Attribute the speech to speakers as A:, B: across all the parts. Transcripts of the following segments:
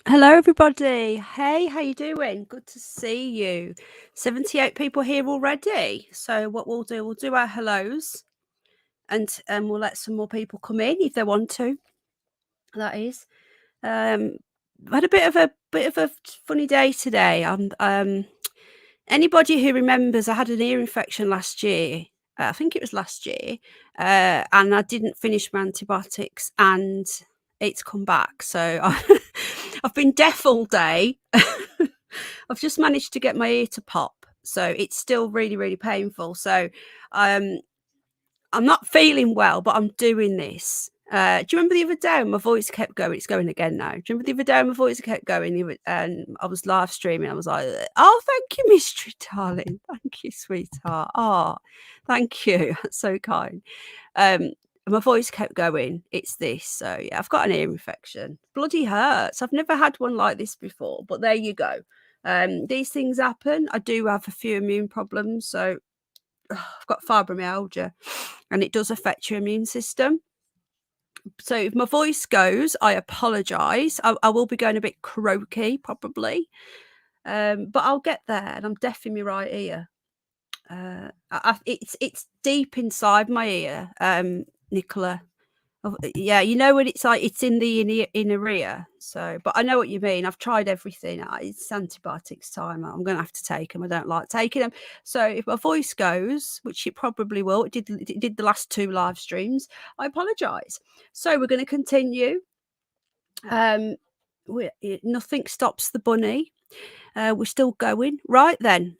A: Hello, everybody. Hey, how you doing? Good to see you. 78 people here already. So what we'll do our hellos, and we'll let some more people come in if they want to. That is. I had a bit of a funny day today. Anybody who remembers, I had an ear infection last year. I think it was last year, and I didn't finish my antibiotics, and it's come back. So I've been deaf all day. I've just managed to get my ear to pop, so it's still really, really painful. So I'm not feeling well, but I'm doing this. Do you remember the other day when my voice kept going? It's going again now. Do you remember the other day when my voice kept going? And I was live streaming. I was like, "Oh, thank you, mystery darling. Thank you, sweetheart. Oh, thank you. That's so kind." My voice kept going. It's this. So yeah, I've got an ear infection. Bloody hurts. I've never had one like this before, but there you go. These things happen. I do have a few immune problems, so I've got fibromyalgia, and it does affect your immune system. So if my voice goes, I apologise. I will be going a bit croaky probably, but I'll get there. And I'm deaf in my right ear. It's deep inside my ear, Nicola. Yeah, you know what it's like. It's in the inner ear. So, but I know what you mean. I've tried everything. It's antibiotics time. I'm going to have to take them. I don't like taking them. So if my voice goes, which it probably will, it did the last 2 live streams, I apologise. So we're going to continue. Nothing stops the bunny. We're still going. Right then.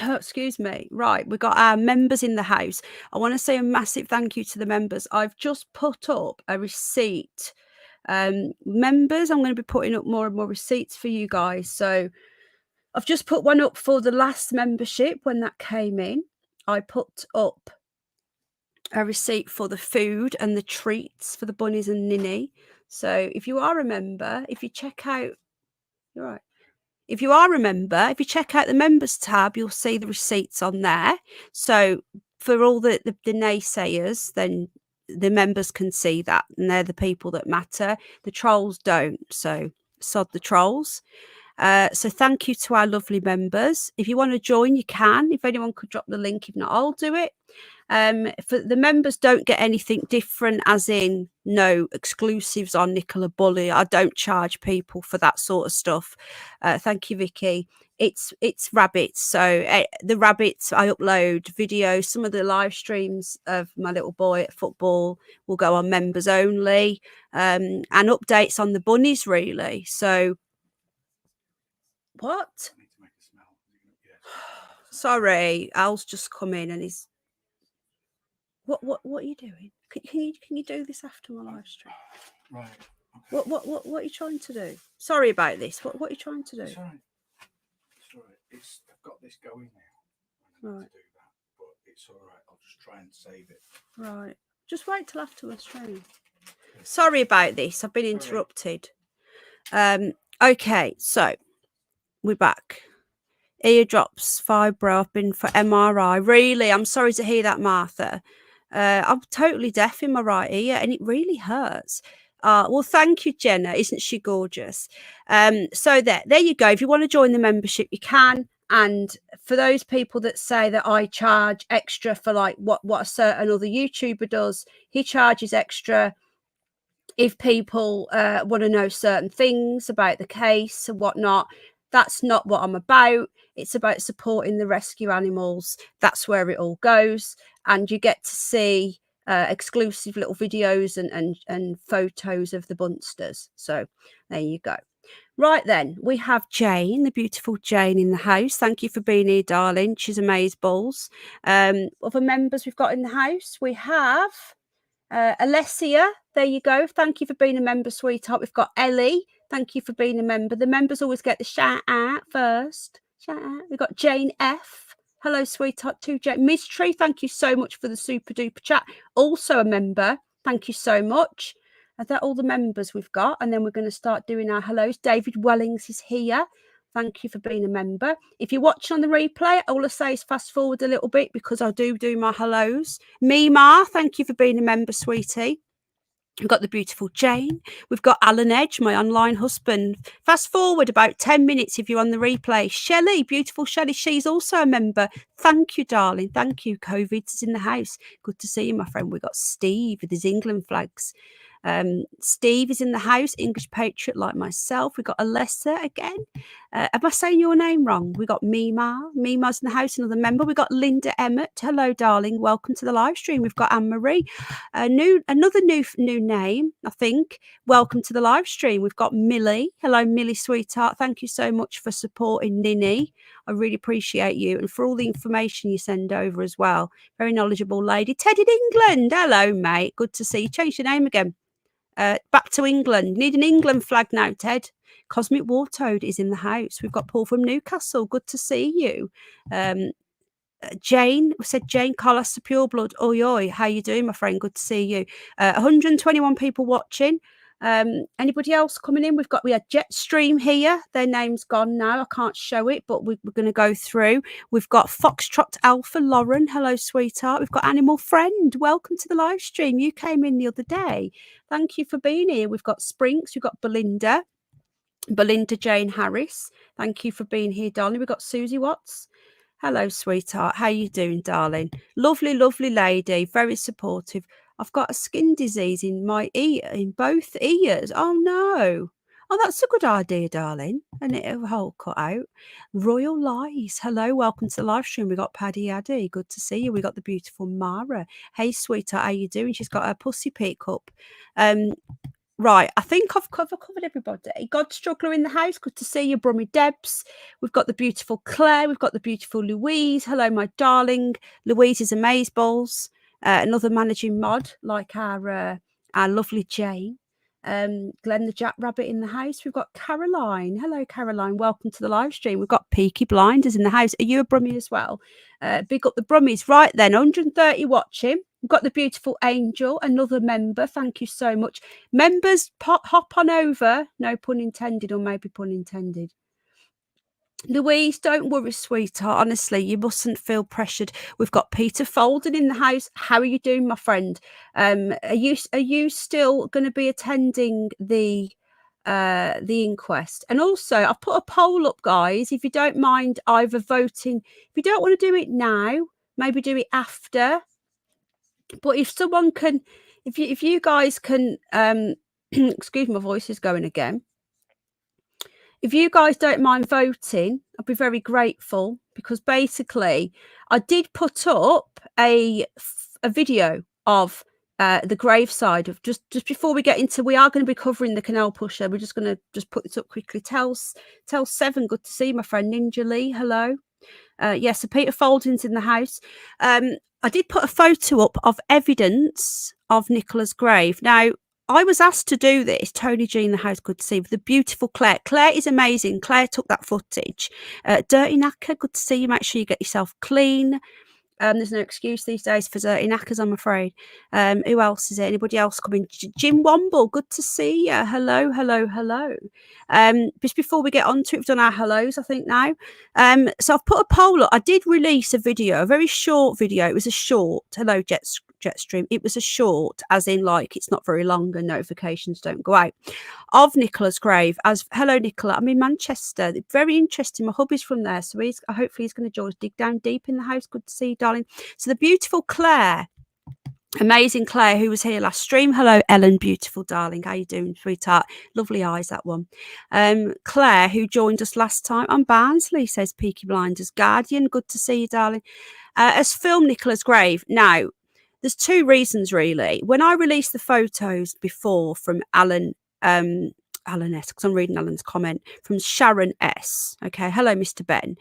A: Excuse me. Right, we've got our members in the house. I want to say a massive thank you to the members. I've just put up a receipt. Members, I'm going to be putting up more and more receipts for you guys. So I've just put one up for the last membership when that came in. I put up a receipt for the food and the treats for the bunnies and Ninny. So if you are a member, if you check out, you're right. If you are a member, if you check out the members tab, you'll see the receipts on there. So for all the naysayers, then the members can see that, and they're the people that matter. The trolls don't, so sod the trolls. So thank you to our lovely members. If you want to join, you can. If anyone could drop the link, if not, I'll do it. For the members don't get anything different, as in no exclusives on Nicola Bully. I don't charge people for that sort of stuff. Thank you, Vicky. It's rabbits. So the rabbits, I upload videos. Some of the live streams of my little boy at football will go on members only, and updates on the bunnies, really. So what? Sorry, Al's just come in and he's. What are you doing? Can you do this after my live stream?
B: Right.
A: Okay. What are you trying to do? Sorry about this. What are you trying to do?
B: It's all right. It's all right. I've got this going now.
A: Right.
B: To do that, but it's all right. I'll just try and save it.
A: Right. Just wait till after my stream. Sorry about this. I've been interrupted. Okay, so we're back. Eardrops, fibro. I've been for MRI. Really, I'm sorry to hear that, Martha. I'm totally deaf in my right ear, and it really hurts. Well, thank you, Jenna. Isn't she gorgeous? So there you go. If you want to join the membership, you can. And for those people that say that I charge extra for like what a certain other YouTuber does, he charges extra if people want to know certain things about the case and whatnot. That's not what I'm about. It's about supporting the rescue animals. That's where it all goes. And you get to see exclusive little videos and photos of the bunsters. So there you go. Right then, we have Jane, the beautiful Jane in the house. Thank you for being here, darling. She's amazeballs. Other members we've got in the house, we have Alessia, there you go. Thank you for being a member, sweetheart. We've got Ellie. Thank you for being a member. The members always get the shout out first. Shout out. We've got Jane F. Hello, sweetheart. To Jane. Miss Tree, thank you so much for the super duper chat. Also a member. Thank you so much. Are that all the members we've got? And then we're going to start doing our hellos. David Wellings is here. Thank you for being a member. If you're watching on the replay, all I say is fast forward a little bit because I do my hellos. Mima, thank you for being a member, sweetie. We've got the beautiful Jane. We've got Alan Edge, my online husband. Fast forward about 10 minutes if you're on the replay. Shelley, beautiful Shelley. She's also a member. Thank you, darling. Thank you. COVID's in the house. Good to see you, my friend. We've got Steve with his England flags. Steve is in the house, English patriot like myself. We've got Alessa again. Am I saying your name wrong? We got Mima. Mima's in the house, another member. We got Linda Emmett. Hello, darling. Welcome to the live stream. We've got Anne Marie. Another new name, I think. Welcome to the live stream. We've got Millie. Hello, Millie, sweetheart. Thank you so much for supporting Ninny. I really appreciate you and for all the information you send over as well. Very knowledgeable lady. Ted in England. Hello, mate. Good to see you. Change your name again. Back to England. Need an England flag now, Ted. Cosmic War Toad is in the house. We've got Paul from Newcastle. Good to see you. Jane, we said Jane Collas, the Pure Blood. Oi, oi. How you doing, my friend? Good to see you. 121 people watching. Anybody else coming in? We had Jetstream here. Their name's gone now. I can't show it, but we're going to go through. We've got Foxtrot Alpha Lauren. Hello, sweetheart. We've got Animal Friend. Welcome to the live stream. You came in the other day. Thank you for being here. We've got Sprinks. We've got Belinda Jane Harris. Thank you for being here, darling. We've got Susie Watts. Hello, sweetheart. How you doing, darling? Lovely, lovely lady. Very supportive. I've got a skin disease in my ear, in both ears. Oh, no. Oh, that's a good idea, darling. And it a hole cut out. Royal Lies. Hello, welcome to the live stream. We got Paddy Addy. Good to see you. We got the beautiful Mara. Hey, sweetheart, how you doing? She's got her pussy pick up. Right, I think I've covered everybody. God Struggler in the house. Good to see you, Brummy Debs. We've got the beautiful Claire. We've got the beautiful Louise. Hello, my darling. Louise is amazeballs. Another managing mod like our lovely Jane. Glenn the Jackrabbit in the house. We've got Caroline. Hello, Caroline. Welcome to the live stream. We've got Peaky Blinders in the house. Are you a Brummie as well? Big up the Brummies. Right then, 130 watching. We've got the beautiful Angel, another member. Thank you so much. Members, hop on over. No pun intended, or maybe pun intended. Louise, don't worry, sweetheart. Honestly, you mustn't feel pressured. We've got Peter Folden in the house. How are you doing, my friend? Are you still going to be attending the inquest? And also, I've put a poll up, guys. If you don't mind either voting, if you don't want to do it now, maybe do it after. But if someone can, if you guys can, excuse me, my voice is going again. If you guys don't mind voting, I'd be very grateful, because basically I did put up a video of the graveside of just before we get into, we are going to be covering the Canal Pusher. We're just going to put this up quickly. Tell 7, good to see you, my friend. Ninja Lee, hello. Yes, so Peter Folden's in the house. I did put a photo up of evidence of Nicola's grave. Now, I was asked to do this. Tony G in the house, good to see you. The beautiful Claire. Claire is amazing. Claire took that footage. Dirty Knacker, good to see you. Make sure you get yourself clean. There's no excuse these days for dirty knackers, I'm afraid. Who else is it? Anybody else coming? Jim Womble, good to see you. Hello, hello, hello. Just before we get on to it, we've done our hellos, I think, now. So I've put a poll up. I did release a video, a very short video. It was a short. Hello, Jetstream. It was a short, as in, like, it's not very long and notifications don't go out, of Nicola's grave. As hello, Nicola, I'm in Manchester. Very interesting. My hubby's from there, so hopefully he's going to join us. Dig down deep in the house. Good to see you, darling. So the beautiful Claire, amazing Claire, who was here last stream. Hello, Ellen, beautiful darling. How you doing, sweetheart? Lovely eyes, that one. Claire, who joined us last time on Barnsley, says Peaky Blinders Guardian. Good to see you, darling. Has filmed Nicola's grave. Now, there's 2 reasons, really. When I released the photos before from Alan S, because I'm reading Alan's comment, from Sharon S. Okay, hello, Mr. Ben.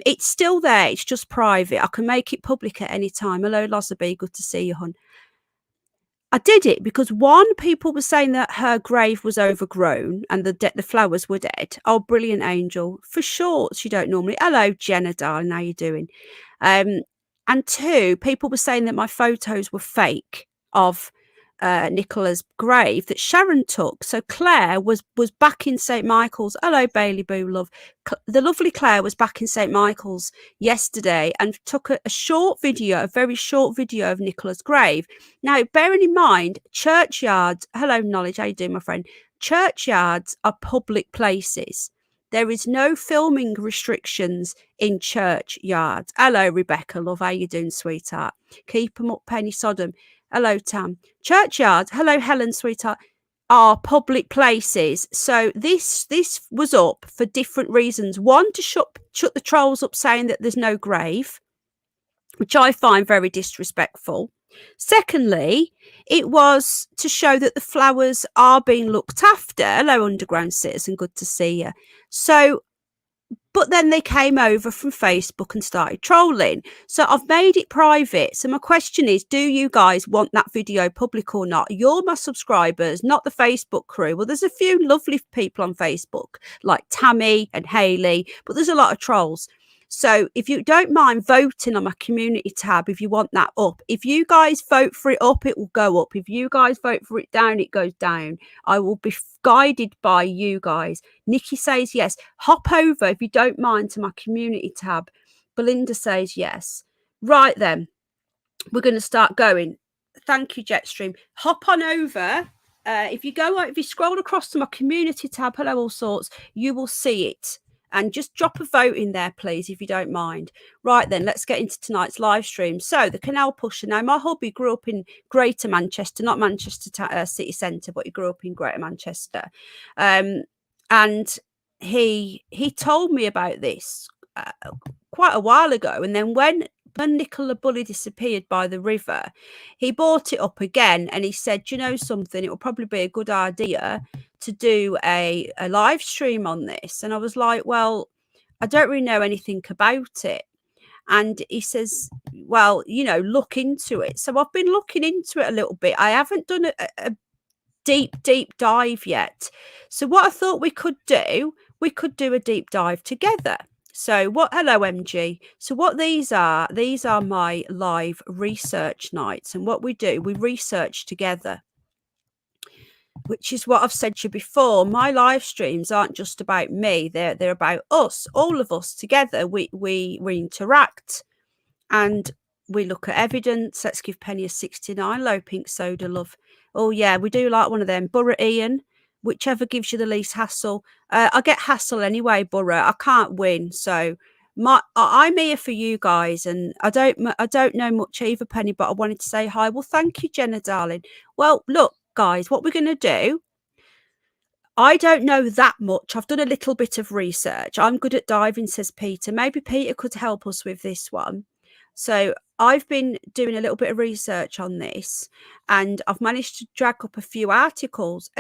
A: It's still there. It's just private. I can make it public at any time. Hello, Lozzaby. Good to see you, hon. I did it because, one, people were saying that her grave was overgrown and the flowers were dead. Oh, brilliant, Angel. For shorts, you don't normally. Hello, Jenna, darling. How you doing? And 2, people were saying that my photos were fake of Nicola's grave that Sharon took. So Claire was back in St Michael's. Hello, Bailey Boo, love. The lovely Claire was back in St Michael's yesterday and took a very short video of Nicola's grave. Now, bearing in mind, churchyards. Hello, Knowledge. How you doing, my friend? Churchyards are public places. There is no filming restrictions in churchyards. Hello, Rebecca, love. How you doing, sweetheart? Keep 'em up, Penny Sodom. Hello, Tam. Churchyards, hello, Helen, sweetheart, are public places. So this was up for different reasons. One, to shut the trolls up saying that there's no grave, which I find very disrespectful. Secondly, it was to show that the flowers are being looked after. Hello, Underground Citizen, good to see you. So, but then they came over from Facebook and started trolling. So I've made it private. So my question is, do you guys want that video public or not? You're my subscribers, not the Facebook crew. Well, there's a few lovely people on Facebook like Tammy and Hayley, but there's a lot of trolls. So if you don't mind voting on my community tab, if you want that up, if you guys vote for it up, it will go up. If you guys vote for it down, it goes down. I will be guided by you guys. Nikki says yes. Hop over, if you don't mind, to my community tab. Belinda says yes. Right then, we're going to start going. Thank you, Jetstream. Hop on over. If you scroll across to my community tab, hello all sorts, you will see it. And just drop a vote in there, please, if you don't mind. Right then, let's get into tonight's live stream. So the Canal Pusher. Now, my hubby grew up in Greater Manchester, not Manchester city centre, but he grew up in Greater Manchester. And he told me about this quite a while ago. And then when Nicola Bully disappeared by the river, he brought it up again and he said, you know something, it will probably be a good idea to do a live stream on this. And I was like, well, I don't really know anything about it. And he says, well, you know, look into it. So I've been looking into it a little bit. I haven't done a deep dive yet. So what I thought we could do a deep dive together. So hello MG. So what these are my live research nights. And what we do, we research together, which is what I've said to you before. My live streams aren't just about me. They're about us, all of us together. We interact and we look at evidence. Let's give Penny a 69. Low pink soda, love. Oh yeah, we do like one of them. Borough Ian, whichever gives you the least hassle. I get hassle anyway, Borough. I can't win. So I'm here for you guys, and I don't know much either, Penny, but I wanted to say hi. Well, thank you, Jenna, darling. Well, look, guys, what we're going to do, I don't know that much. I've done a little bit of research. I'm good at diving, says Peter. Maybe Peter could help us with this one. So I've been doing a little bit of research on this and I've managed to drag up a few articles.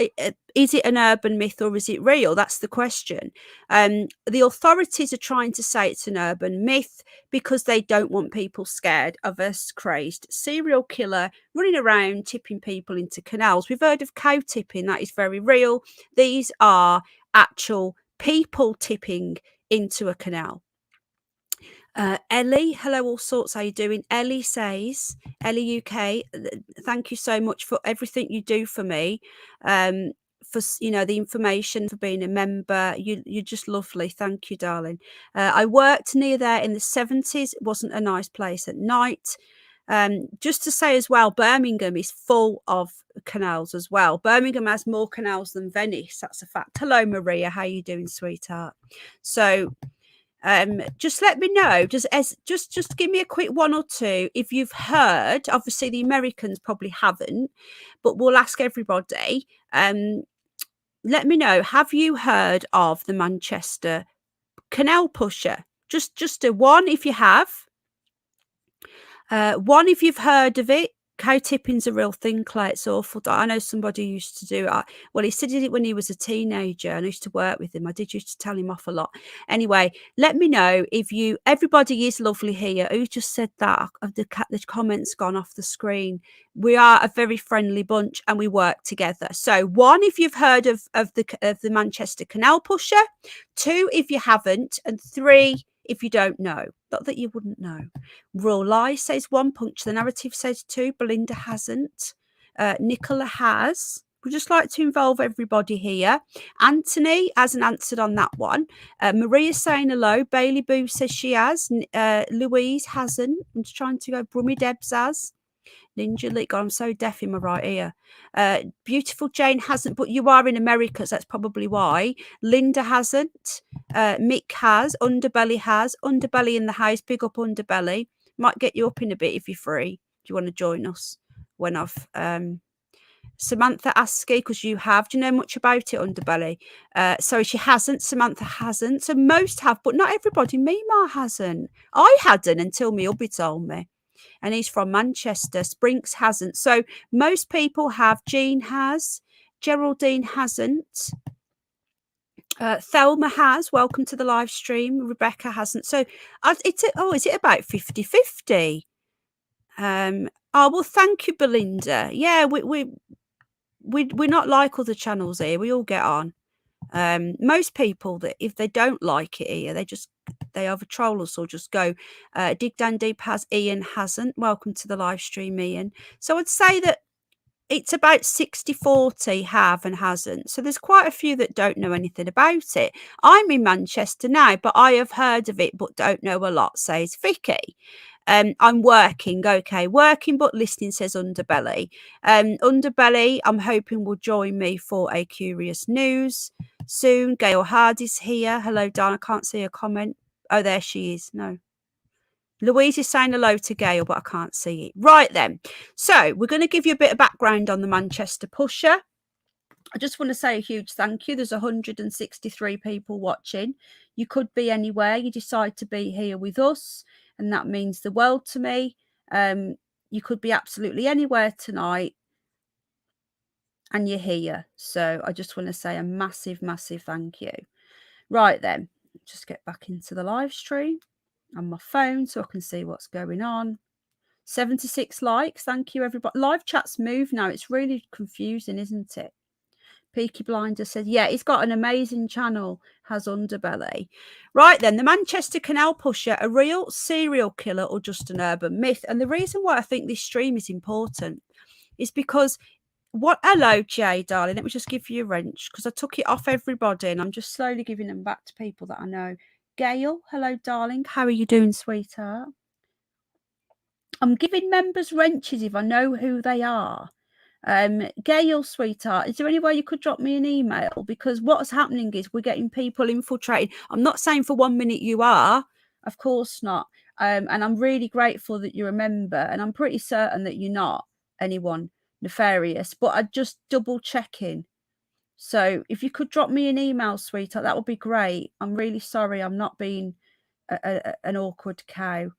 A: Is it an urban myth or is it real? That's the question. The authorities are trying to say it's an urban myth because they don't want people scared of a crazed serial killer running around tipping people into canals. We've heard of cow tipping. That is very real. These are actual people tipping into a canal. Ellie, hello all sorts, how you doing? Ellie says, Ellie UK, thank you so much for everything you do for me, for the information, for being a member. You're just lovely. Thank you, darling. I worked near there in the 70s. It wasn't a nice place at night. Just to say as well, Birmingham is full of canals as well. Birmingham has more canals than Venice. That's a fact. Hello, Maria. How you doing, sweetheart? So just let me know, just give me a quick one or two if you've heard. Obviously the Americans probably haven't, but we'll ask everybody. Let me know, have you heard of the Manchester Canal Pusher? Just a one if you have, one if you've heard of it. Cow tipping's a real thing, Clay. It's awful. I know somebody who used to do it. Well, he did it when he was a teenager, and I used to work with him. I did used to tell him off a lot. Anyway, let me know if you. Everybody is lovely here. Who just said that? The comments gone off the screen. We are a very friendly bunch, and we work together. So, one, if you've heard of the Manchester Canal Pusher. Two, if you haven't, and three, if you don't know. Not that you wouldn't know. Raw Lie says one, Punch the Narrative says two, Belinda hasn't. Nicola has. We just like to involve everybody here. Anthony hasn't answered on that one. Maria's saying hello. Bailey Boo says she has. Louise hasn't. I'm just trying to go. Brummy Debs has. Ninja Lee. God, I'm so deaf in my right ear. Beautiful Jane hasn't, but you are in America, so that's probably why. Linda hasn't. Mick has. Underbelly has. Underbelly in the house. Big up Underbelly. Might get you up in a bit if you're free. Do you want to join us when I've Samantha Askey, because you have. Do you know much about it, Underbelly? Sorry, she hasn't. Samantha hasn't. So most have, but not everybody. Mima hasn't. I hadn't until my hubby told me. And he's from Manchester. Sprinks hasn't. So most people have. Jean has. Geraldine hasn't. Thelma has. Welcome to the live stream. Rebecca hasn't. So is it about 50-50? Well, thank you, Belinda. Yeah, we're not like other channels here. We all get on. Most people, that if they don't like it here, they either troll us or just go. Dig Down Deep has. Ian hasn't. Welcome to the live stream, Ian. So I'd say that it's about 60-40 have and hasn't. So there's quite a few that don't know anything about it. I'm in Manchester now, but I have heard of it but don't know a lot, says Vicky. I'm working, okay, working but listening, says Underbelly. Underbelly, I'm hoping will join me for a Curious News soon. Gail Hardy's here. Hello, Don. I can't see a comment. Oh, there she is. No. Louise is saying hello to Gail, but I can't see it. Right then. So we're going to give you a bit of background on the Manchester Pusher. I just want to say a huge thank you. There's 163 people watching. You could be anywhere. You decide to be here with us, and that means the world to me. You could be absolutely anywhere tonight, and you're here. So I just want to say a massive, massive thank you. Right then, just get back into the live stream on my phone so I can see what's going on. 76 likes. Thank you, everybody. Live chat's moved now. It's really confusing, isn't it? Peaky Blinder said, yeah, he's got an amazing channel, has Underbelly. Right then, the Manchester Canal Pusher, a real serial killer or just an urban myth? And the reason why I think this stream is important is because hello, Jay, darling. Let me just give you a wrench because I took it off everybody and I'm just slowly giving them back to people that I know. Gail, hello, darling. How are you doing, sweetheart? I'm giving members wrenches if I know who they are. Gail, sweetheart, is there any way you could drop me an email? Because what's happening is we're getting people infiltrated. I'm not saying for 1 minute you are, of course not. And I'm really grateful that you're a member, and I'm pretty certain that you're not anyone nefarious, but I'm just double checking. So if you could drop me an email, sweetheart, that would be great. I'm really sorry. I'm not being an awkward cow.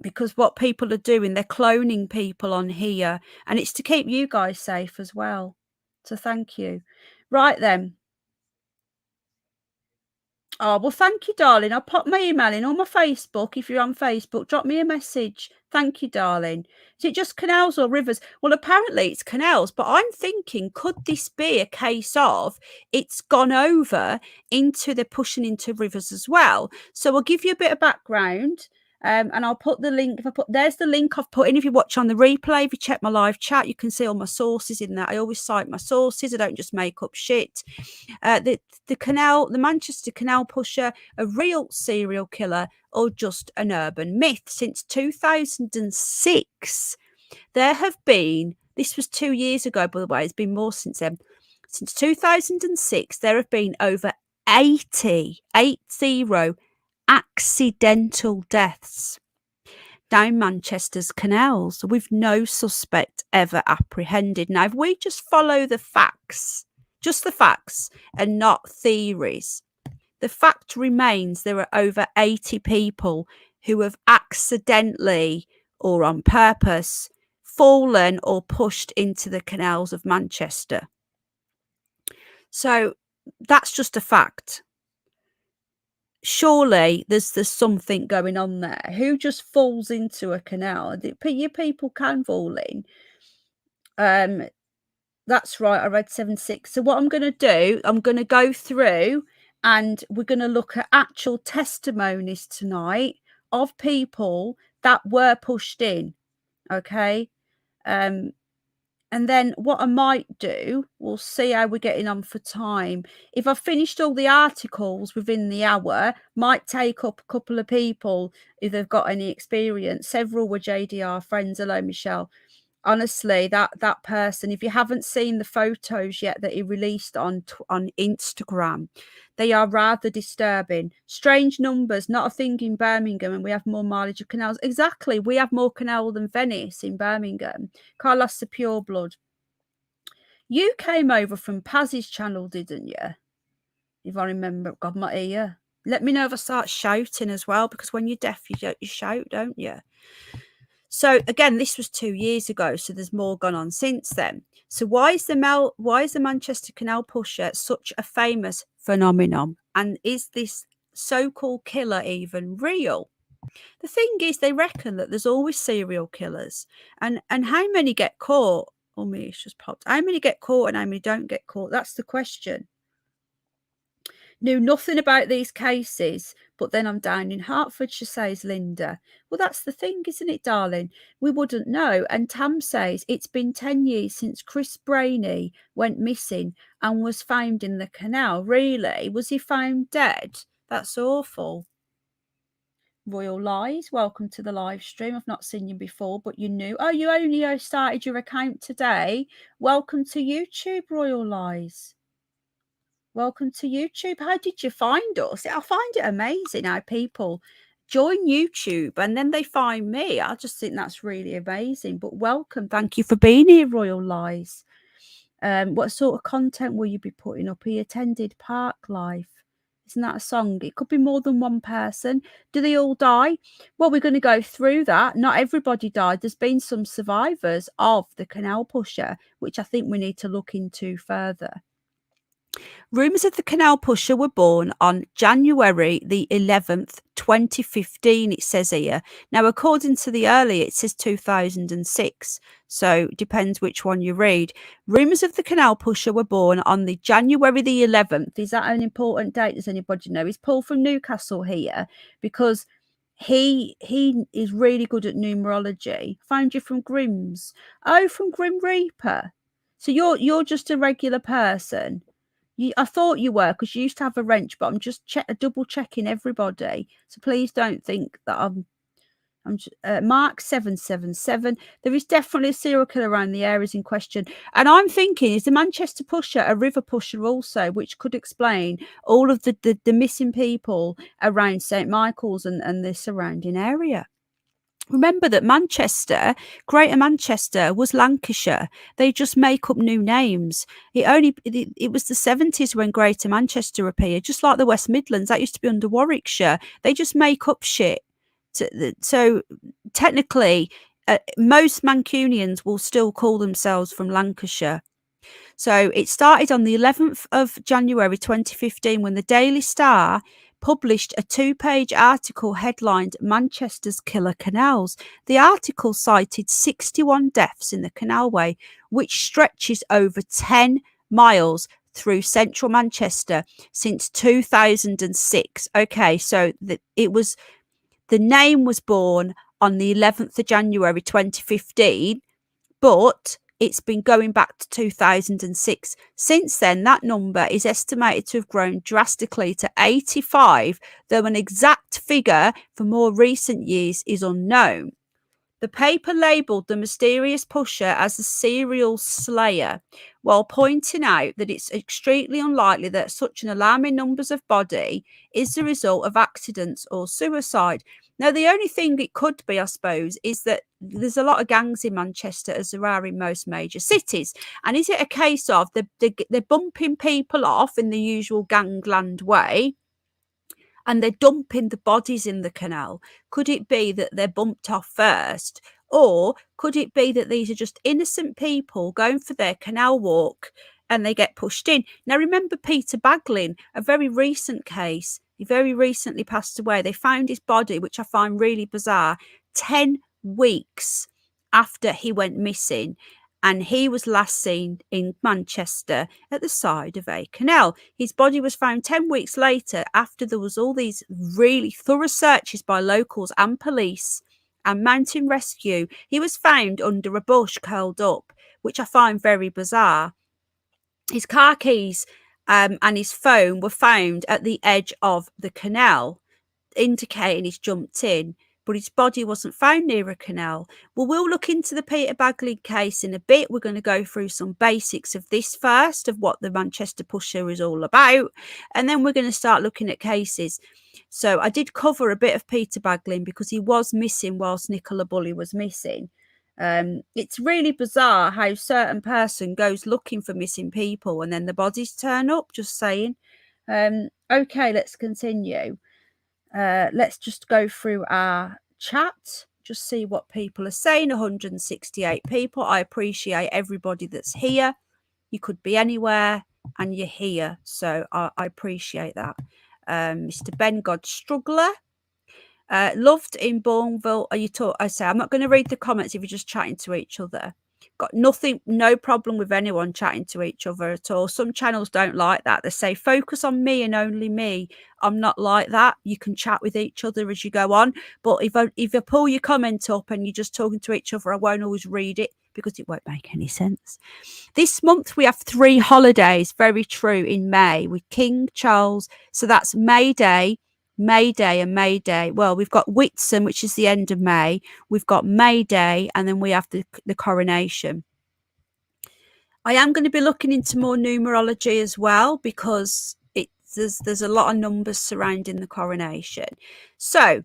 A: Because what people are doing, they're cloning people on here, and it's to keep you guys safe as well. So thank you. Right then. Oh, well, thank you, darling. I'll pop my email in on my Facebook. If you're on Facebook, drop me a message. Thank you, darling. Is it just canals or rivers? Well, apparently it's canals, but I'm thinking, could this be a case of it's gone over into the pushing into rivers as well? So I'll give you a bit of background. And I'll put the link. There's the link I've put in. If you watch on the replay, if you check my live chat, you can see all my sources in there. I always cite my sources. I don't just make up shit. The Manchester Canal Pusher, a real serial killer or just an urban myth? Since 2006, there have been. This was 2 years ago, by the way. It's been more since then. Since 2006, there have been over 80 accidental deaths down Manchester's canals with no suspect ever apprehended. Now, if we just follow the facts, just the facts and not theories, the fact remains there are over 80 people who have accidentally or on purpose fallen or pushed into the canals of Manchester. So that's just a fact. Surely there's something going on there. Who just falls into a canal? Your people can fall in. That's right. I read 7-6. So what I'm going to do, I'm going to go through and we're going to look at actual testimonies tonight of people that were pushed in. Okay. And then what I might do, we'll see how we're getting on for time. If I've finished all the articles within the hour, might take up a couple of people if they've got any experience. Several were JDR friends. Hello, Michelle. Honestly, that person, if you haven't seen the photos yet that he released on Instagram, they are rather disturbing. Strange numbers, not a thing in Birmingham, and we have more mileage of canals. Exactly, we have more canal than Venice in Birmingham. Carlos the Pure Blood. You came over from Paz's channel, didn't you? If I remember, God, my ear. Let me know if I start shouting as well, because when you're deaf, you shout, don't you? So again, this was 2 years ago, so there's more gone on since then. So why is the Manchester Canal Pusher such a famous phenomenon? And is this so-called killer even real? The thing is, they reckon that there's always serial killers, and how many get caught? Oh, me, it's just popped. How many get caught and how many don't get caught? That's the question. Knew nothing about these cases, but then I'm down in Hertfordshire, says Linda. Well, that's the thing, isn't it, darling? We wouldn't know. And Tam says it's been 10 years since Chris Brainey went missing and was found in the canal. Really? Was he found dead? That's awful. Royal Lies, welcome to the live stream. I've not seen you before, but you knew. Oh, you only started your account today. Welcome to YouTube, Royal Lies. Welcome to YouTube. How did you find us? I find it amazing how people join YouTube and then they find me. I just think that's really amazing. But welcome. Thank you for being here, Royal Lies. What sort of content will you be putting up? He attended Park Life. Isn't that a song? It could be more than one person. Do they all die? Well, we're going to go through that. Not everybody died. There's been some survivors of the Canal Pusher, which I think we need to look into further. Rumours of the Canal Pusher were born on January the 11th, 2015, it says here. Now, according to the early, it says 2006. So it depends which one you read. Rumours of the Canal Pusher were born on the January the 11th. Is that an important date? Does anybody know? Is Paul from Newcastle here? Because he is really good at numerology. Found you from Grimm's. Oh, from Grim Reaper. So you're just a regular person. I thought you were, because you used to have a wrench, but I'm just double checking everybody. So please don't think that I'm Mark 777. There is definitely a serial killer around the areas in question. And I'm thinking, is the Manchester Pusher a river pusher also, which could explain all of the missing people around St. Michael's and the surrounding area? Remember that Greater Manchester was Lancashire. They just make up new names. It was the 70s when Greater Manchester appeared, just like the West Midlands. That used to be under Warwickshire. They just make up shit. So technically, most Mancunians will still call themselves from Lancashire. So it started on the 11th of January 2015 when the Daily Star published a 2-page article headlined Manchester's Killer Canals. The article cited 61 deaths in the canalway, which stretches over 10 miles through central Manchester since 2006. Okay, so the name was born on the 11th of January 2015, but it's been going back to 2006. Since then, that number is estimated to have grown drastically to 85, though an exact figure for more recent years is unknown. The paper labelled the mysterious pusher as a serial slayer, while pointing out that it's extremely unlikely that such an alarming numbers of body is the result of accidents or suicide. Now, the only thing it could be, I suppose, is that there's a lot of gangs in Manchester, as there are in most major cities. And is it a case of they're bumping people off in the usual gangland way, and they're dumping the bodies in the canal? Could it be that they're bumped off first? Or could it be that these are just innocent people going for their canal walk and they get pushed in? Now, remember Peter Baglin, a very recent case. He very recently passed away. They found his body, which I find really bizarre, 10 weeks after he went missing. And he was last seen in Manchester at the side of a canal. His body was found 10 weeks later after there was all these really thorough searches by locals and police and mountain rescue. He was found under a bush curled up, which I find very bizarre. His car keys and his phone were found at the edge of the canal, indicating he's jumped in, but his body wasn't found near a canal. Well, we'll look into the Peter Baglin case in a bit. We're going to go through some basics of this first, of what the Manchester Pusher is all about, and then we're going to start looking at cases. So I did cover a bit of Peter Baglin because he was missing whilst Nicola Bulley was missing. It's really bizarre how a certain person goes looking for missing people and then the bodies turn up, just saying. Okay, let's continue. Let's just go through our chat, just see what people are saying. 168 people. I appreciate everybody that's here. You could be anywhere and you're here, so I appreciate that. Mr. Ben God Struggler, loved in Bourneville. Are you I say I'm not going to read the comments if you're just chatting to each other. Got nothing, no problem with anyone chatting to each other at all. Some channels don't like that. They say focus on me and only me. I'm not like that. You can chat with each other as you go on, but if I pull your comment up and you're just talking to each other, I won't always read it because it won't make any sense. This month we have 3 holidays, very true, in May with King Charles. So that's May Day and May Day. Well, we've got Whitsun, which is the end of May. We've got May Day, and then we have the coronation. I am going to be looking into more numerology as well because there's a lot of numbers surrounding the coronation. So,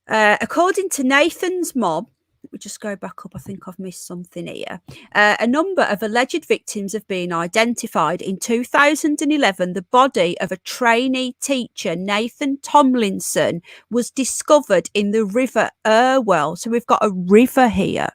A: according to Nathan's mom, we just go back up. I think I've missed something here. A number of alleged victims have been identified. In 2011, the body of a trainee teacher, Nathan Tomlinson, was discovered in the River Irwell. So we've got a river here.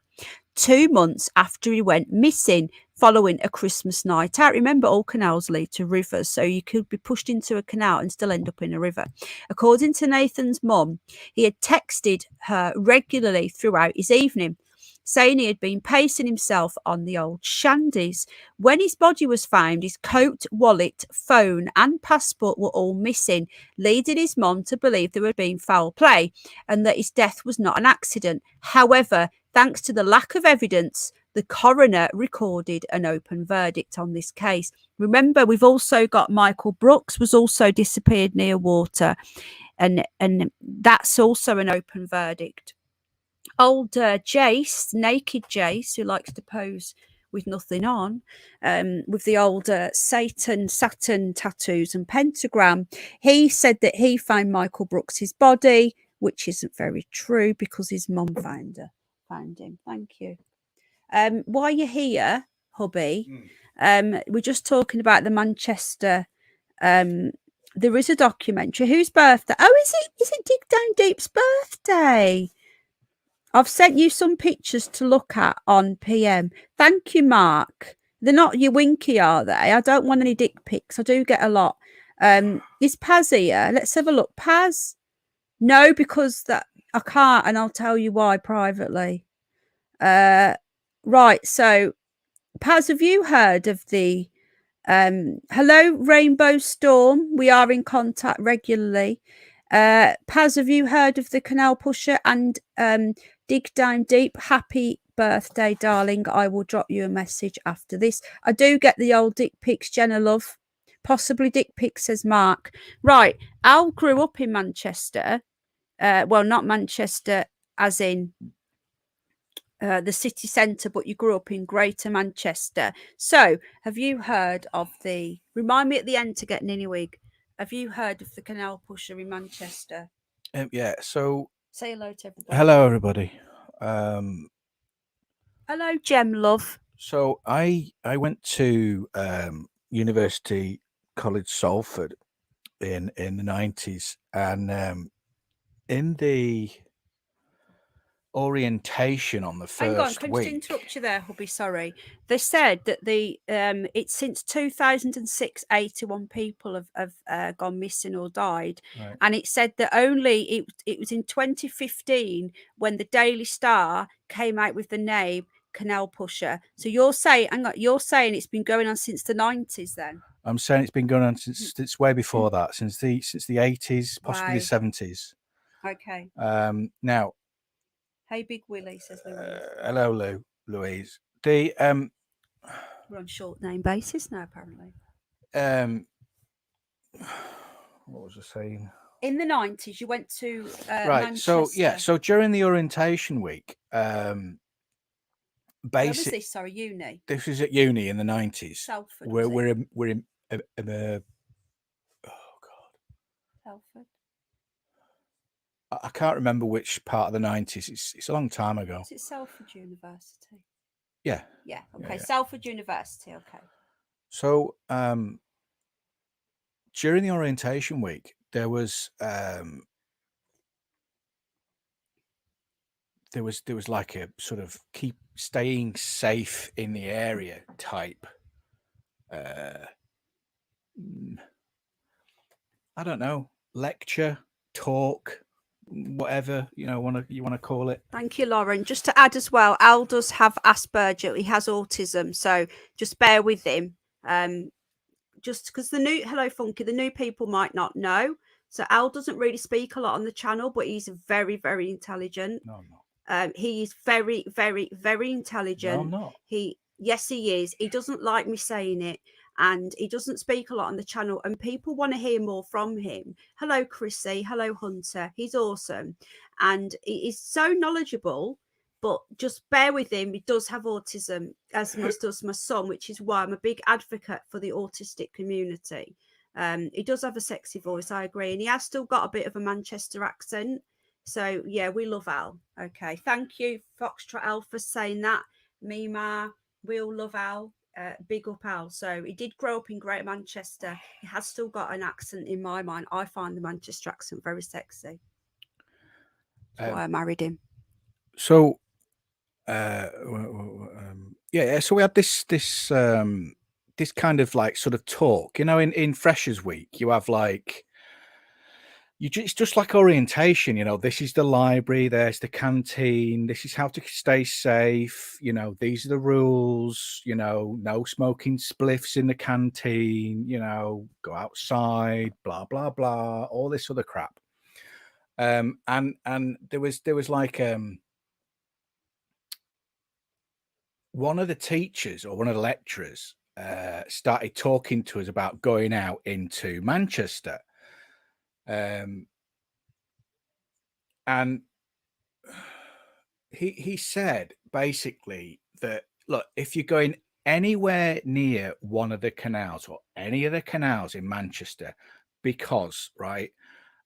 A: 2 months after he went missing following a Christmas night out. Remember, all canals lead to rivers, so you could be pushed into a canal and still end up in a river. According to Nathan's mum, he had texted her regularly throughout his evening, saying he had been pacing himself on the old shandies. When his body was found, his coat, wallet, phone and passport were all missing, leading his mum to believe there had been foul play and that his death was not an accident. However, thanks to the lack of evidence, the coroner recorded an open verdict on this case. Remember, we've also got Michael Brooks was also disappeared near water, and that's also an open verdict. Old Jace, naked Jace, who likes to pose with nothing on, with the old Saturn tattoos and pentagram, he said that he found Michael Brooks's body, which isn't very true because his mum found him. Thank you. While you're here, hubby, we're just talking about the Manchester. There is a documentary. Whose birthday? Oh, is it Dig Down Deep's birthday? I've sent you some pictures to look at on PM. Thank you, Mark. They're not your winky, are they? I don't want any dick pics. I do get a lot. Is Paz here? Let's have a look. Paz? No, because that I can't, and I'll tell you why privately. Right, so Paz, have you heard of the hello Rainbow Storm? We are in contact regularly. Paz, have you heard of the Canal Pusher and Dig Down Deep? Happy birthday, darling. I will drop you a message after this. I do get the old dick pics, Jenna love. Possibly dick pics, says Mark. Right, Al grew up in Manchester. Well, not Manchester as in the city centre, but you grew up in Greater Manchester. So have you heard of the, remind me at the end to get Ninniwig, have you heard of the Canal Pusher in Manchester?
C: Yeah, so
A: say hello to everybody.
C: Hello everybody.
A: Hello Gem love.
C: So I went to University College Salford in the 90s, and in the orientation on the first
A: Hang on, can I just interrupt you there, hubby? Sorry. They said that the it's since 2006, 81 people have gone missing or died,
C: right.
A: And it said that only it was in 2015 when the Daily Star came out with the name Canal Pusher. So you're saying it's been going on since the 90s then?
C: I'm saying it's been going on since it's way before that, since the 80s, possibly the 70s.
A: Okay.
C: Now,
A: Hey, Big Willie, says Louise.
C: Hello, Louise. The
A: We're on short name basis now, apparently.
C: what was I saying?
A: In the 90s, you went to
C: Right.
A: Manchester.
C: So during the orientation week,
A: Where was this? Sorry, uni.
C: This was at uni in the 90s.
A: Salford.
C: We're in oh god,
A: Salford.
C: I can't remember which part of the 90s. It's a long time ago.
A: Is it Salford University?
C: Yeah.
A: Yeah. Okay.
C: Yeah.
A: Salford University. Okay.
C: So during the orientation week, there was like a sort of keep staying safe in the area type. I don't know, lecture, talk, whatever you want to call it.
A: Thank you, Lauren. Just to add as well, Al does have Asperger. He has autism, so just bear with him. Just because the new people might not know. So Al doesn't really speak a lot on the channel, but he's very, very intelligent.
C: No, I'm not.
A: He is very, very, very intelligent.
C: No, I'm not.
A: Yes, he is. He doesn't like me saying it, and he doesn't speak a lot on the channel, and people want to hear more from him. Hello, Chrissy. Hello, Hunter. He's awesome, and he is so knowledgeable. But just bear with him. He does have autism, as much does my son, which is why I'm a big advocate for the autistic community. He does have a sexy voice, I agree, and he has still got a bit of a Manchester accent. So yeah, we love Al. Okay, thank you, Foxtrot Al, for saying that. Mima, we all love Al. Big up Al. So he did grow up in Greater Manchester. He has still got an accent in my mind. I find the Manchester accent very sexy. That's why I married him.
C: So, yeah. So we had this kind of like sort of talk, in Freshers Week. You have like it's just like orientation. This is the library, there's the canteen, this is how to stay safe. These are the rules. No smoking spliffs in the canteen. Go outside. Blah blah blah. All this other crap. And there was like one of the teachers or one of the lecturers started talking to us about going out into Manchester. And he said basically that, look, if you're going anywhere near one of the canals or any of the canals in Manchester, because, right,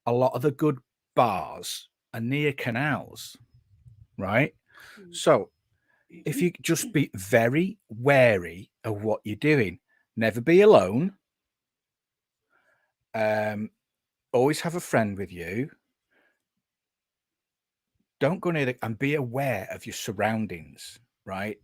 C: a lot of the good bars are near canals, right? So if you just be very wary of what you're doing, never be alone. Always have a friend with you. Don't go near and be aware of your surroundings, right?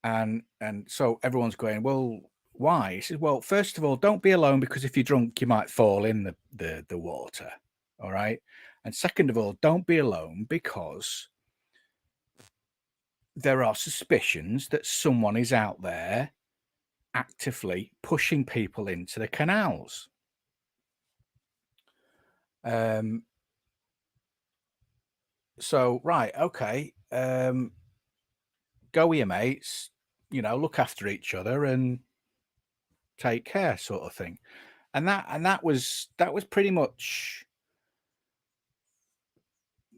C: And so everyone's going, well, why? He says, well, first of all, don't be alone, because if you're drunk, you might fall in the water. All right. And second of all, don't be alone because there are suspicions that someone is out there actively pushing people into the canals. So, right, okay. Go with your mates, look after each other and take care, sort of thing. And that was pretty much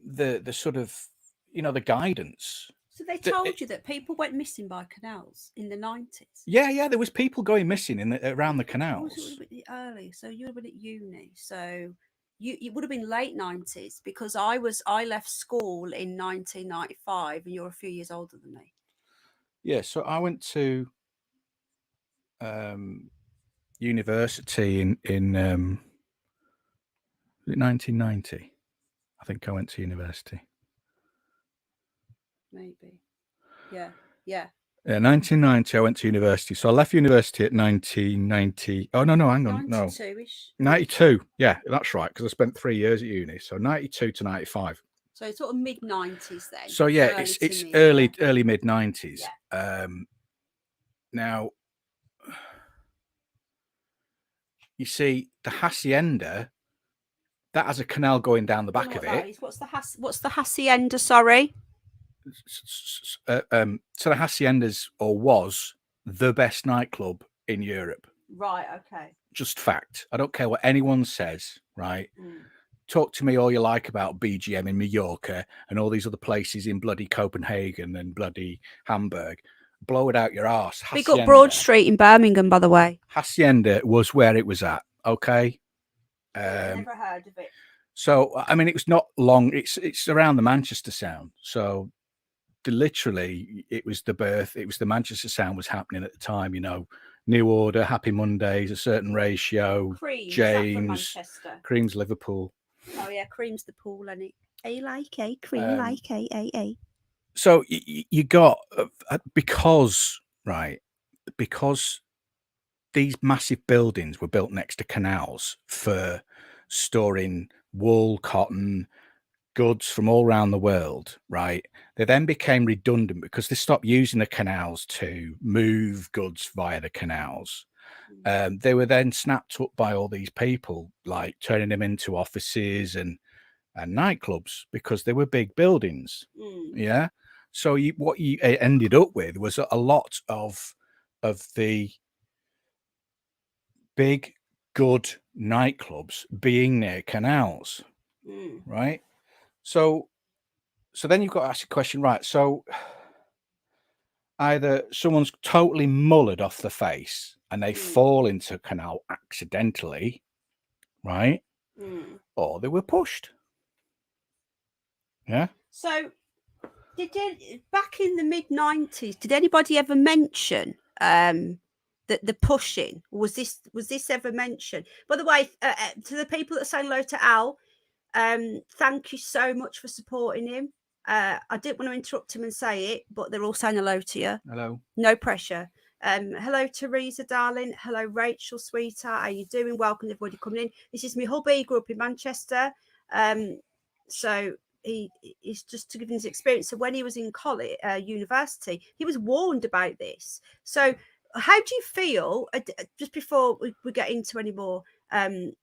C: the sort of, the guidance.
A: So they told you that people went missing by canals in the 90s?
C: Yeah, there was people going missing around the canals.
A: It would have been early, so you would have been at uni. So you would have been late 90s, because I left school in 1995, and you're a few years older than me.
C: Yeah, so I went to university in 1990. I think I went to university.
A: Maybe. Yeah. Yeah,
C: 1990, I went to university. So I left university at 1990. Oh, no, hang on.
A: 92-ish.
C: 92. Yeah, that's right, because I spent 3 years at uni. So 92 to 95.
A: So it's sort of mid-90s then.
C: So yeah, it's early mid-90s.
A: Yeah.
C: Now, you see, the hacienda, that has a canal going down the back of it.
A: What's the hacienda? Sorry.
C: So the Haciendas was the best nightclub in Europe.
A: Right. Okay.
C: Just fact. I don't care what anyone says. Right. Talk to me all you like about BGM in Mallorca and all these other places in bloody Copenhagen and bloody Hamburg. Blow it out your arse.
A: Big up Broad Street in Birmingham, by the way.
C: Hacienda was where it was at. Okay.
A: Never heard of it.
C: So I mean, it was not long. It's around the Manchester sound. So literally, it was the birth. It was the Manchester sound was happening at the time. You know, New Order, Happy Mondays, A Certain Ratio,
A: Cream,
C: James, Cream's Liverpool.
A: Oh yeah, Cream's the pool, and it. A like a cream like a.
C: So you got because these massive buildings were built next to canals for storing wool, cotton, goods from all around the world, right? They then became redundant because they stopped using the canals to move goods via the canals. They were then snapped up by all these people, like turning them into offices and nightclubs because they were big buildings. Yeah. So what you ended up with was a lot of the big, good nightclubs being near canals, right? So then you've got to ask a question, right? So either someone's totally mullered off the face and they fall into a canal accidentally, right? Or they were pushed. Yeah.
A: So back in the mid-90s, did anybody ever mention that the pushing? Was this ever mentioned? By the way, to the people that say hello to Al, thank you so much for supporting him. I didn't want to interrupt him and say it, but they're all saying hello to you.
C: Hello.
A: No pressure. Hello, Teresa, darling. Hello, Rachel, sweetheart. How you doing? Welcome, everybody coming in. This is my hubby. He grew up in Manchester. So he's just to give his experience. So when he was in college, university, he was warned about this. So how do you feel, just before we get into any more, and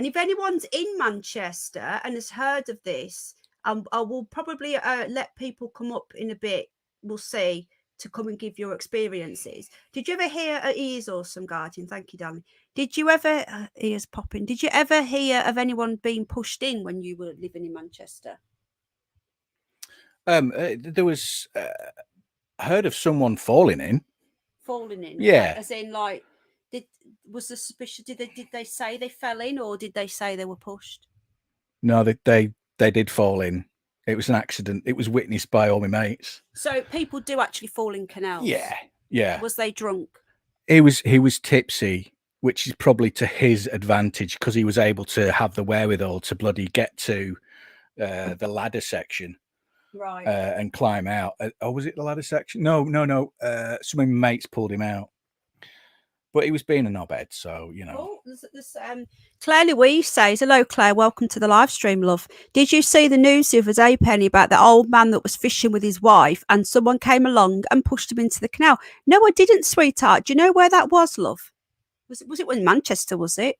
A: if anyone's in Manchester and has heard of this, I will probably let people come up in a bit, we'll see, to come and give your experiences. Did you ever hear, he is awesome, Guardian, thank you, darling. Did you ever, ears popping, did you ever hear of anyone being pushed in when you were living in Manchester?
C: There was, I heard of someone falling in.
A: Falling in?
C: Yeah.
A: Like, as in, like, was the suspicion, did they say they fell in, or did they say they were pushed?
C: No, they did fall in. It was an accident. It was witnessed by all my mates.
A: So people do actually fall in canals?
C: Yeah.
A: Was they drunk?
C: He was tipsy, which is probably to his advantage because he was able to have the wherewithal to bloody get to the ladder section.
A: Right.
C: And climb out. Was it the ladder section? No. Some of my mates pulled him out. But he was being a knobhead, so, you know.
A: Oh, there's Claire Louise says, hello, Claire, welcome to the live stream, love. Did you see the news the other day, Penny, about the old man that was fishing with his wife and someone came along and pushed him into the canal? No, I didn't, sweetheart. Do you know where that was, love? Was it in Manchester, was it?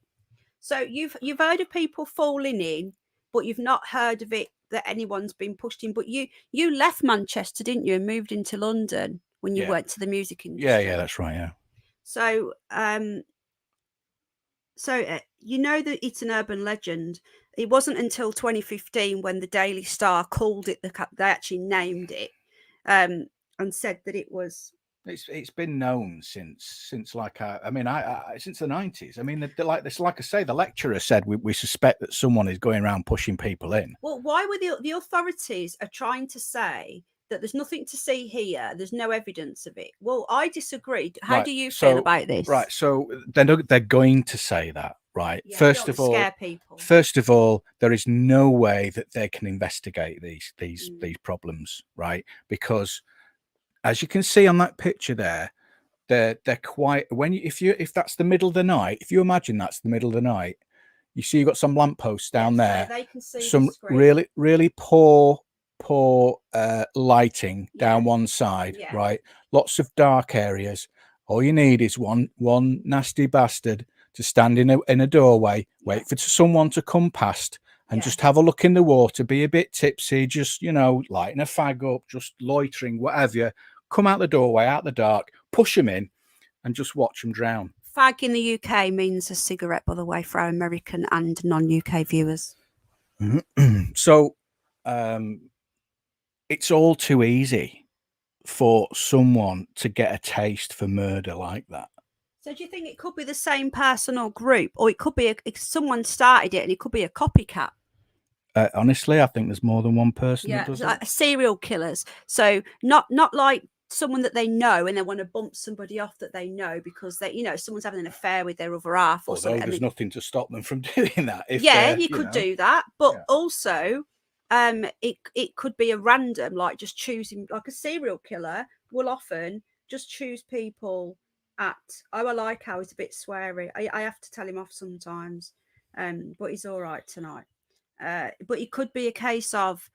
A: So you've heard of people falling in, but you've not heard of it that anyone's been pushed in. But you left Manchester, didn't you, and moved into London when you went to the music industry?
C: Yeah, that's right, yeah.
A: So, you know that it's an urban legend. It wasn't until 2015 when the Daily Star called it, they actually named it, and said that it was.
C: It's been known since like since the 90s. I mean, like I say, the lecturer said we suspect that someone is going around pushing people in.
A: Well, why were the authorities are trying to say that there's nothing to see here, there's no evidence of it? Well, I disagree. How do you feel about this?
C: Right, so they're going to say that, right?
A: Yeah,
C: first of all,
A: scare people.
C: First of all, there is no way that they can investigate these problems, right? Because as you can see on that picture there, they're quite, if that's the middle of the night, if you imagine that's the middle of the night, you see you've got some lampposts down there,
A: they can see
C: some really poor lighting down one side, right? Lots of dark areas. All you need is one nasty bastard to stand in a doorway, wait for someone to come past, and just have a look in the water, be a bit tipsy, just, you know, lighting a fag up, just loitering, whatever. Come out the doorway, out the dark, push them in, and just watch them drown.
A: Fag in the UK means a cigarette, by the way, for our American and non-UK viewers.
C: So it's all too easy for someone to get a taste for murder like that.
A: So do you think it could be the same person or group, or it could be someone started it and it could be a copycat?
C: Honestly, I think there's more than one person that does
A: like
C: it.
A: Serial killers. So not like someone that they know and they want to bump somebody off that they know because they, you know, someone's having an affair with their other half or something.
C: There's nothing to stop them from doing that. If
A: you could do that, but also it could be a random, like just choosing, like a serial killer will often just choose people at, I like how he's a bit sweary. I have to tell him off sometimes, but he's all right tonight. But it could be a case of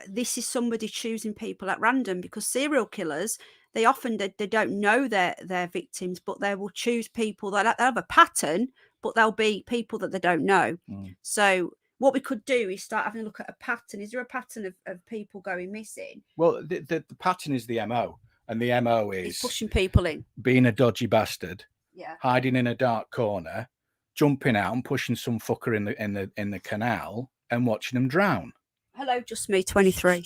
A: this is somebody choosing people at random, because serial killers, they often they don't know their victims, but they will choose people that have a pattern, but they'll be people that they don't know. So what we could do is start having a look at a pattern. Is there a pattern of people going missing?
C: Well, the pattern is the MO, and the MO is
A: pushing people in,
C: being a dodgy bastard,
A: yeah,
C: hiding in a dark corner, jumping out and pushing some fucker in the canal and watching them drown.
A: Hello, just me, 23.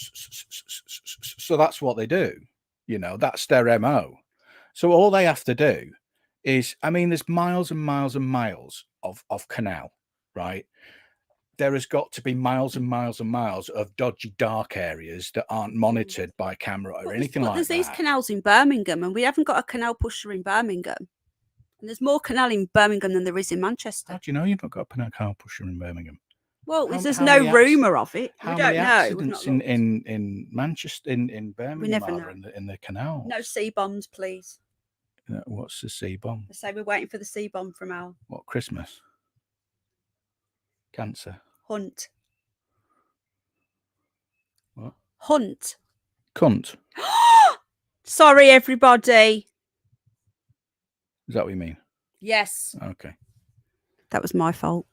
C: So that's what they do. You know, that's their MO. So all they have to do is, I mean, there's miles and miles and miles of canal, right? There has got to be miles and miles and miles of dodgy dark areas that aren't monitored by camera or anything like that.
A: There's these canals in Birmingham, and we haven't got a canal pusher in Birmingham. And there's more canal in Birmingham than there is in Manchester.
C: How do you know you've not got a canal pusher in Birmingham?
A: Well, there's no rumour of it. We don't know.
C: Accidents in Manchester, in Birmingham,
A: we never
C: know. In the canal.
A: No C-bombs, please.
C: What's the C-bomb?
A: They say we're waiting for the C-bomb from Al.
C: What, Christmas? Cancer?
A: Hunt.
C: What?
A: Hunt.
C: Cunt.
A: Sorry, everybody.
C: Is that what you mean?
A: Yes.
C: Okay.
A: That was my fault.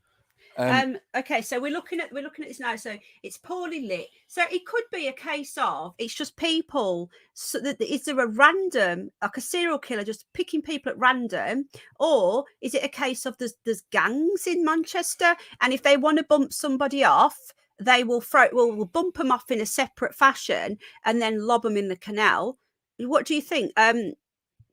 C: Okay,
A: so we're looking at this now. So it's poorly lit. So it could be a case of it's just people. So that is there a random, like a serial killer just picking people at random, or is it a case of there's gangs in Manchester, and if they want to bump somebody off, they will will bump them off in a separate fashion and then lob them in the canal. What do you think?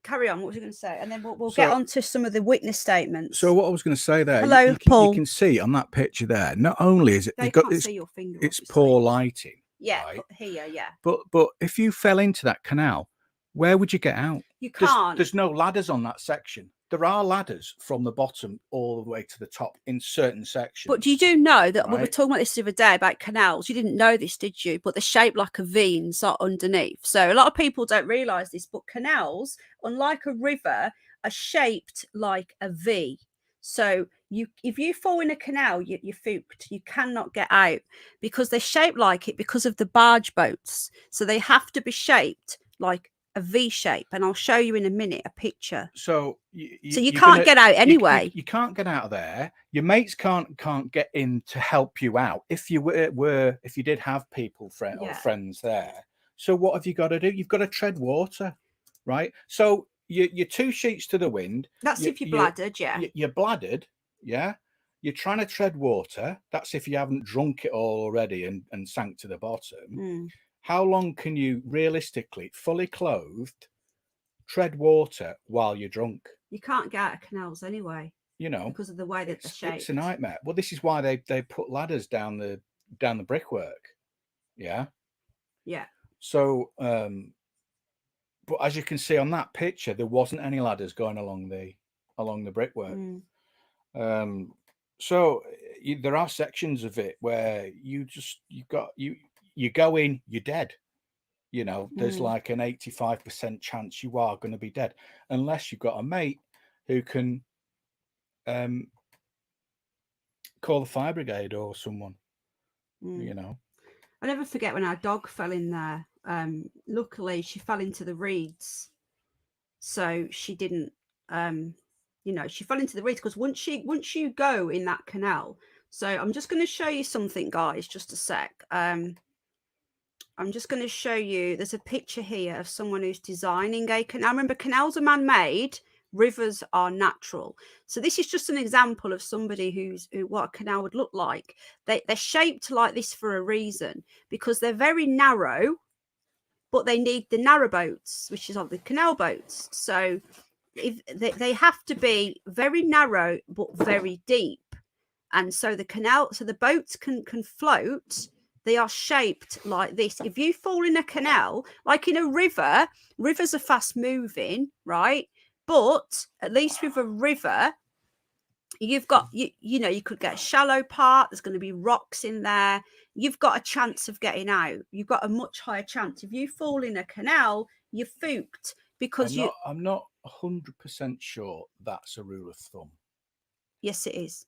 A: Carry on. What was you going to say? And then we'll get on to some of the witness statements.
C: So what I was going to say there,
A: hello, Paul.
C: You can see on that picture there, not only is it,
A: they can't see your finger,
C: it's poor lighting.
A: Yeah,
C: right?
A: Here, yeah.
C: But if you fell into that canal, where would you get out?
A: You can't.
C: There's no ladders on that section. There are ladders from the bottom all the way to the top in certain sections.
A: But you do know that we were talking about this the other day about canals. You didn't know this, did you? But they're shaped like a V inside underneath. So a lot of people don't realise this, but canals, unlike a river, are shaped like a V. So if you fall in a canal, you're fooked. You cannot get out because they're shaped like it because of the barge boats. So they have to be shaped like a V shape, and I'll show you in a minute a picture.
C: So
A: you can't get out anyway.
C: You can't get out of there. Your mates can't get in to help you out if you if you did have people or friends there. So what have you got to do? You've got to tread water, right? So you're 2 sheets to the wind.
A: That's if you're bladdered,
C: You're bladdered, yeah. You're trying to tread water. That's if you haven't drunk it all already and sank to the bottom. How long can you realistically, fully clothed, tread water while you're drunk?
A: You can't get out of canals anyway.
C: You know,
A: because of the way that they're shaped.
C: It's a nightmare. Well, this is why they put ladders down the brickwork. Yeah. Yeah. So, but as you can see on that picture, there wasn't any ladders going along the brickwork. So there are sections of it where you go in, you're dead. You know, there's like an 85% chance you are going to be dead unless you've got a mate who can call the fire brigade or someone. You know,
A: I never forget when our dog fell in there. Luckily, she fell into the reeds, so she didn't you know, she fell into the reeds, because once you go in that canal. So I'm just going to show you something, guys, just a sec. I'm just going to show you, there's a picture here of someone who's designing a canal. Remember, canals are man-made, rivers are natural. So this is just an example of somebody what a canal would look like. They're shaped like this for a reason, because they're very narrow, but they need the narrow boats, which is of the canal boats. So if they have to be very narrow but very deep, and so the boats can float. They are shaped like this. If you fall in a canal, like in a river, rivers are fast moving, right? But at least with a river, you've got you know, you could get a shallow part. There's going to be rocks in there. You've got a chance of getting out. You've got a much higher chance. If you fall in a canal, you're fooked, because
C: I'm not 100% sure that's a rule of thumb.
A: Yes, it is.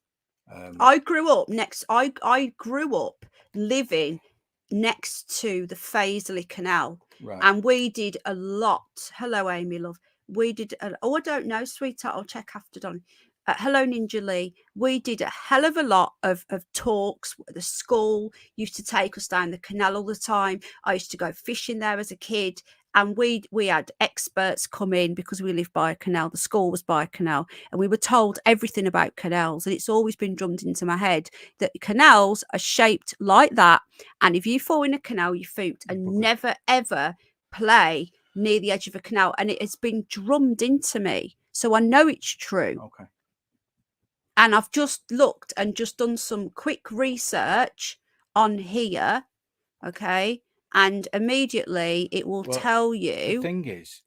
A: I grew up I grew up living next to the Fazeley Canal,
C: right.
A: and we did a lot. Hello, Amy, love. We did. I don't know, sweetheart. I'll check after, Don. Hello, Ninja Lee. We did a hell of a lot of talks. The school used to take us down the canal all the time. I used to go fishing there as a kid, and we had experts come in, because we lived by a canal. The school was by a canal, and we were told everything about canals. And it's always been drummed into my head that canals are shaped like that. And if you fall in a canal, you're fooked. And never, ever play near the edge of a canal. And it has been drummed into me. So I know it's true.
C: Okay.
A: And I've just looked and just done some quick research on here. Okay. And immediately it will tell you.
C: The thing is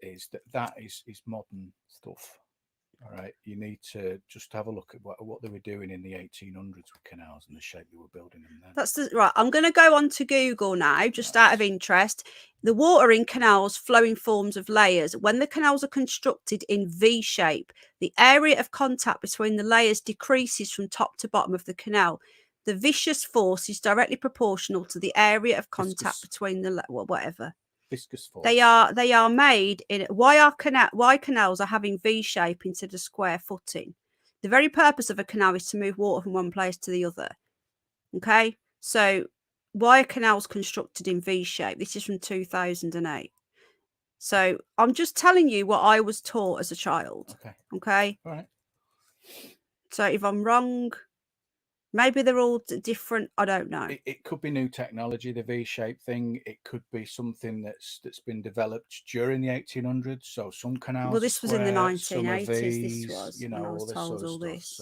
C: that is modern stuff. All right. You need to just have a look at what they were doing in the 1800s with canals and the shape they were building them then.
A: Right. I'm going to go on to Google now, just out of interest. The water in canals flow in forms of layers. When the canals are constructed in V shape, the area of contact between the layers decreases from top to bottom of the canal. The viscous force is directly proportional to the area of contact between the whatever.
C: Viscous force.
A: They are made in. Why canals are having V shape instead of square footing? The very purpose of a canal is to move water from one place to the other. Okay, so why are canals constructed in V shape? This is from 2008. So I'm just telling you what I was taught as a child. Okay.
C: All right.
A: So if I'm wrong, maybe they're all different. I don't know.
C: It could be new technology, the V-shaped thing. It could be something that's been developed during the 1800s. So some canals.
A: Well, this was in the 1980s.
C: These,
A: this was,
C: you know,
A: I was
C: all this
A: told
C: sort of
A: all
C: stuff.
A: this.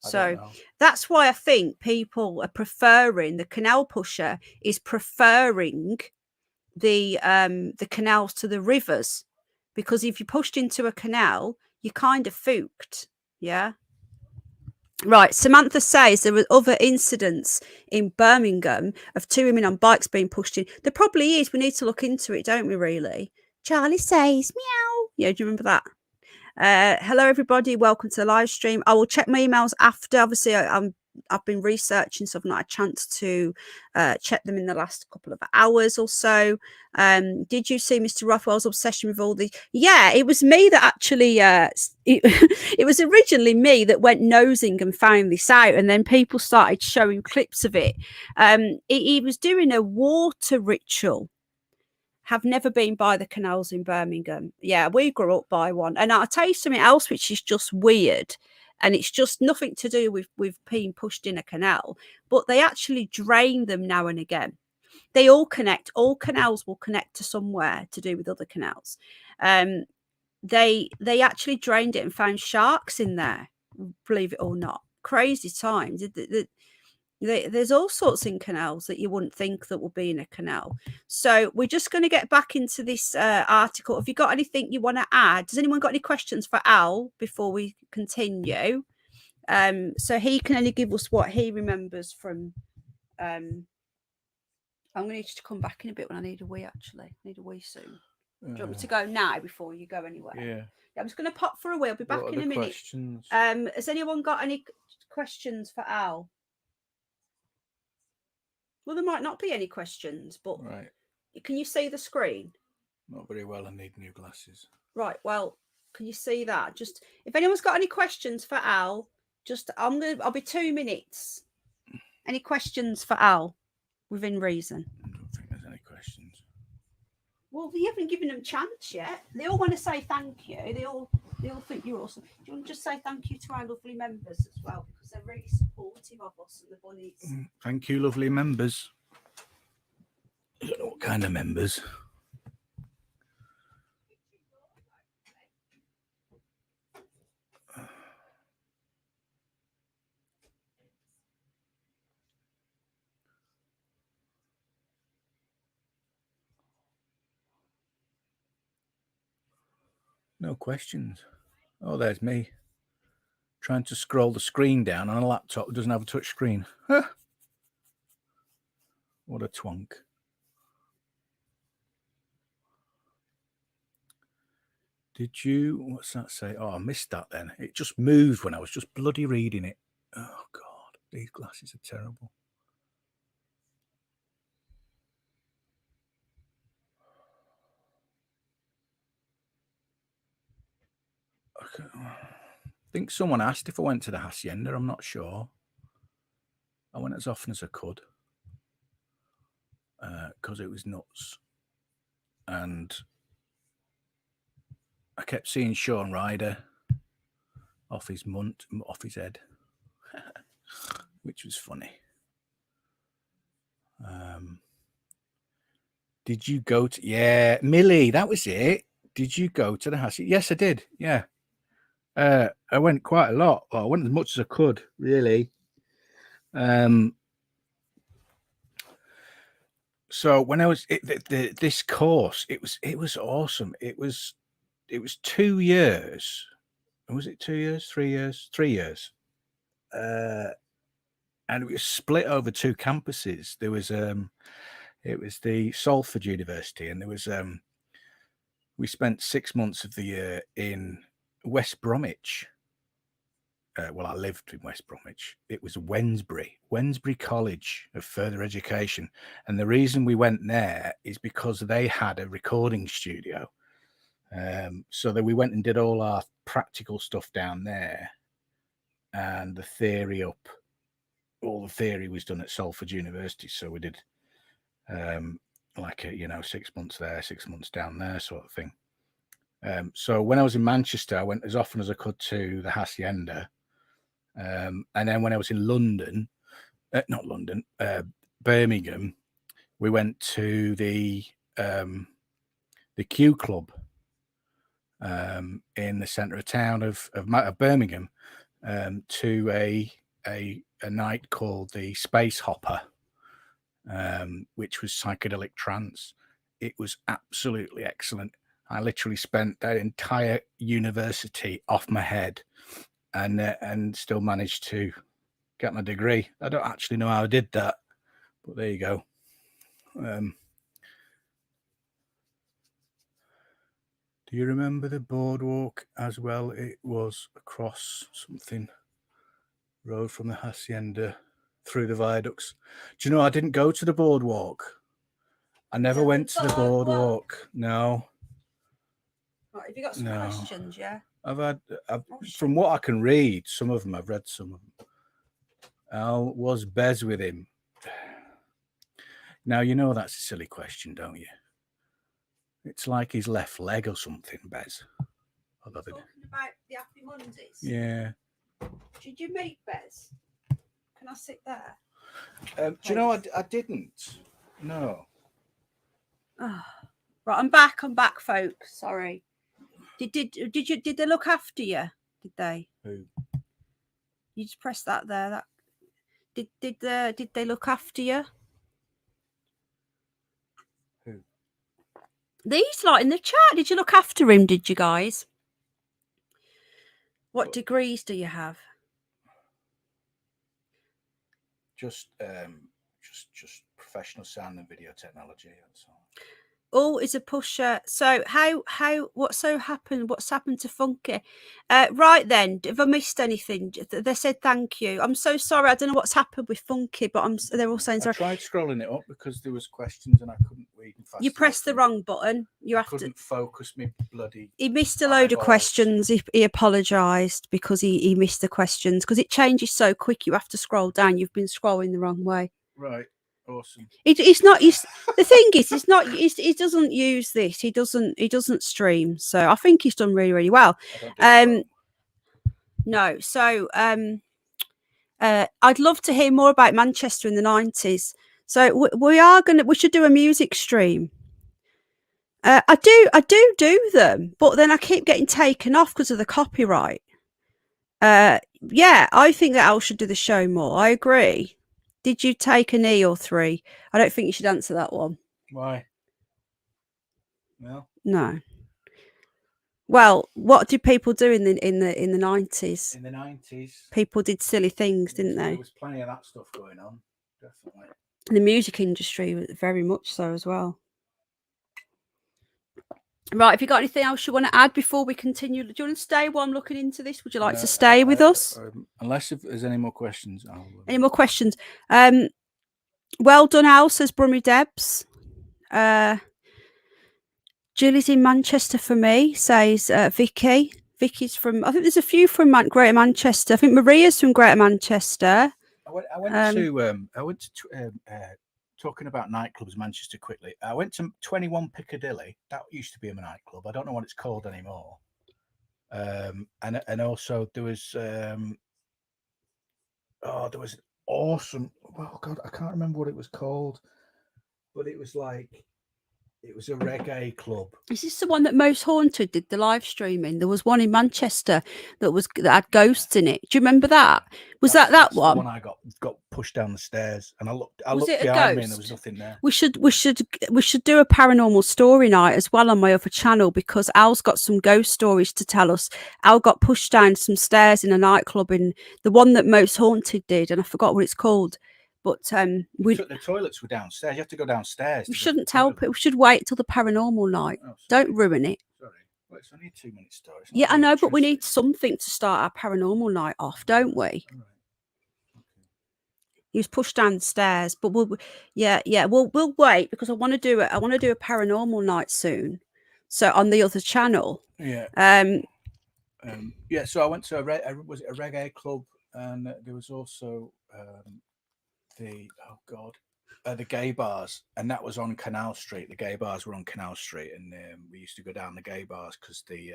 C: So
A: that's why I think people are preferring the Canal Pusher is preferring the canals to the rivers, because if you're pushed into a canal, you're kind of fooked. Yeah. Right. Samantha says there were other incidents in Birmingham of 2 women on bikes being pushed in. There probably is. We need to look into it, don't we, really? Charlie says, meow. Yeah, do you remember that? Hello, everybody. Welcome to the live stream. I will check my emails after. Obviously, I've been researching, so I've not had a chance to check them in the last couple of hours or so. Did you see Mr. Rothwell's obsession with all the? Yeah, it was me that actually. It was originally me that went nosing and found this out, and then people started showing clips of it. He was doing a water ritual. Have never been by the canals in Birmingham. Yeah, we grew up by one. And I'll tell you something else, which is just weird. And it's just nothing to do with being pushed in a canal. But they actually drain them now and again. They all connect. All canals will connect to somewhere to do with other canals. They actually drained it and found sharks in there, believe it or not. Crazy times. There's all sorts in canals that you wouldn't think that will be in a canal. So we're just going to get back into this article. Have you got anything you want to add? Does anyone got any questions for Al before we continue? So he can only give us what he remembers from. I'm going to need you to come back in a bit when I need a wee. Actually, I need a wee soon. Do you want me to go now before you go anywhere?
C: Yeah.
A: I'm just going to pop for a wee. I'll be back in a minute.
C: Questions?
A: Has anyone got any questions for Al? Well, there might not be any questions, but
C: right.
A: Can you see the screen?
C: Not very well. I need new glasses.
A: Right. Well, Can you see that? Just if anyone's got any questions for Al, just I'll be 2 minutes. Any questions for Al within reason?
C: I don't think there's any questions.
A: Well, you haven't given them chance yet. They all want to say thank you. They all think you're awesome. Do you want to just say thank you to our lovely members as well, because they're really supportive of us and the bunnies.
C: Thank you, lovely members. I don't know what kind of members. No questions. Oh, there's me trying to scroll the screen down on a laptop that doesn't have a touch screen. Huh. What a twonk. Did you, what's that say? Oh, I missed that then. It just moved when I was just bloody reading it. Oh, God, these glasses are terrible. Okay. I think someone asked if I went to the Hacienda. I'm not sure. I went as often as I could because it was nuts. And I kept seeing Sean Ryder off his head, which was funny. Did you go to? Yeah, Millie, that was it. Did you go to the Hacienda? Yes, I did. Yeah. I went quite a lot. Well, I went as much as I could, really. So when I was this course, it was awesome. It was 2 years. Was it 2 years? 3 years? 3 years. And it was split over 2 campuses. There was it was the Salford University, and there was we spent 6 months of the year in West Bromwich. Well, I lived in West Bromwich. It was Wednesbury College of Further Education. And the reason we went there is because they had a recording studio. So that we went and did all our practical stuff down there, and the theory up. All the theory was done at Salford University. So we did like 6 months there, 6 months down there sort of thing. So when I was in Manchester, I went as often as I could to the Hacienda. And then when I was in London, Birmingham, we went to the Q Club in the centre of town of Birmingham to a night called the Space Hopper, which was psychedelic trance. It was absolutely excellent. I literally spent that entire university off my head, and still managed to get my degree. I don't actually know how I did that, but there you go. Do you remember the boardwalk as well? It was across something road from the Hacienda through the viaducts. Do you know I didn't go to the boardwalk? I never went to the boardwalk. No.
A: Right, have you got some questions? Yeah.
C: From what I can read, some of them I've read. Some of them. Al, was Bez with him? Now you know that's a silly question, don't you? It's like his left leg or something, Bez.
A: Talking about the Happy Mondays.
C: Yeah.
A: Did you meet Bez? Can I sit there?
C: Do you know I didn't? No.
A: Oh. Right, I'm back, folks. Sorry. Did they look after you? Did they?
C: Who?
A: You just press that there. That did they look after you?
C: Who?
A: These lot in the chat. Did you look after him? Did you guys? What degrees do you have?
C: Just professional sound and video technology. That's all.
A: Oh, is a pusher. So what's happened to Funky? Right then, have I missed anything? They said thank you. I'm so sorry. I don't know what's happened with Funky, but they're all saying
C: I
A: sorry.
C: tried scrolling it up because there was questions and I couldn't read them fast
A: You pressed the
C: enough.
A: wrong button. You
C: I
A: have to.
C: couldn't focus me bloody.
A: He missed a load of
C: eyeballs.
A: questions. He apologised because he missed the questions because it changes so quick. You have to scroll down. You've been scrolling the wrong way.
C: Right. Awesome.
A: It's not. The thing is, it's not. He doesn't use this. He doesn't stream. So I think he's done really, really well.
C: I don't do
A: No. So I'd love to hear more about Manchester in the 90s. So we should do a music stream. I do them, but then I keep getting taken off because of the copyright. Yeah, I think that Al should do the show more. I agree. Did you take an E or 3? I don't think you should answer that one.
C: Why? Well,
A: No. Well, what did people do in the 90s?
C: in the 90s,
A: People did silly things, didn't they?
C: There was plenty of that stuff going on. Definitely.
A: The music industry was very much so as well. Right, have you got anything else you want to add before we continue? Do you want to stay while I'm looking into this? Would you like to stay with us?
C: Unless if there's any more questions.
A: Any more questions? Well done, Al, says Brummy Debs. Julie's in Manchester for me, says Vicky. Vicky's from, I think there's a few from Greater Manchester. I think Maria's from Greater Manchester.
C: I went to talking about nightclubs, Manchester quickly. I went to 21 Piccadilly. That used to be a nightclub. I don't know what it's called anymore. And also there was there was awesome. Oh God, I can't remember what it was called, but it was a reggae club.
A: Is this the one that Most Haunted did the live streaming? There was one in Manchester that had ghosts in it. Do you remember that? That's
C: the
A: one?
C: one I got pushed down the stairs, and I looked
A: it a
C: behind me, and
A: ghost?
C: there was nothing there.
A: We should do a paranormal story night as well on my other channel because Al's got some ghost stories to tell us. Al got pushed down some stairs in a nightclub, in the one that Most Haunted did, and I forgot what it's called. But
C: the toilets were downstairs. You have to go downstairs.
A: We shouldn't tell people. We should wait till the paranormal night.
C: Oh,
A: don't ruin it.
C: Sorry. Well, it's only a 2-minute story.
A: Yeah, I know, but we need something to start our paranormal night off, don't we?
C: All right. Okay.
A: He was pushed down the stairs, but we'll wait because I want to do it. I want to do a paranormal night soon. So on the other channel.
C: Yeah. So I went to a reggae club, and there was also the gay bars, and that was on Canal Street. The gay bars were on Canal Street, and we used to go down the gay bars because they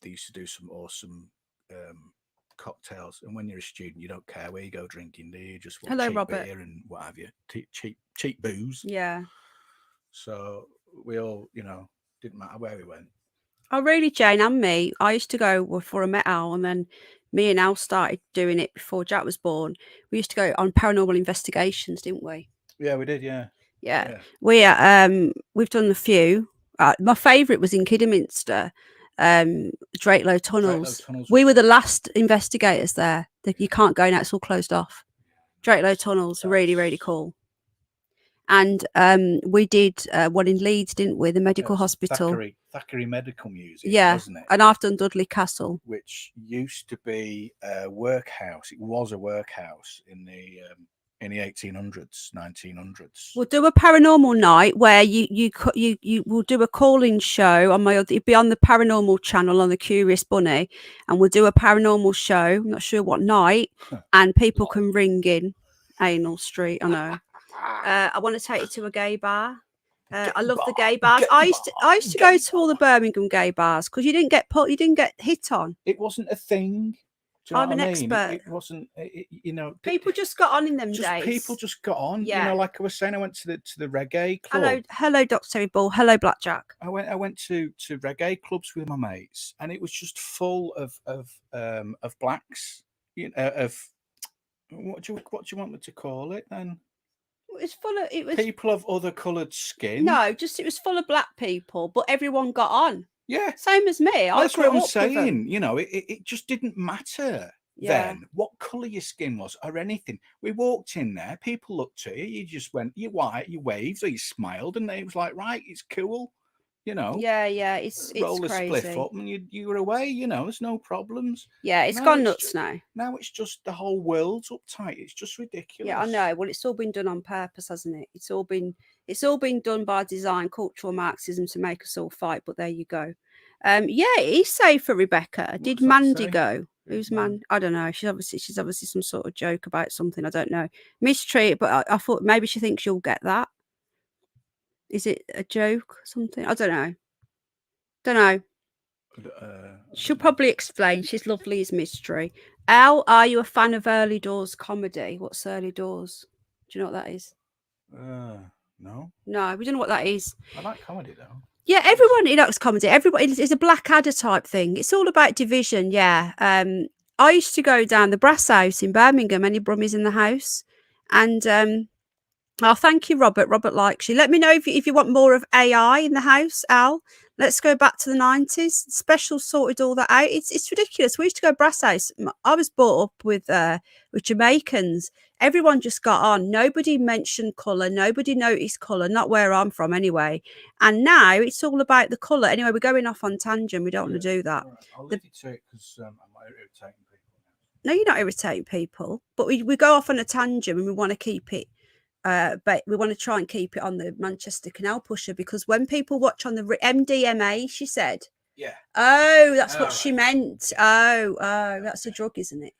C: used to do some awesome cocktails. And when you're a student, you don't care where you go drinking, do you? Just want cheap
A: Robert.
C: beer and what have you, cheap booze.
A: Yeah.
C: So we all, didn't matter where we went.
A: Oh, really, Jane and me? I used to go before I met Al, and then me and Al started doing it before Jack was born. We used to go on paranormal investigations, didn't we?
C: Yeah, we did. Yeah.
A: We've done a few. My favourite was in Kidderminster, Drakelow Tunnels. We were the last investigators there. You can't go now; it's all closed off. Drakelow Tunnels, really, really cool. And we did one in Leeds, didn't we? The medical hospital.
C: Thackeray Medical Museum, wasn't it?
A: And I've done Dudley Castle.
C: Which used to be a workhouse. It was a workhouse in the 1800s, 1900s.
A: We'll do a paranormal night where you will do a call-in show on it'll be on the paranormal channel on the Curious Bunny, and we'll do a paranormal show. I'm not sure what night, and people can ring in. Anal Street, I know. I want to take you to a gay bar. I love the gay bars. I used to go to all the Birmingham gay bars because you didn't get hit on.
C: It wasn't a thing. Do you know
A: I'm an expert.
C: It wasn't.
A: People just got on in them days.
C: People just got on.
A: Yeah.
C: Like I was saying, I went to the reggae club.
A: Hello, Dr. Terry Ball. Hello, Blackjack.
C: I went to reggae clubs with my mates, and it was just full of blacks. What do you want me to call it then?
A: It was
C: people of other coloured skin.
A: No, it was full of black people, but everyone got on.
C: Yeah,
A: same as me.
C: That's what I'm saying. It just didn't matter. then what colour your skin was or anything. We walked in there, people looked at you, you just went, you're white, you waved, or you smiled, and it was like, right, it's cool, you know.
A: Yeah, it's
C: roll a
A: crazy.
C: spliff up and you were away, you know, there's no problems.
A: Yeah, it's
C: Now
A: gone nuts now.
C: Now it's just the whole world's uptight. It's just ridiculous.
A: Yeah, I know. Well, it's all been done on purpose, hasn't it? It's all been done by design, cultural Marxism to make us all fight. But there you go. Yeah, it's safe for Rebecca. Did
C: that
A: Mandy
C: say?
A: go? Who's Man? I don't know. She's obviously some sort of joke about something. I don't know. Mistreated, but I thought maybe she thinks you'll get that. Is it a joke or something? I don't know. Don't know. She'll probably explain. She's lovely as mystery. Al, are you a fan of early doors comedy? What's early doors? Do you know what that is?
C: No.
A: No, we don't know what that is.
C: I like comedy though.
A: Yeah, everyone likes comedy. Everybody, it's a Blackadder type thing. It's all about division. Yeah. I used to go down the Brass House in Birmingham. Any Brummies in the house? And oh, thank you, Robert. Robert likes you. Let me know if you want more of AI in the house, Al. Let's go back to the 90s. Special sorted all that out. It's ridiculous. We used to go Brass House. I was brought up with Jamaicans. Everyone just got on. Nobody mentioned colour. Nobody noticed colour. Not where I'm from, anyway. And now it's all about the colour. Anyway, we're going off on tangent. We don't want to do that.
C: Right. I'll leave you to it because I'm irritating people.
A: No, you're not irritating people. But we go off on a tangent and we want to keep it. But we want to try and keep it on the Manchester Canal Pusher, because when people watch on the MDMA, she said,
C: Yeah.
A: Oh, that's what she meant. Oh, that's a drug, isn't it?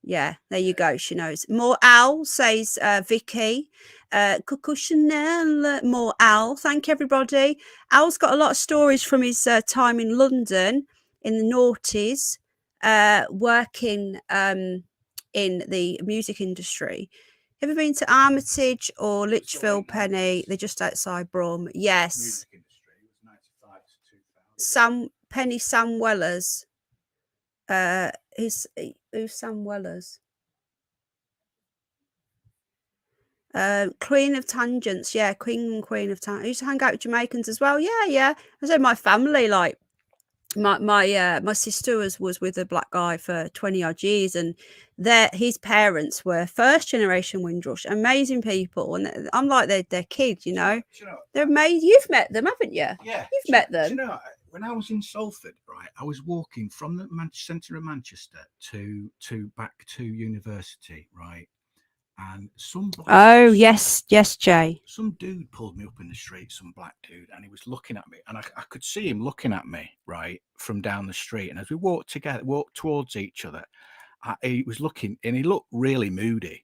A: Yeah, there you go. She knows. More Al, says Vicky. Coco Chanel, more Al. Thank you, everybody. Al's got a lot of stories from his time in London in the noughties, working in the music industry. Ever been to Armitage or Lichfield Penny? They're just outside Brum. Yes.
C: Music industry was 95 to 2000.
A: Sam Wellers. Who's Sam Wellers? Queen of Tangents. Yeah, Queen of Tangents. I used to hang out with Jamaicans as well. Yeah. I said my family, like my sister was with a black guy for 20 odd years, and his parents were first generation Windrush, amazing people, and I'm like their kids, you know. They're amazing. You've met them, haven't you?
C: Yeah,
A: you've met them.
C: You know, when I was in Salford, right, I was walking from the centre of Manchester to back to university, right, and
A: yes, Jay.
C: Some dude pulled me up in the street, some black dude, and he was looking at me, and I could see him looking at me, right, from down the street. And as we walked towards each other, he was looking, and he looked really moody,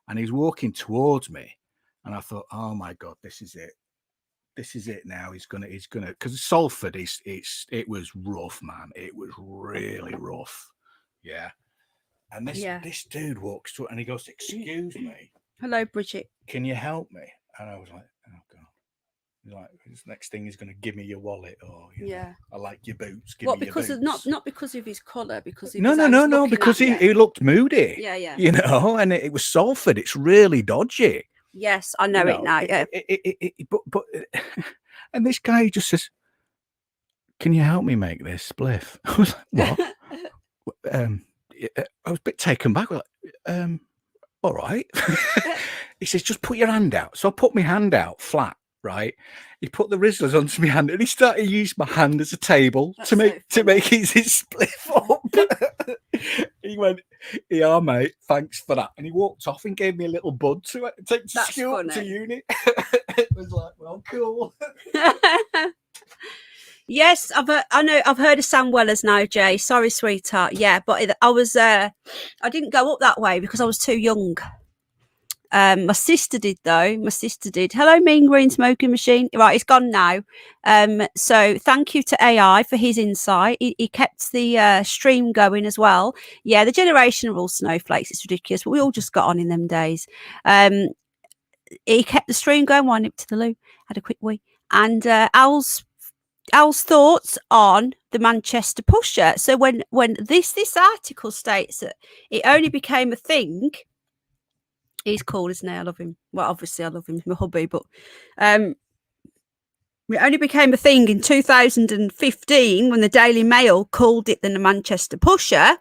C: and he was walking towards me, and I thought, oh my God, this is it now. He's gonna, because Salford it was rough, man. It was really rough. Yeah. And this dude walks to it and he goes, excuse me.
A: Hello, Bridget.
C: Can you help me? And I was like, oh God. He's like, this next thing he's gonna give me your wallet, or you know, I like your boots. Give me your boots.
A: Not because of his colour, because
C: no, because he looked moody.
A: Yeah.
C: You know, and it was Salford. It's really dodgy.
A: Yes, I know it now. Yeah.
C: But and this guy just says, "Can you help me make this spliff?" I was like, "What?" I was a bit taken back. Like, all right. He says, "Just put your hand out." So I put my hand out flat. Right. He put the Rizzlers onto my hand, and he started to use my hand as a table to make his spliff up. He went, "Yeah, mate, thanks for that." And he walked off and gave me a little bud to take to school to uni. It was like, well, cool.
A: Yes, I've heard of Sam Wellers now, Jay. Sorry, sweetheart. Yeah, but I didn't go up that way because I was too young. My sister did though. Hello, Mean Green Smoking Machine. Right, it's gone now. So thank you to AI for his insight. He kept the stream going as well. Yeah, the generation of all snowflakes. It's ridiculous, but we all just got on in them days. He kept the stream going. One nip to the loo, had a quick wee, and Al's thoughts on the Manchester Pusher. So when this article states that it only became a thing. He's cool, isn't he? I love him. Well, obviously I love him. He's my hubby, but it only became a thing in 2015 when the Daily Mail called it the Manchester Pusher.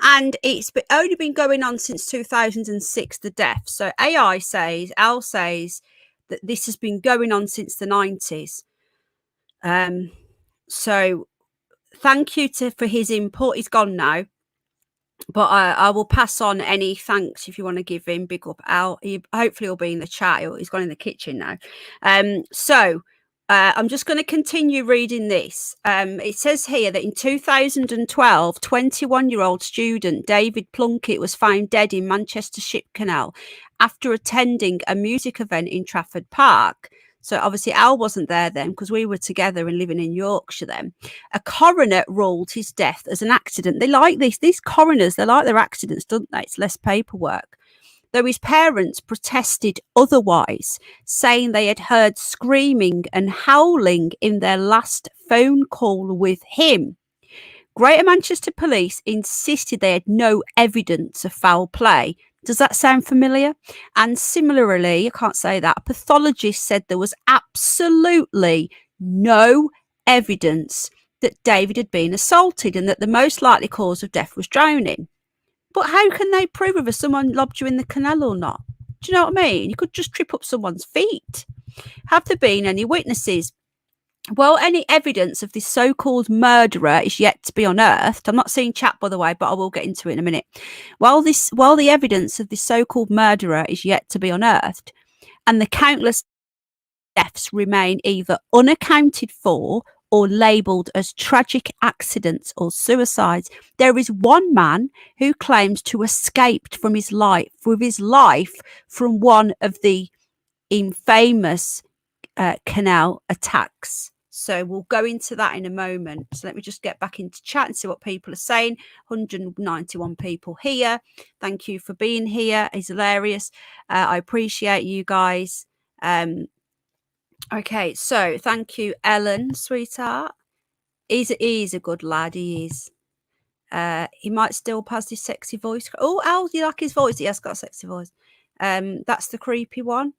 A: And it's only been going on since 2006, the death. So Al says that this has been going on since the 90s. So thank you for his input. He's gone now, but I will pass on any thanks if you want to give him. Big up Al. Hopefully he'll be in the chat. He's gone in the kitchen now. I'm just going to continue reading this. It says here that in 2012, 21-year-old student David Plunkett was found dead in Manchester Ship Canal after attending a music event in Trafford Park. So obviously Al wasn't there then because we were together and living in Yorkshire then. A coroner ruled his death as an accident. They like this. These coroners, they like their accidents, don't they? It's less paperwork. Though his parents protested otherwise, saying they had heard screaming and howling in their last phone call with him. Greater Manchester Police insisted they had no evidence of foul play. Does that sound familiar? And similarly, I can't say that, a pathologist said there was absolutely no evidence that David had been assaulted and that the most likely cause of death was drowning. But how can they prove whether someone lobbed you in the canal or not? Do you know what I mean? You could just trip up someone's feet. Have there been any witnesses? Well, any evidence of this so-called murderer is yet to be unearthed. I'm not seeing chat, by the way, but I will get into it in a minute. While the evidence of this so-called murderer is yet to be unearthed, and the countless deaths remain either unaccounted for or labelled as tragic accidents or suicides, there is one man who claims to have escaped from his life from one of the infamous canal attacks. So we'll go into that in a moment. So let me just get back into chat and see what people are saying. 191 people here. Thank you for being here. It's hilarious. I appreciate you guys. Okay, so thank you, Ellen, sweetheart. He's a good lad. He is. He might still pass his sexy voice. Oh, Al, do you like his voice? He has got a sexy voice. That's the creepy one.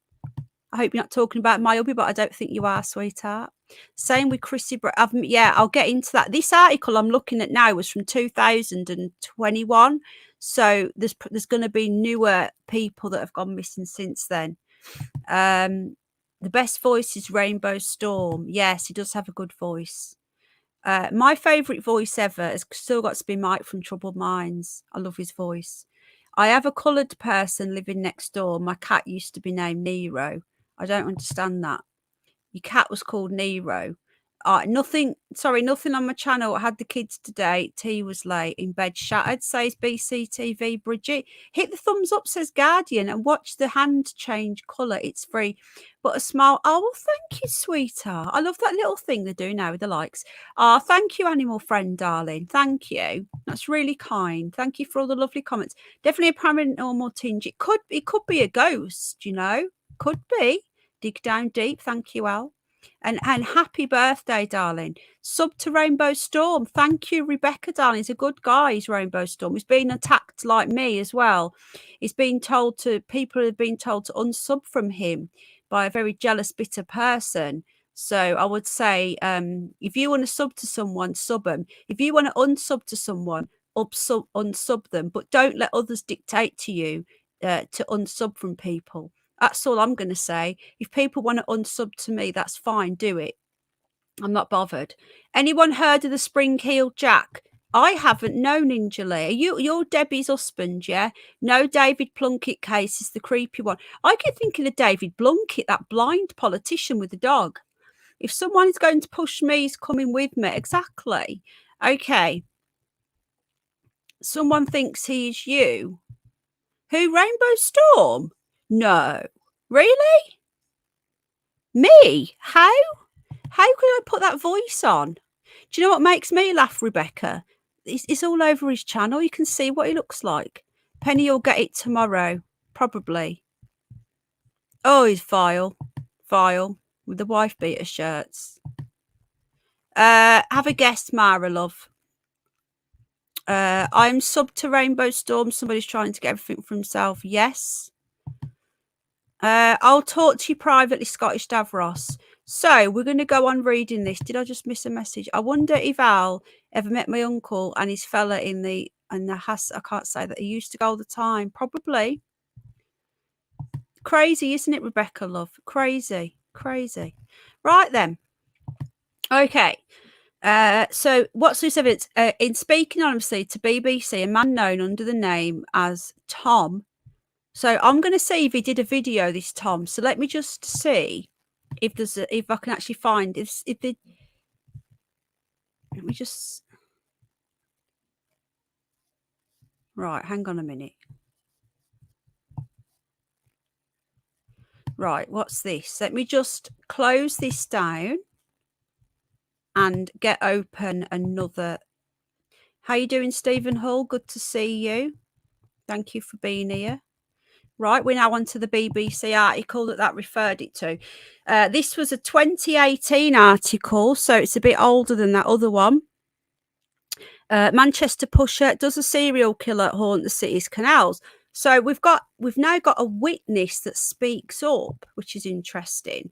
A: I hope you're not talking about my hubby, but I don't think you are, sweetheart. Same with Chrissy. Yeah, I'll get into that. This article I'm looking at now was from 2021. So there's going to be newer people that have gone missing since then. The best voice is Rainbow Storm. Yes, he does have a good voice. My favourite voice ever has still got to be Mike from Troubled Minds. I love his voice. I have a coloured person living next door. My cat used to be named Nero. I don't understand that. Your cat was called Nero. Nothing on my channel. I had the kids today. Tea was late. In bed shattered, says BCTV. Bridget, hit the thumbs up, says Guardian, and watch the hand change colour. It's free. But a smile. Oh, well, thank you, sweetheart. I love that little thing they do now with the likes. Thank you, animal friend, darling. Thank you. That's really kind. Thank you for all the lovely comments. Definitely a paranormal tinge. It could be a ghost, you know. Could be. Dig down deep. Thank you, Al. And happy birthday, darling. Sub to Rainbow Storm. Thank you, Rebecca, darling. He's a good guy, he's Rainbow Storm. He's been attacked like me as well. People have been told to unsub from him by a very jealous, bitter person. So I would say, if you want to sub to someone, sub them. If you want to unsub to someone, unsub them. But don't let others dictate to you to unsub from people. That's all I'm going to say. If people want to unsub to me, that's fine. Do it. I'm not bothered. Anyone heard of the spring-heeled Jack? I haven't. No, Ninja Lee. You're Debbie's husband, yeah? No, David Plunkett case is the creepy one. I keep thinking of David Plunkett, that blind politician with the dog. If someone is going to push me, he's coming with me. Exactly. Okay. Someone thinks he's you. Who? Rainbow Storm? No. Really? Me? How? How could I put that voice on? Do you know what makes me laugh, Rebecca? It's all over his channel. You can see what he looks like. Penny will get it tomorrow, probably. Oh, he's vile. Vile. With the wife beater shirts. Have a guess, Mara, love. I'm sub to Rainbow Storm. Somebody's trying to get everything for himself. Yes. I'll talk to you privately, Scottish Davros. So we're going to go on reading this. Did I just miss a message? I wonder if Al ever met my uncle and his fella in the and I can't say that he used to go all the time. Probably. Crazy, isn't it, Rebecca, love? Crazy. Right then. Okay. So what's this evidence? In speaking anonymously to BBC, a man known under the name as Tom. So I'm going to see if he did a video, this Tom. So let me just see if if I can actually find let me just. Right, hang on a minute. Right, what's this? Let me just close this down and get open another. How you doing, Stephen Hull? Good to see you. Thank you for being here. Right, we're now on to the BBC article that referred it to. This was a 2018 article, so it's a bit older than that other one. Manchester Pusher, does a serial killer haunt the city's canals? So we've now got a witness that speaks up, which is interesting.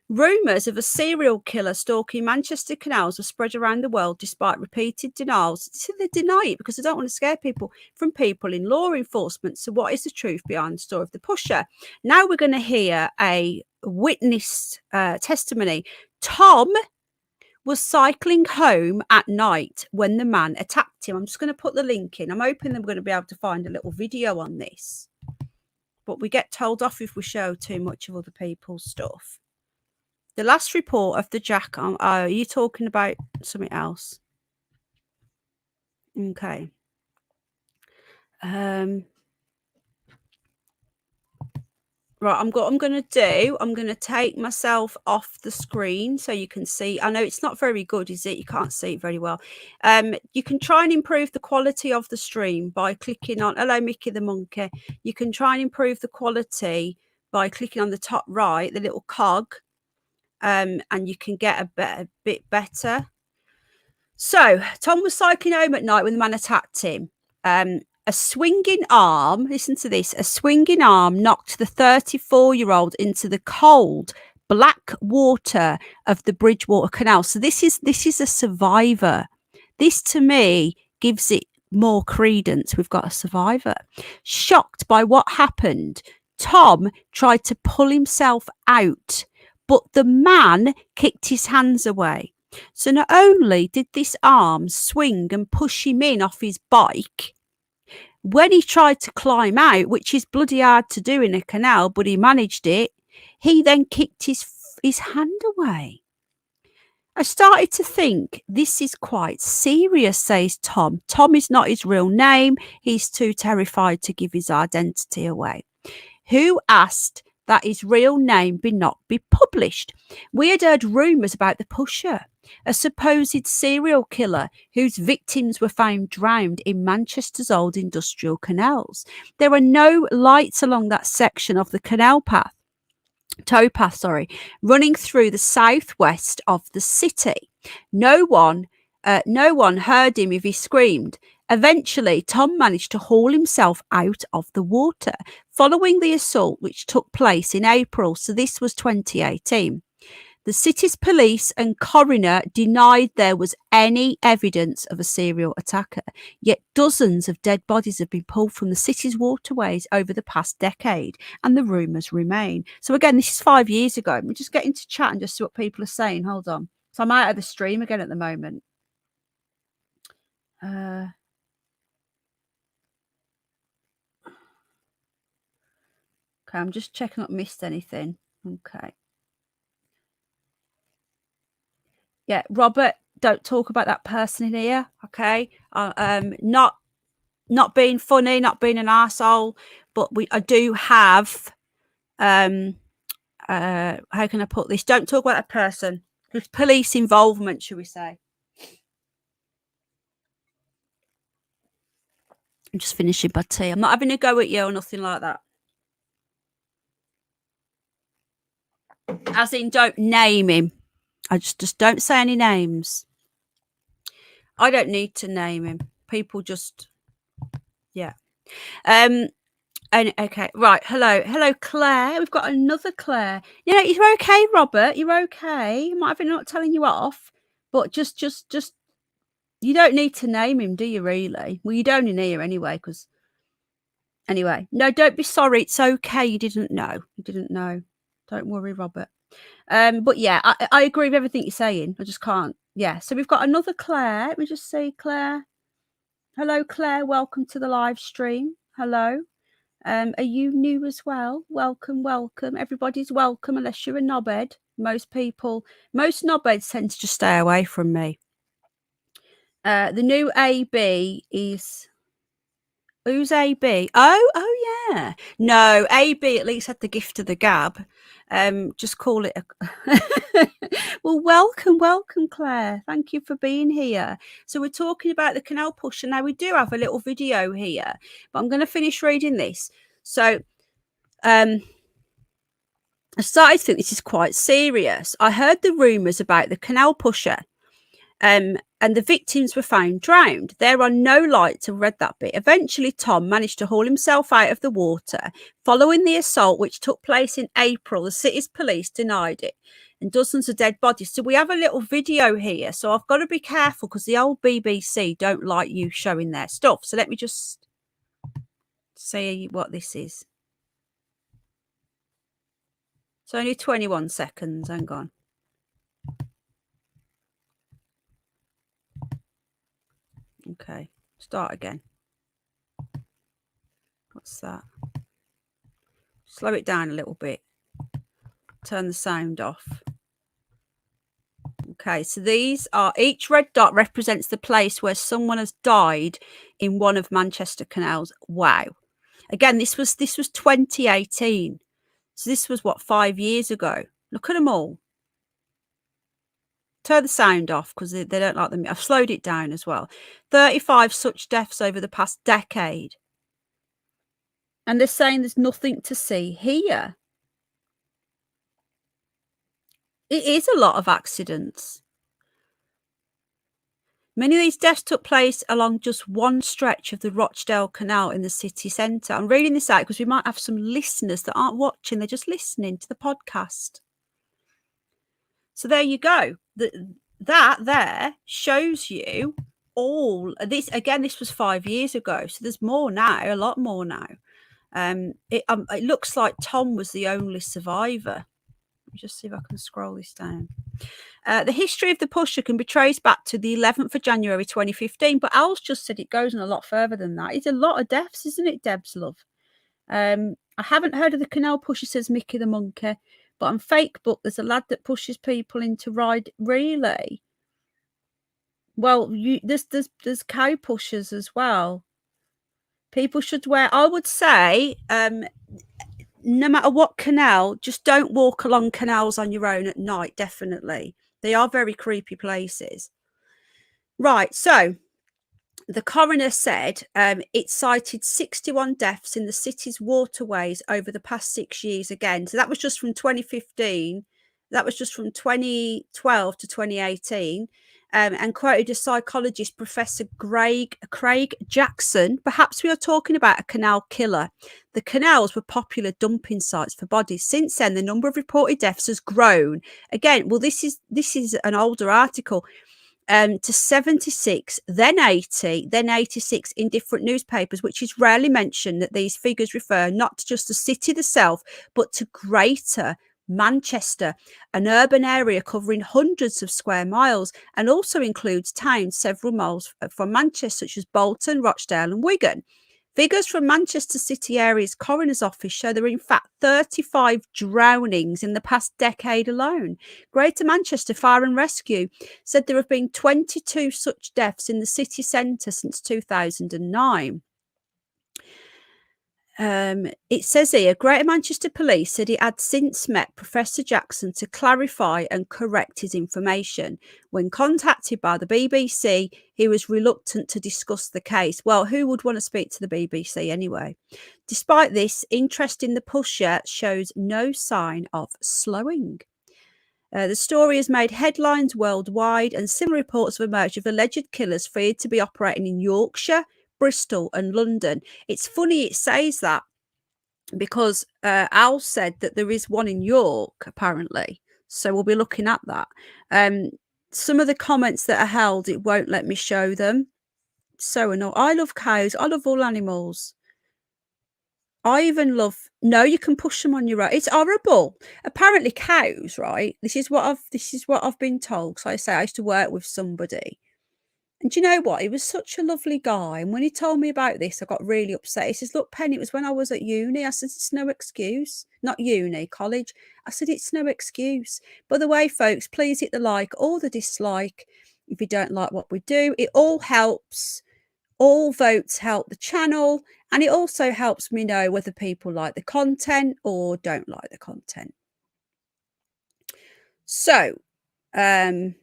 A: Rumours of a serial killer stalking Manchester canals are spread around the world despite repeated denials. So they deny it because they don't want to scare people from people in law enforcement. So what is the truth behind the story of the Pusher? Now we're going to hear a witness testimony. Tom was cycling home at night when the man attacked him. I'm just going to put the link in. I'm hoping that we're going to be able to find a little video on this. But we get told off if we show too much of other people's stuff. The last report of the Jack. Are you talking about something else? Okay. Right, I'm going to take myself off the screen so you can see. I know it's not very good, is it? You can't see it very well. You can try and improve the quality of the stream by clicking on, hello, Mickey the Monkey. You can try and improve the quality by clicking on the top right, the little cog, and you can get a bit better. So Tom was cycling home at night when the man attacked him. A swinging arm, listen to this, a swinging arm knocked the 34-year-old into the cold, black water of the Bridgewater Canal. So this is a survivor. This, to me, gives it more credence. We've got a survivor. Shocked by what happened, Tom tried to pull himself out, but the man kicked his hands away. So not only did this arm swing and push him in off his bike, when he tried to climb out, which is bloody hard to do in a canal, but he managed it, he then kicked his hand away. I started to think, this is quite serious, says Tom. Tom is not his real name. He's too terrified to give his identity away. Who asked that his real name not be published? We had heard rumours about the Pusher, a supposed serial killer whose victims were found drowned in Manchester's old industrial canals. There are no lights along that section of the towpath, running through the southwest of the city. No one heard him if he screamed. Eventually, Tom managed to haul himself out of the water following the assault, which took place in April. So this was 2018. The city's police and coroner denied there was any evidence of a serial attacker, yet dozens of dead bodies have been pulled from the city's waterways over the past decade, and the rumours remain. So again, this is 5 years ago. We're just getting to chat and just see what people are saying. Hold on. So I'm out of the stream again at the moment. Okay, I'm just checking I've not missed anything. Okay. Yeah, Robert, don't talk about that person in here, okay? Not being funny, not being an arsehole, but I do have how can I put this? Don't talk about that person. There's police involvement, should we say? I'm just finishing my tea. I'm not having a go at you or nothing like that. As in, don't name him. I just don't say any names. I don't need to name him. People just, yeah. And okay, right. Hello, Claire. We've got another Claire. You know, you're okay, Robert. You're okay. I might have been not telling you off, but just You don't need to name him, do you, really? Well, you don't in here anyway, because... Anyway, no, don't be sorry. It's okay. You didn't know. You didn't know. Don't worry, Robert. But yeah, I agree with everything you're saying. I just can't. Yeah, so we've got another Claire. Let me just see, Claire. Hello, Claire. Welcome to the live stream. Hello. Are you new as well? Welcome, welcome. Everybody's welcome unless you're a knobhead. Most knobheads tend to just stay away from me. The new AB is... Who's AB? Oh yeah. No, AB at least had the gift of the gab. Just call it a... Well, welcome, Claire. Thank you for being here. So we're talking about the Canal Pusher. Now we do have a little video here, but I'm going to finish reading this. So I started to think this is quite serious. I heard the rumours about the Canal Pusher. And the victims were found drowned. There are no lights. I've read that bit. Eventually, Tom managed to haul himself out of the water. Following the assault, which took place in April, the city's police denied it, and dozens of dead bodies. So we have a little video here. So I've got to be careful because the old BBC don't like you showing their stuff. So let me just see what this is. It's only 21 seconds. Hang on. Okay, start again. What's that? Slow it down a little bit. Turn the sound off. Okay, so these are... Each red dot represents the place where someone has died in one of Manchester Canals. Wow. Again, this was 2018. So this was, what, 5 years ago? Look at them all. Turn the sound off because they don't like them. I've slowed it down as well. 35 such deaths over the past decade. And they're saying there's nothing to see here. It is a lot of accidents. Many of these deaths took place along just one stretch of the Rochdale Canal in the city centre. I'm reading this out because we might have some listeners that aren't watching. They're just listening to the podcast. So there you go. That there shows you all this. Again, this was 5 years ago. So there's more now, a lot more now. It looks like Tom was the only survivor. Let me just see if I can scroll this down. The history of the Pusher can be traced back to the 11th of January 2015, but Al's just said it goes on a lot further than that. It's a lot of deaths, isn't it, Deb's love? I haven't heard of the Canal Pusher, says Mickey the Monkey, but on Facebook there's a lad that pushes people into ride. Really? Well, there's cow pushers as well. People should wear... I would say... no matter what canal, just don't walk along canals on your own at night, definitely. They are very creepy places. Right, so the coroner said it cited 61 deaths in the city's waterways over the past 6 years again. So that was just from 2015. That was just from 2012 to 2018. And quoted a psychologist, Professor Craig Jackson. Perhaps we are talking about a canal killer. The canals were popular dumping sites for bodies. Since then, the number of reported deaths has grown. Again, well, this is an older article, to 76, then 80, then 86 in different newspapers, which is rarely mentioned that these figures refer not to just the city itself, but to Greater Manchester, an urban area covering hundreds of square miles, and also includes towns several miles from Manchester, such as Bolton, Rochdale and Wigan. Figures from Manchester City area's coroner's office show there are in fact 35 drownings in the past decade alone. Greater Manchester Fire and Rescue said there have been 22 such deaths in the city centre since 2009. It says here, Greater Manchester Police said it had since met Professor Jackson to clarify and correct his information. When contacted by the BBC, he was reluctant to discuss the case. Well, who would want to speak to the BBC anyway? Despite this, interest in the Pusher shows no sign of slowing. The story has made headlines worldwide, and similar reports have emerged of alleged killers feared to be operating in Yorkshire, Bristol and London. It's funny it says that because Al said that there is one in York apparently, so we'll be looking at that. some of the comments that are held, it won't let me show them. So annoying. I love cows. I love all animals. I even love, no, you can push them on your own. It's horrible. Apparently cows, right? This is what I've been told. So I say I used to work with somebody. And do you know what? He was such a lovely guy. And when he told me about this, I got really upset. He says, look, Penny, it was when I was at uni. I said, it's no excuse. Not uni, college. I said, it's no excuse. By the way, folks, please hit the like or the dislike if you don't like what we do. It all helps. All votes help the channel. And it also helps me know whether people like the content or don't like the content. So, right,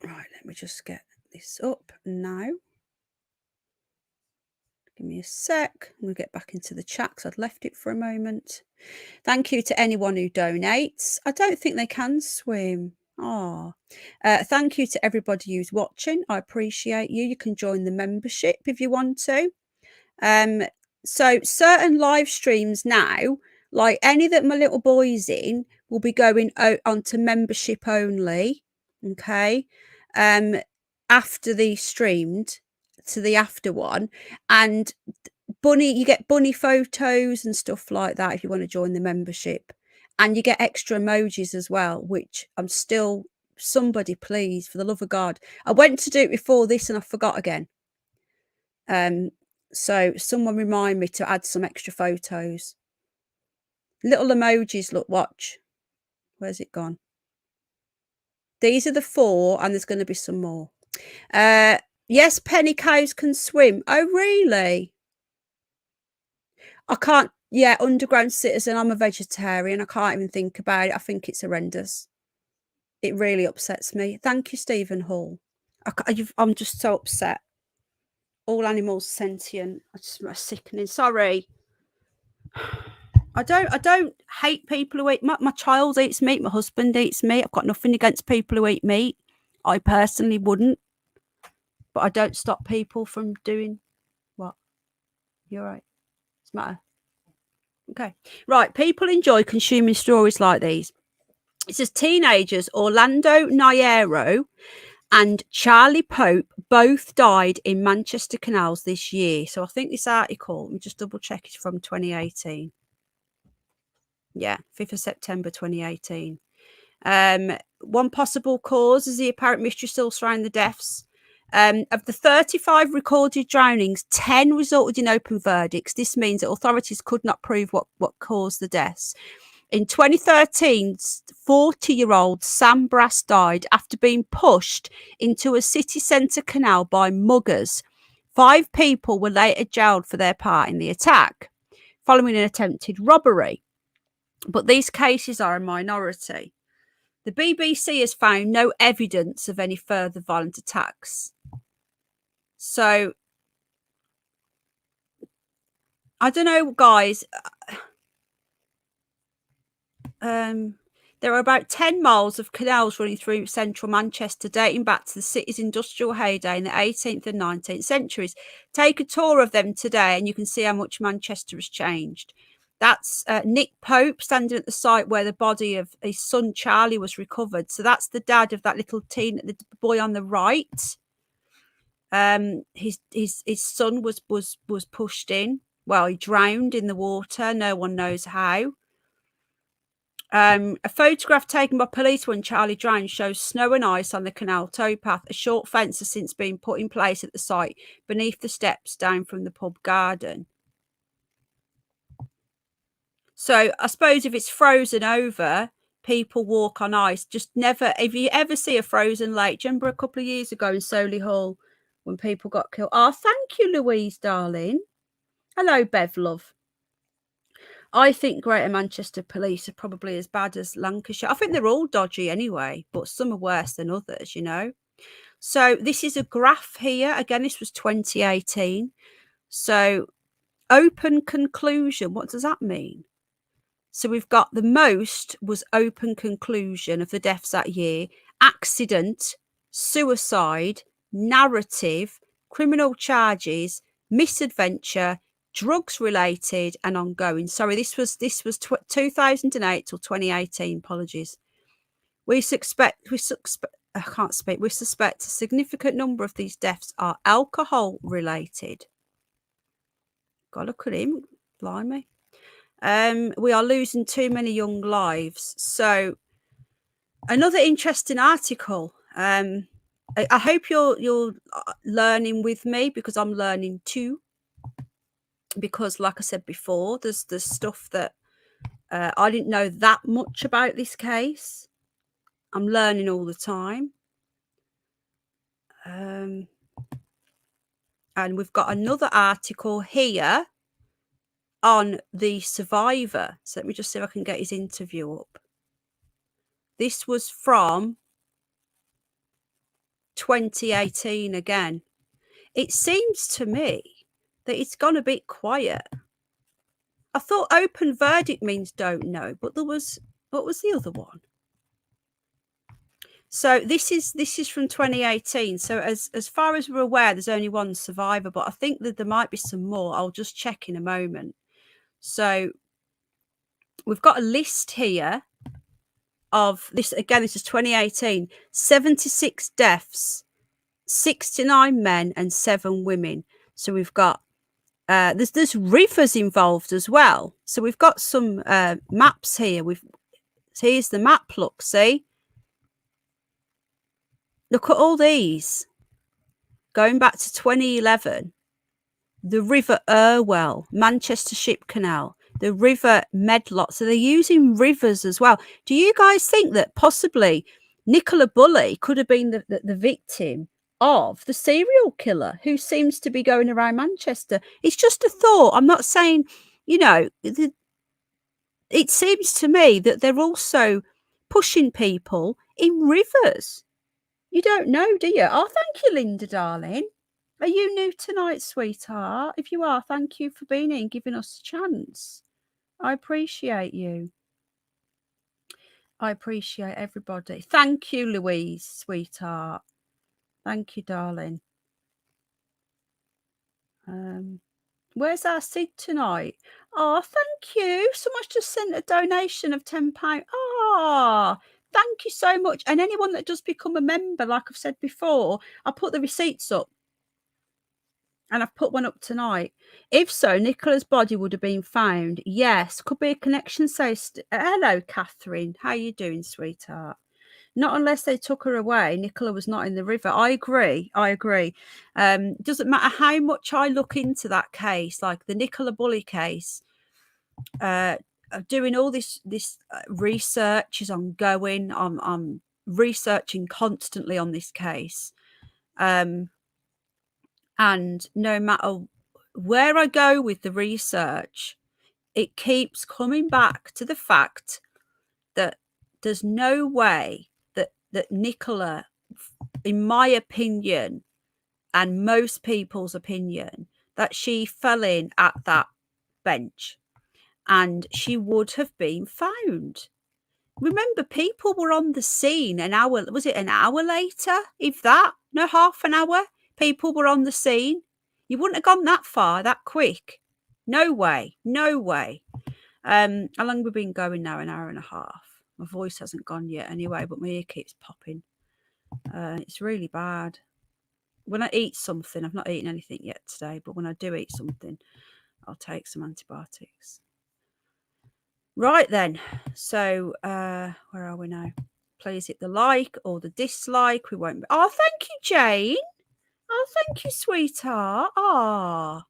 A: let me just get this up now. Give me a sec. We'll get back into the chat because I'd left it for a moment. Thank you to anyone who donates. I don't think they can swim. Thank you to everybody who's watching. I appreciate you. You can join the membership if you want to. So certain live streams now, like any that my little boy's in, will be going out onto membership only. Okay. After the streamed to the after one, and you get bunny photos and stuff like that if you want to join the membership, and you get extra emojis as well, which I'm still, somebody please, for the love of God, I went to do it before this and I forgot again. So someone remind me to add some extra photos, little emojis. Look, watch, where's it gone? These are the 4 and there's going to be some more. Yes, penny cows can swim. Oh really? I can't. Yeah, underground citizen. I'm a vegetarian. I can't even think about it. I think it's horrendous. It really upsets me. Thank you, Stephen Hall. I'm just so upset. All animals sentient. It's sickening. Sorry. I don't hate people who eat. My child eats meat. My husband eats meat. I've got nothing against people who eat meat. I personally wouldn't. But I don't stop people from doing what? You're right. What's the matter? Okay. Right. People enjoy consuming stories like these. It says teenagers Orlando Nairo and Charlie Pope both died in Manchester canals this year. So I think this article, let me just double check, it's from 2018. Yeah, 5th of September 2018. One possible cause is the apparent mystery still surrounding the deaths. Of the 35 recorded drownings, 10 resulted in open verdicts. This means that authorities could not prove what caused the deaths. In 2013, 40-year-old Sam Brass died after being pushed into a city centre canal by muggers. 5 people were later jailed for their part in the attack, following an attempted robbery. But these cases are a minority. The BBC has found no evidence of any further violent attacks. So, I don't know, guys. There are about 10 miles of canals running through central Manchester, dating back to the city's industrial heyday in the 18th and 19th centuries. Take a tour of them today and you can see how much Manchester has changed. That's Nick Pope standing at the site where the body of his son Charlie was recovered. So that's the dad of that little the boy on the right. His son was pushed in. Well, he drowned in the water. No one knows how. A photograph taken by police when Charlie drowned shows snow and ice on the canal towpath. A short fence has since been put in place at the site beneath the steps down from the pub garden. So I suppose if it's frozen over, people walk on ice. Just never, if you ever see a frozen lake, do you remember a couple of years ago in Solihull when people got killed? Oh, thank you, Louise, darling. Hello, Bev, love. I think Greater Manchester police are probably as bad as Lancashire. I think they're all dodgy anyway, but some are worse than others, you know. So this is a graph here. Again, this was 2018. So open conclusion, what does that mean? So we've got the most was open conclusion of the deaths that year, accident, suicide, narrative, criminal charges, misadventure, drugs related and ongoing. Sorry, this was 2008 till 2018. Apologies. We suspect I can't speak. We suspect a significant number of these deaths are alcohol related. Got to look at him, blimey. We are losing too many young lives. So another interesting article. I hope you're learning with me, because I'm learning too. Because like I said before, there's stuff that I didn't know that much about this case. I'm learning all the time. And we've got another article here on the survivor. So let me just see if I can get his interview up. This was from 2018 again. It seems to me that it's gone a bit quiet. I thought open verdict means don't know, but there was, what was the other one? So this is from 2018. So as far as we're aware, there's only one survivor, but I think that there might be some more. I'll just check in a moment. So we've got a list here of this. Again, this is 2018. 76 deaths, 69 men and 7 women. So we've got there's rivers involved as well. So we've got some maps here. Here's the map. Look, see. Look at all these. Going back to 2011, the River Irwell, Manchester Ship Canal, the River Medlock. So they're using rivers as well. Do you guys think that possibly Nicola Bulley could have been the victim of the serial killer who seems to be going around Manchester? It's just a thought. I'm not saying, you know, it seems to me that they're also pushing people in rivers. You don't know, do you? Oh, thank you, Linda, darling. Are you new tonight, sweetheart? If you are, thank you for being here and giving us a chance. I appreciate you. I appreciate everybody. Thank you, Louise, sweetheart. Thank you, darling. Where's our Sid tonight? Oh, thank you. Someone's just sent a donation of £10. Oh, thank you so much. And anyone that does become a member, like I've said before, I'll put the receipts up. And I've put one up tonight. If so, Nicola's body would have been found. Yes, could be a connection. Hello, Catherine. How you doing, sweetheart? Not unless they took her away. Nicola was not in the river. I agree. Doesn't matter how much I look into that case, like the Nicola Bulley case. Doing all this research is ongoing. I'm researching constantly on this case. And no matter where I go with the research, it keeps coming back to the fact that there's no way that Nicola, in my opinion, and most people's opinion, that she fell in at that bench and she would have been found. Remember, people were on the scene an hour, was it an hour later? If that, no, half an hour. People were on the scene. You wouldn't have gone that far, that quick. No way. No way. How long have we been going now? An hour and a half. My voice hasn't gone yet anyway, but my ear keeps popping. It's really bad. When I eat something, I've not eaten anything yet today, but when I do eat something, I'll take some antibiotics. Right then. So, where are we now? Please hit the like or the dislike. We won't. Oh, thank you, Jane. Oh, thank you, sweetheart. Ah,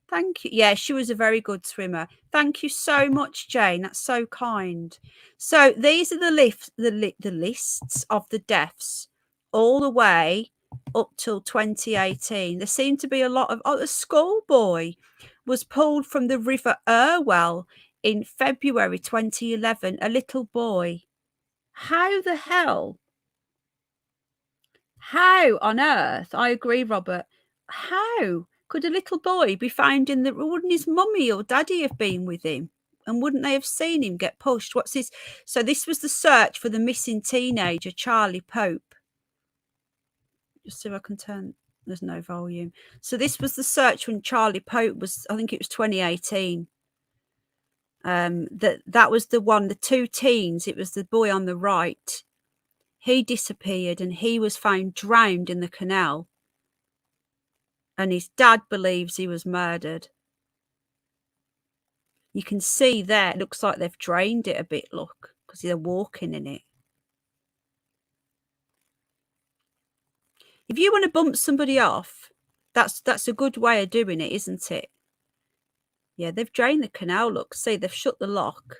A: thank you. Yeah, she was a very good swimmer. Thank you so much, Jane. That's so kind. So these are the lists of the deaths all the way up till 2018. There seemed to be a lot of. Oh, the schoolboy was pulled from the River Irwell in February 2011. A little boy. How the hell? How on earth? I agree, Robert. How could a little boy be found in the? Wouldn't his mummy or daddy have been with him? And wouldn't they have seen him get pushed? What's this? So this was the search for the missing teenager, Charlie Pope. Just see if I can turn. There's no volume. So this was the search when Charlie Pope was. I think it was 2018. That was the one. The 2 teens. It was the boy on the right He disappeared and he was found drowned in the canal. And his dad believes he was murdered. You can see there, it looks like they've drained it a bit, look, because they're walking in it. If you want to bump somebody off, that's a good way of doing it, isn't it? Yeah, they've drained the canal, look. See, they've shut the lock.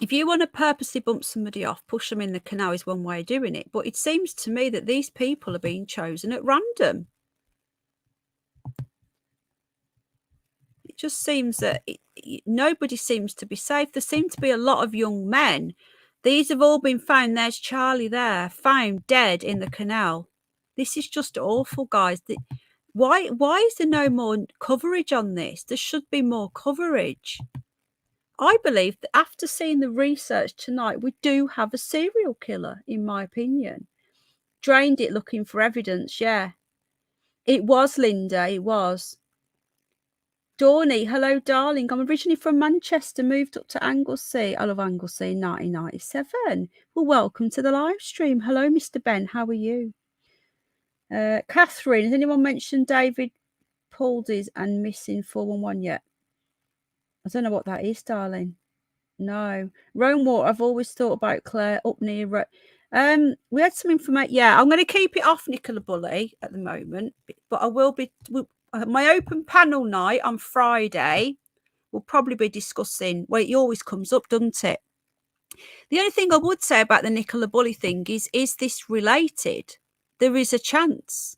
A: If you want to purposely bump somebody off, push them in the canal is one way of doing it. But it seems to me that these people are being chosen at random. It just seems that nobody seems to be safe. There seem to be a lot of young men. These have all been found. There's Charlie there, found dead in the canal. This is just awful, guys. Why is there no more coverage on this? There should be more coverage. I believe that after seeing the research tonight, we do have a serial killer, in my opinion. Drained it looking for evidence, yeah. It was, Linda, it was. Dawny, hello, darling. I'm originally from Manchester, moved up to Anglesey. I love Anglesey in 1997. Well, welcome to the live stream. Hello, Mr. Ben. How are you? Catherine, has anyone mentioned David Pauldy's and missing 411 yet? I don't know what that is, darling. No. Rome Water, I've always thought about Claire up near. We had some information. Yeah, I'm going to keep it off Nicola Bully at the moment, but I will be. My open panel night on Friday will probably be discussing. Well, it always comes up, doesn't it? The only thing I would say about the Nicola Bully thing is this related? There is a chance.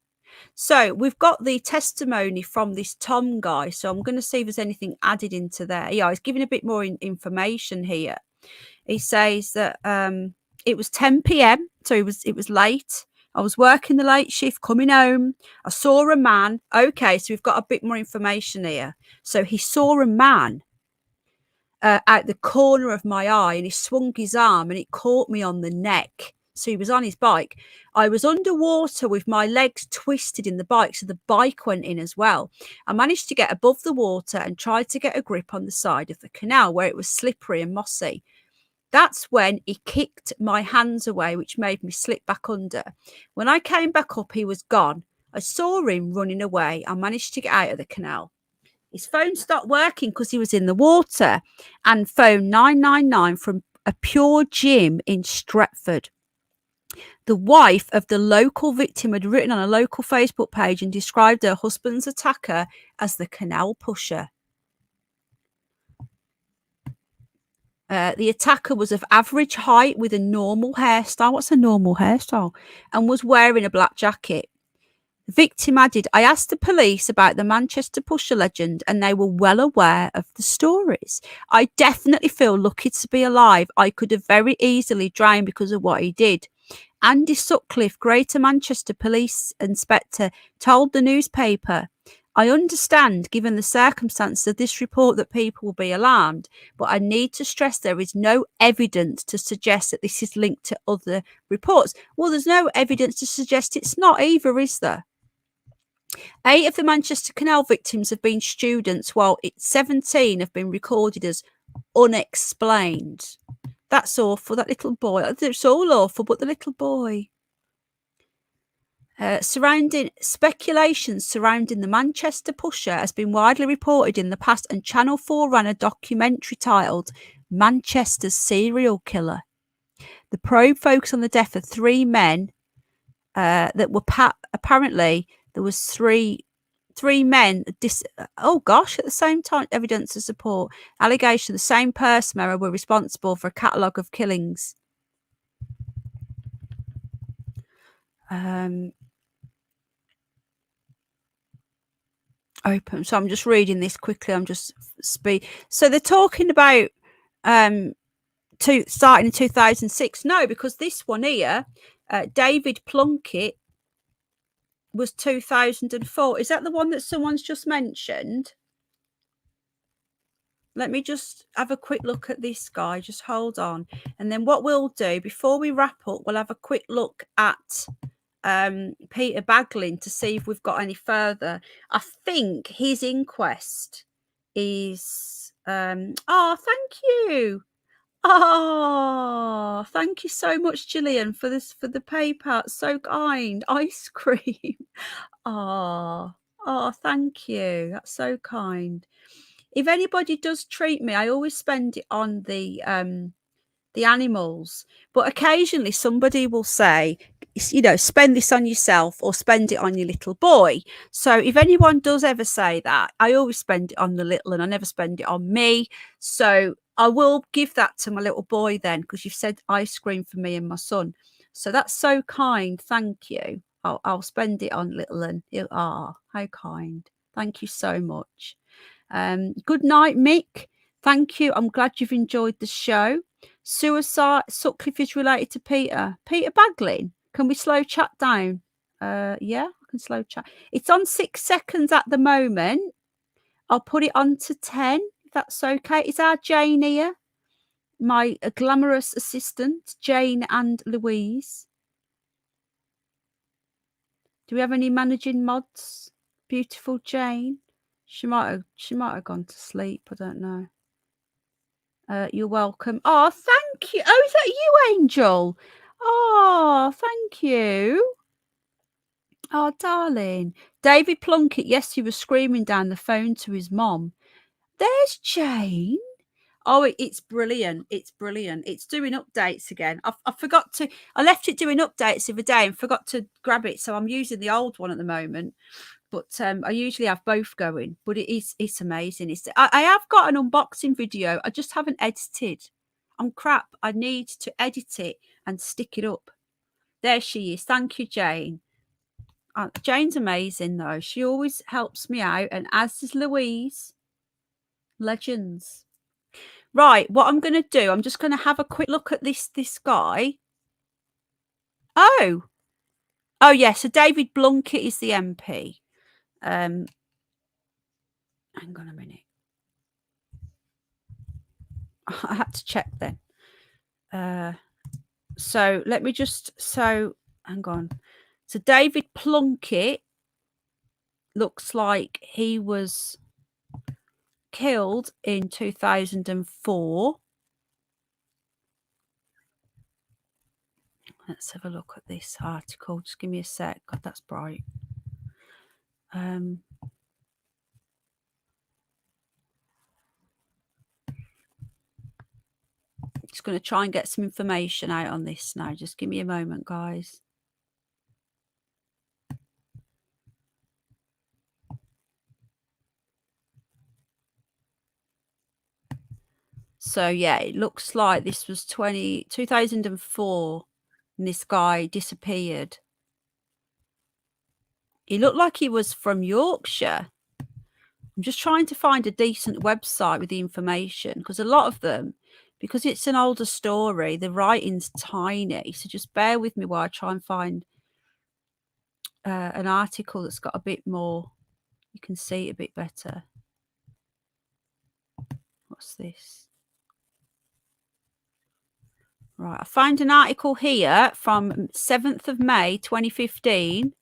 A: So we've got the testimony from this Tom guy. So I'm going to see if there's anything added into there. Yeah, he's giving a bit more information here. He says that it was 10 p.m. So it was late. I was working the late shift, coming home. I saw a man. Okay, so we've got a bit more information here. So he saw a man out the corner of my eye, and he swung his arm and it caught me on the neck. So he was on his bike. I was underwater with my legs twisted in the bike, so the bike went in as well. I managed to get above the water and tried to get a grip on the side of the canal where it was slippery and mossy. That's when he kicked my hands away, which made me slip back under. When I came back up, he was gone. I saw him running away. I managed to get out of the canal. His phone stopped working because he was in the water, and phoned 999 from a Pure Gym in Stretford. The wife of the local victim had written on a local Facebook page and described her husband's attacker as the Canal Pusher. The attacker was of average height with a normal hairstyle. What's a normal hairstyle? And was wearing a black jacket. The victim added, I asked the police about the Manchester Pusher legend and they were well aware of the stories. I definitely feel lucky to be alive. I could have very easily drowned because of what he did. Andy Sutcliffe, Greater Manchester Police Inspector, told the newspaper, I understand, given the circumstances of this report, that people will be alarmed, but I need to stress there is no evidence to suggest that this is linked to other reports. Well, there's no evidence to suggest it's not either, is there? 8 of the Manchester Canal victims have been students, while 17 have been recorded as unexplained. That's awful, that little boy. It's all awful, but the little boy. Speculation surrounding the Manchester Pusher has been widely reported in the past, and Channel 4 ran a documentary titled Manchester's Serial Killer. The probe focused on the death of 3 men that were apparently there was three men at the same time. Evidence to support allegation the same person were responsible for a catalogue of killings. Open. So I'm just reading this quickly. I'm just So they're talking about starting in 2006. No, because this one here, David Plunkett, was 2004. Is that the one that someone's just mentioned? Let me just have a quick look at this guy. Just hold on. And then what we'll do before we wrap up, we'll have a quick look at Peter Baglin to see if we've got any further. I think his inquest is Oh, thank you. Oh, thank you so much, Gillian, for this, for the PayPal. It's so kind. Ice cream. Oh, thank you. That's so kind. If anybody does treat me, I always spend it on the animals, but occasionally somebody will say, you know, spend this on yourself or spend it on your little boy. So if anyone does ever say that, I always spend it on the little and I never spend it on me. So I will give that to my little boy then, because you've said ice cream for me and my son. So that's so kind. Thank you. I'll spend it on little and how kind. Thank you so much. Good night, Mick. Thank you. I'm glad you've enjoyed the show. Sutcliffe is related to Peter Baglin. Can we slow chat down? Yeah, I can slow chat. It's on 6 seconds at the moment. I'll put it on to 10, if that's okay. Is our Jane here? My glamorous assistant, Jane and Louise. Do we have any managing mods? Beautiful Jane. She might have gone to sleep. I don't know. You're welcome. Oh, thank you. Oh, is that you, Angel? Oh, thank you. Oh, darling. David Plunkett, yes, he was screaming down the phone to his mom. There's Jane. Oh, it's brilliant. It's brilliant. It's doing updates again. I forgot to, I left it doing updates the other day and forgot to grab it. So I'm using the old one at the moment. But I usually have both going. But it's amazing. I have got an unboxing video. I just haven't edited. I'm crap. I need to edit it and stick it up. There she is. Thank you, Jane. Jane's amazing, though. She always helps me out. And as does Louise. Legends. Right, what I'm going to do, I'm just going to have a quick look at this guy. Oh, yeah, so David Plunkett is the MP. Hang on a minute. I had to check then. So let me just, hang on. So David Plunkett looks like he was killed in 2004. Let's have a look at this article. Just give me a sec. God, that's bright. Just going to try and get some information out on this now. Just give me a moment, guys. So, yeah, it looks like this was 2004 and this guy disappeared. He looked like he was from Yorkshire. I'm just trying to find a decent website with the information, because a lot of them, because it's an older story, the writing's tiny. So just bear with me while I try and find an article that's got a bit more, you can see it a bit better. What's this? Right, I found an article here from 7th of May 2015.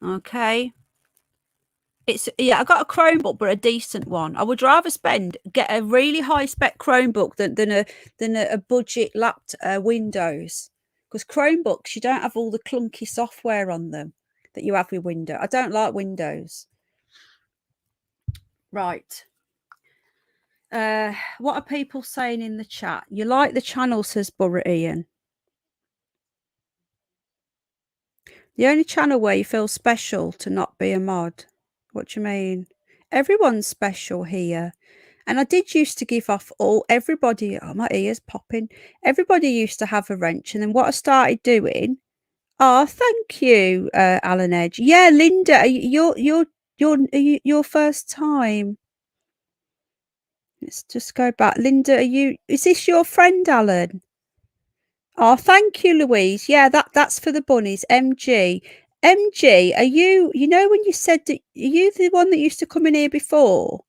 A: Okay. It's, yeah, I got a Chromebook, but a decent one. I would rather get a really high spec Chromebook than a budget laptop Windows, because Chromebooks, you don't have all the clunky software on them that you have with Windows. I don't like Windows. Right. What are people saying in the chat? You like the channel, says Borough Ian. The only channel where you feel special to not be a mod. What do you mean? Everyone's special here. And I did used to give off everybody. Oh, my ears popping. Everybody used to have a wrench. And then what I started doing. Oh, thank you, Alan Edge. Yeah, Linda, your first time. Let's just go back. Linda, is this your friend, Alan? Oh, thank you, Louise. Yeah, that's for the bunnies. MG, are you know when you said that, are you the one that used to come in here before?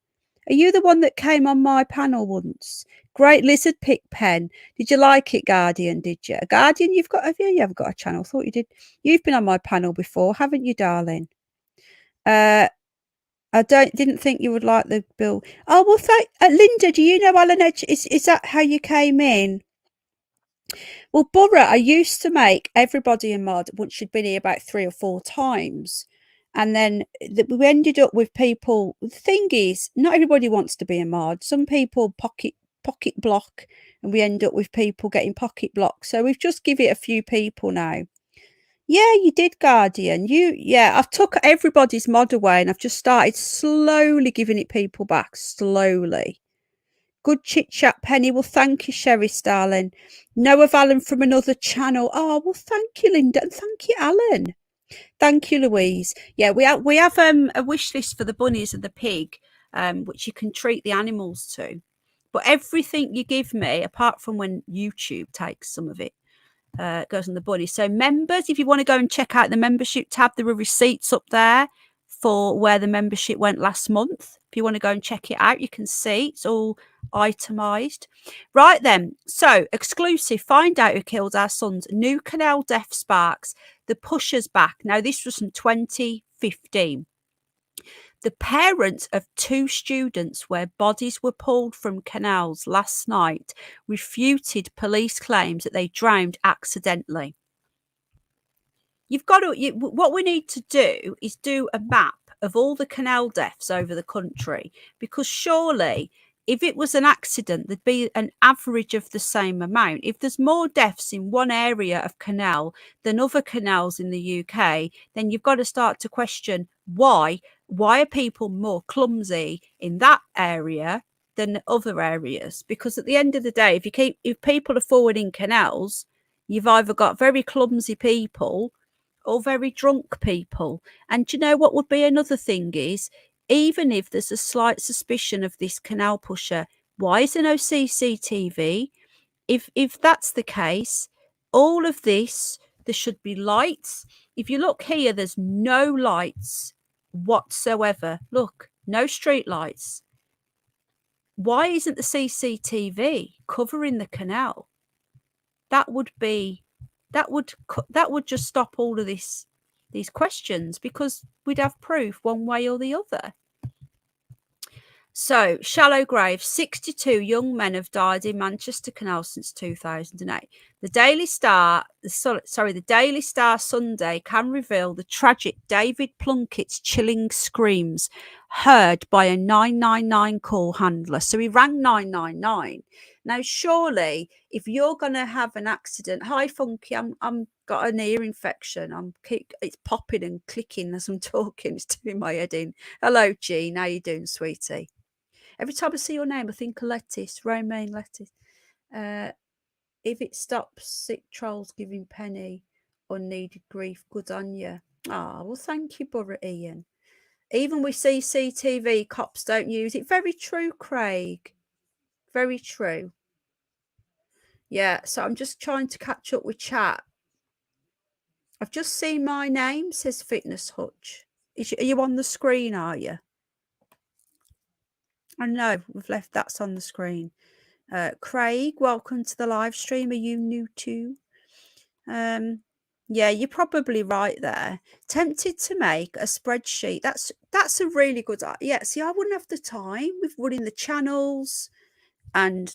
A: Are you the one that came on my panel once? Great lizard pick pen. Did you like it, Guardian? Did you? Guardian, you haven't got a channel. Thought you did. You've been on my panel before, haven't you, darling? I didn't think you would like the bill. Oh well, Linda. Do you know Alan Edge? Is that how you came in? Well, Borough, I used to make everybody a mod once she'd been here about 3 or 4 times. And then we ended up with people. The thing is, not everybody wants to be a mod. Some people pocket block, and we end up with people getting pocket blocked. So we've just give it a few people now. Yeah, you did, Guardian. I've took everybody's mod away, and I've just started slowly giving it people back, slowly. Good chit chat, Penny. Well, thank you, Sherry, darling. Know of Alan from another channel. Oh, well, thank you, Linda, and thank you, Alan. Thank you, Louise. Yeah, we have a wish list for the bunnies and the pig, which you can treat the animals to. But everything you give me, apart from when YouTube takes some of it, goes on the bunny. So members, if you want to go and check out the membership tab, there are receipts up there for where the membership went last month. If you want to go and check it out, you can see it's all itemized. Right then, so exclusive, find out who killed our sons. New canal death sparks, the Pusher's back. Now this was from 2015. The parents of 2 students where bodies were pulled from canals last night refuted police claims that they drowned accidentally. What we need to do is do a map of all the canal deaths over the country, because surely if it was an accident, there'd be an average of the same amount. If there's more deaths in one area of canal than other canals in the UK, then you've got to start to question why are people more clumsy in that area than other areas? Because at the end of the day, if people are forwarding canals, you've either got very clumsy people or very drunk people. And do you know what would be another thing is, even if there's a slight suspicion of this canal pusher, why is there no CCTV? If that's the case, all of this, there should be lights. If you look here, there's no lights whatsoever. Look, no street lights. Why isn't the CCTV covering the canal? That would just stop all of these questions, because we'd have proof one way or the other. So, shallow grave. 62 young men have died in Manchester Canal since 2008. The Daily Star Sunday can reveal the tragic David Plunkett's chilling screams heard by a 999 call handler. So he rang 999. Now, surely, if you're going to have an accident, hi Funky, I'm got an ear infection. It's popping and clicking as I'm talking. It's doing my head in. Hello, Jean. How you doing, sweetie? Every time I see your name, I think of lettuce, romaine lettuce. If it stops sick trolls giving Penny unneeded grief, good on you. Ah, well, thank you, Borough Ian. Even with CCTV, cops don't use it. Very true, Craig. Very true. Yeah, so I'm just trying to catch up with chat. I've just seen my name, says Fitness Hutch. Are you on the screen, are you? I know, we've left that's on the screen. Craig, welcome to the live stream. Are you new too? Yeah, you're probably right there. Tempted to make a spreadsheet. That's a really good idea. Yeah, see, I wouldn't have the time with running the channels and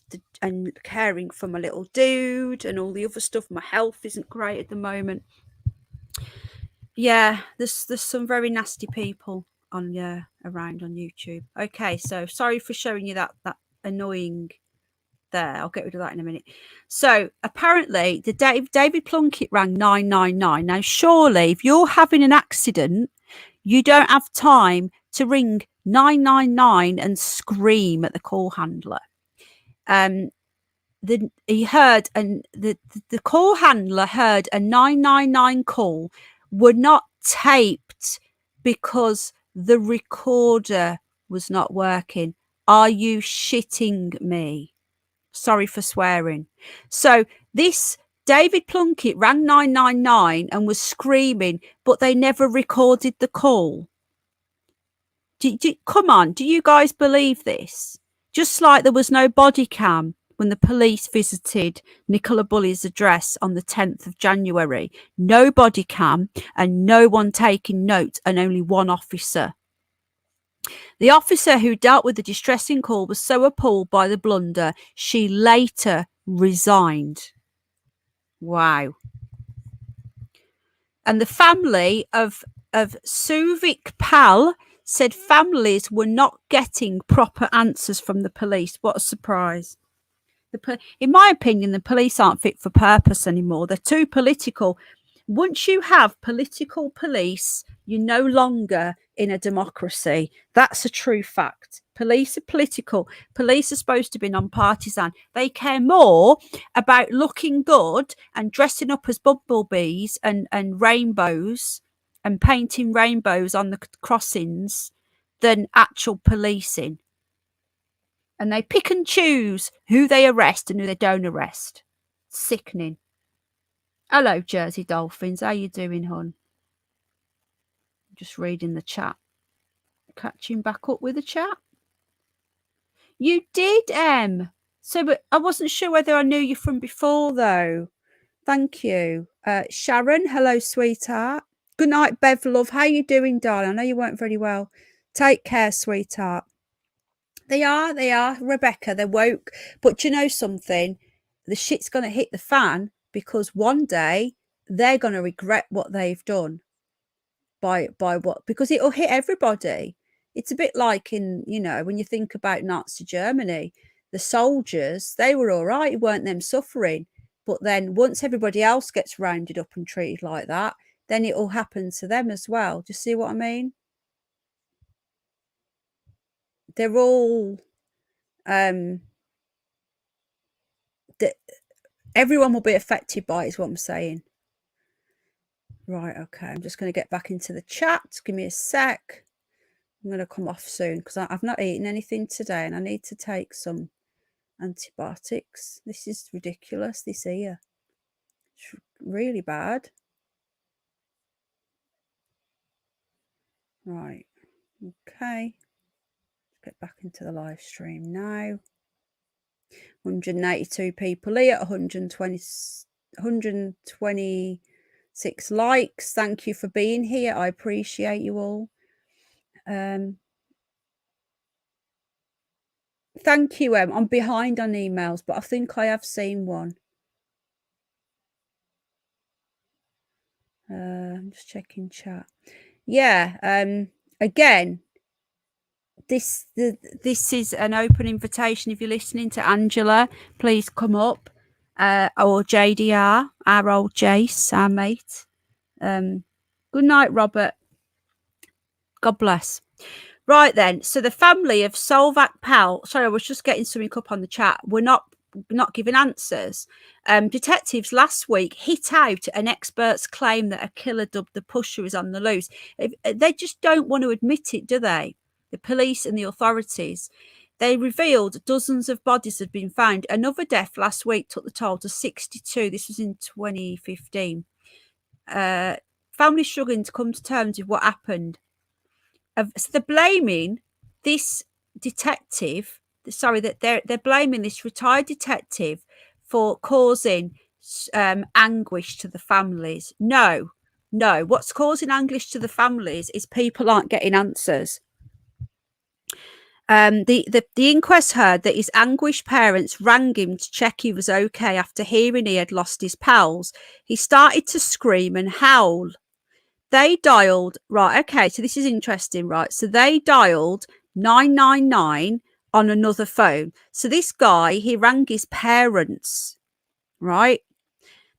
A: caring for my little dude and all the other stuff. My health isn't great at the moment. Yeah, there's some very nasty people on around on YouTube. Okay, so sorry for showing you that annoying there. I'll get rid of that in a minute. So apparently the David Plunkett rang 999. Now surely if you're having an accident, you don't have time to ring 999 and scream at the call handler. He heard, and the call handler heard a 999 call were not taped because the recorder was not working. Are you shitting me? Sorry for swearing. So this David Plunkett rang 999 and was screaming, but they never recorded the call. Come on, do you guys believe this? Just like there was no body cam when the police visited Nicola Bulley's address on the 10th of January. No body cam and no one taking notes, and only one officer. The officer who dealt with the distressing call was so appalled by the blunder, she later resigned. Wow. And the family of Suvik Pal said families were not getting proper answers from the police. What a surprise. In my opinion, the police aren't fit for purpose anymore. They're too political. Once you have political police, you're no longer in a democracy. That's a true fact. Police are political. Police are supposed to be non-partisan. They care more about looking good and dressing up as bumblebees and rainbows and painting rainbows on the crossings than actual policing. And they pick and choose who they arrest and who they don't arrest. Sickening. Hello, Jersey Dolphins. How you doing, hon? Just reading the chat. Catching back up with the chat. You did, So, but I wasn't sure whether I knew you from before, though. Thank you. Sharon, hello, sweetheart. Good night, Bev, love. How you doing, darling? I know you weren't very well. Take care, sweetheart. They are. Rebecca, they're woke. But you know something? The shit's going to hit the fan because one day they're going to regret what they've done by what? Because it'll hit everybody. It's a bit like in, you know, when you think about Nazi Germany, the soldiers, they were all right. It weren't them suffering. But then once everybody else gets rounded up and treated like that, then it'll happen to them as well. Do you see what I mean? They're all... everyone will be affected by it, is what I'm saying. Right, okay. I'm just going to get back into the chat. Give me a sec. I'm going to come off soon because I've not eaten anything today and I need to take some antibiotics. This is ridiculous, this here. It's really bad. Right, okay. Get back into the live stream now. 182 people here, 126 likes. Thank you for being here. I appreciate you all. Thank you, I'm behind on emails, but I think I have seen one. I'm just checking chat. Yeah, again, this is an open invitation. If you're listening to Angela, please come up, or JDR, our old Jace, our mate. Good night, Robert. God bless. Right then, so the family of Solvak Pal, sorry, I was just getting something up on the chat, we're not giving answers. Detectives last week hit out an expert's claim that a killer dubbed the Pusher is on the loose. They just don't want to admit it, do they? The police and the authorities. They revealed dozens of bodies had been found. Another death last week took the toll to 62. This was in 2015. Family struggling to come to terms with what happened. So they're blaming this detective. Sorry, that they're blaming this retired detective for causing anguish to the families. No. What's causing anguish to the families is people aren't getting answers. The inquest heard that his anguished parents rang him to check he was okay after hearing he had lost his pals. He started to scream and howl. They dialed, right, okay, so this is interesting, right? So they dialed 999 on another phone. So this guy, he rang his parents, right?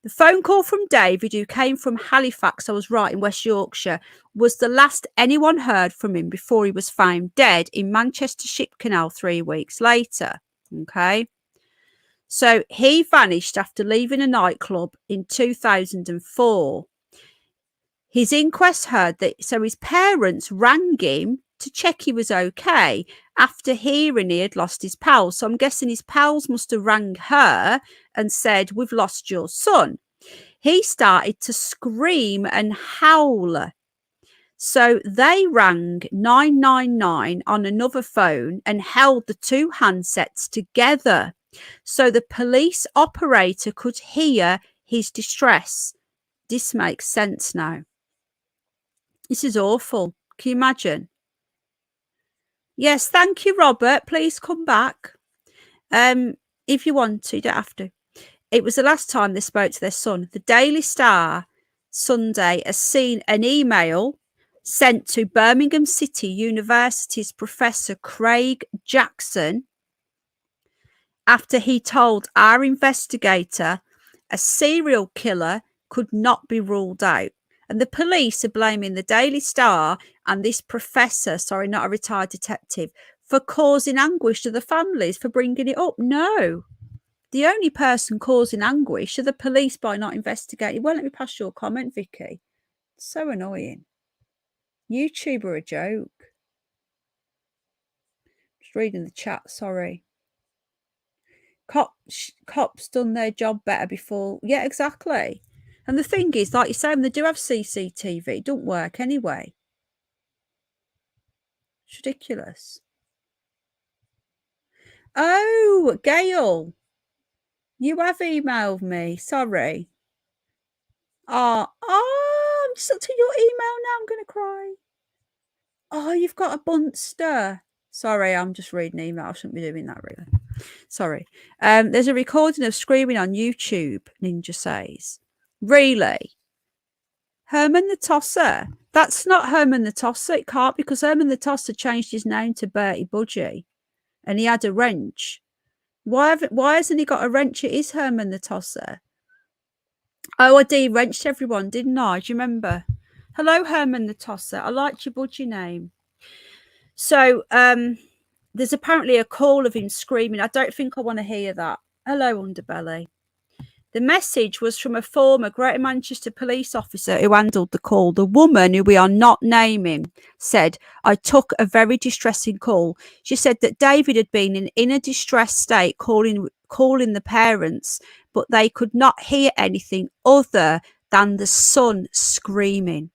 A: The phone call from David, who came from Halifax, I was right, in West Yorkshire, was the last anyone heard from him before he was found dead in Manchester Canal 3 weeks later, okay? So he vanished after leaving a nightclub in 2004. His inquest heard that, so his parents rang him to check he was okay after hearing he had lost his pals. So I'm guessing his pals must have rang her and said, we've lost your son. He started to scream and howl. So they rang 999 on another phone and held the two handsets together so the police operator could hear his distress. This makes sense now. This is awful. Can you imagine? Yes, thank you, Robert. Please come back. If you want to, you don't have to. It was the last time they spoke to their son. The Daily Star Sunday has seen an email sent to Birmingham City University's Professor Craig Jackson after he told our investigator a serial killer could not be ruled out. And the police are blaming the Daily Star and this professor, sorry, not a retired detective, for causing anguish to the families for bringing it up. No. The only person causing anguish are the police by not investigating. Well, let me pass your comment, Vicky. So annoying. YouTube are a joke. Just reading the chat, sorry. Cops done their job better before. Yeah, exactly. And the thing is, like you say, when they do have CCTV, it don't work anyway. It's ridiculous. Oh, Gail, you have emailed me. Sorry. I'm just up to your email now. I'm going to cry. Oh, you've got a bunster. Sorry, I'm just reading email. I shouldn't be doing that, really. Sorry. There's a recording of screaming on YouTube, Ninja says. Really? Herman the Tosser? That's not Herman the Tosser. It can't, because Herman the Tosser changed his name to Bertie Budgie and he had a wrench. Why hasn't he got a wrench? It is Herman the Tosser. Oh, I de-wrenched everyone, didn't I? Do you remember? Hello, Herman the Tosser. I liked your budgie name. So there's apparently a call of him screaming. I don't think I want to hear that. Hello, Underbelly. The message was from a former Greater Manchester police officer who handled the call. The woman, who we are not naming, said, I took a very distressing call. She said that David had been in a distressed state calling the parents, but they could not hear anything other than the son screaming.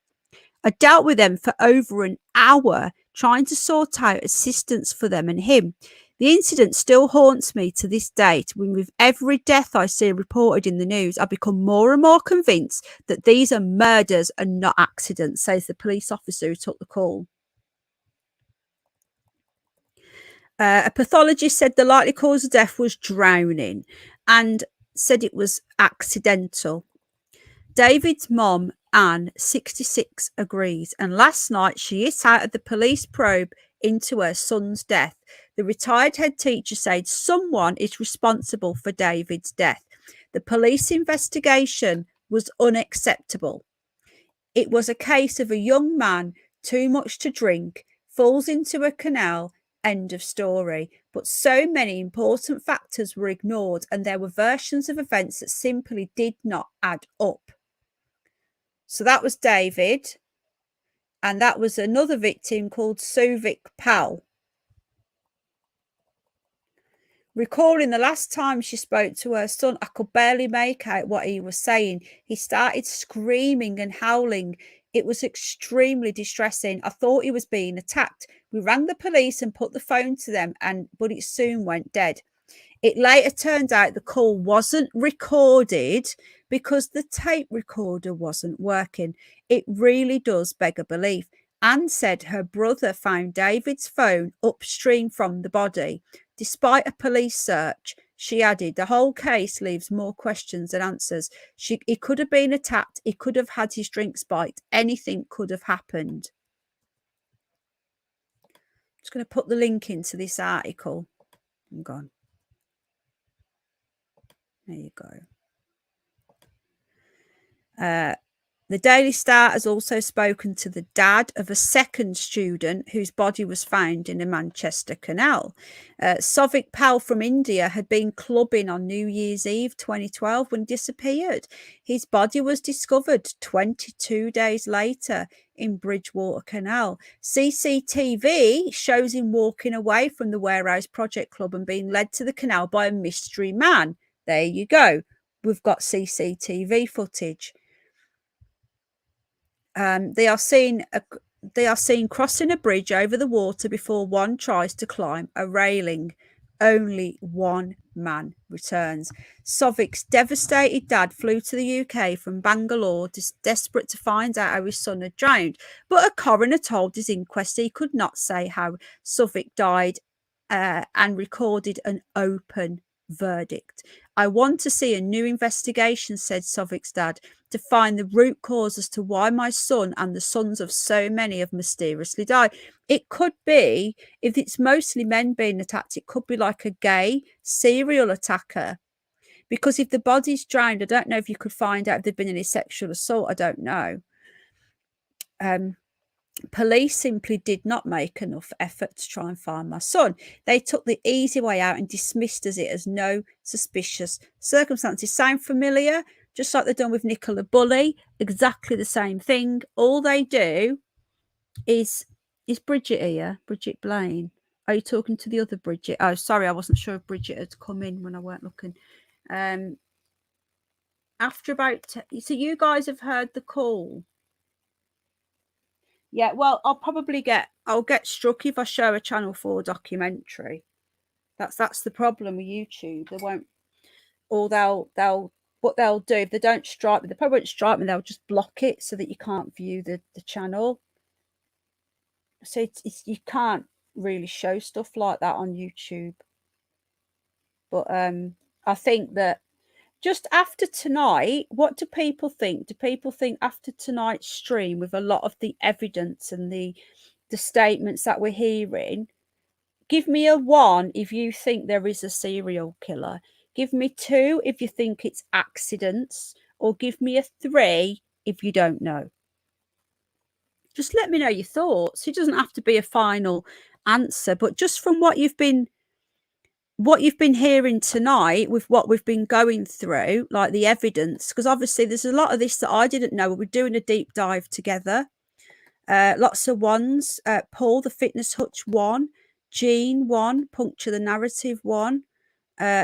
A: I dealt with them for over an hour, trying to sort out assistance for them and him. The incident still haunts me to this date. When with every death I see reported in the news, I become more and more convinced that these are murders and not accidents, says the police officer who took the call. A pathologist said the likely cause of death was drowning and said it was accidental. David's mom, Anne, 66, agrees, and last night she is out of the police probe into her son's death. The retired head teacher said someone is responsible for David's death. The police investigation was unacceptable. It was a case of a young man, too much to drink, falls into a canal, end of story. But so many important factors were ignored and there were versions of events that simply did not add up. So that was David, and that was another victim called Suvik Pal. Recalling the last time she spoke to her son, I could barely make out what he was saying. He started screaming and howling. It was extremely distressing. I thought he was being attacked. We rang the police and put the phone to them, but it soon went dead. It later turned out the call wasn't recorded because the tape recorder wasn't working. It really does beg a belief. Anne said her brother found David's phone upstream from the body. Despite a police search, she added, the whole case leaves more questions than answers. He could have been attacked. He could have had his drink spiked. Anything could have happened. I'm just going to put the link into this article. I'm gone. There you go. The Daily Star has also spoken to the dad of a second student whose body was found in a Manchester canal. Suvik Pal from India had been clubbing on New Year's Eve 2012 when disappeared. His body was discovered 22 days later in Bridgewater Canal. CCTV shows him walking away from the Warehouse Project Club and being led to the canal by a mystery man. There you go. We've got CCTV footage. They are seen crossing a bridge over the water before one tries to climb a railing. only one man returns. Sovik's devastated dad flew to the UK from Bangalore, desperate to find out how his son had drowned. But a coroner told his inquest he could not say how Sovik died and recorded an open verdict. I want to see a new investigation, said Sovik's dad, to find the root cause as to why my son and the sons of so many have mysteriously died. It could be, if it's mostly men being attacked, it could be like a gay serial attacker. Because if the body's drowned, I don't know if you could find out if there'd been any sexual assault. I don't know. Police simply did not make enough effort to try and find my son. They took the easy way out and dismissed it as no suspicious circumstances. Sound familiar? Just like they've done with Nicola Bulley, exactly the same thing. All they do is Bridget here? Bridget Blaine. Are you talking to the other Bridget? Oh, sorry, I wasn't sure if Bridget had come in when I weren't looking. After about, so you guys have heard the call. Yeah, well, I'll get struck if I show a Channel 4 documentary. That's the problem with YouTube. They won't, or what they'll do if they don't strike me, they probably won't strike me. They'll just block it so that you can't view the channel. So you can't really show stuff like that on YouTube. But I think that just after tonight, what do people think? Do people think after tonight's stream, with a lot of the evidence and the statements that we're hearing, give me a 1 if you think there is a serial killer. Give me 2 if you think it's accidents, or give me a 3 if you don't know. Just let me know your thoughts. It doesn't have to be a final answer, but just from what you've been hearing tonight, with what we've been going through, like the evidence, because obviously there's a lot of this that I didn't know. We're doing a deep dive together. Lots of ones. Paul the Fitness Hutch 1, Jean 1, Puncture the Narrative 1,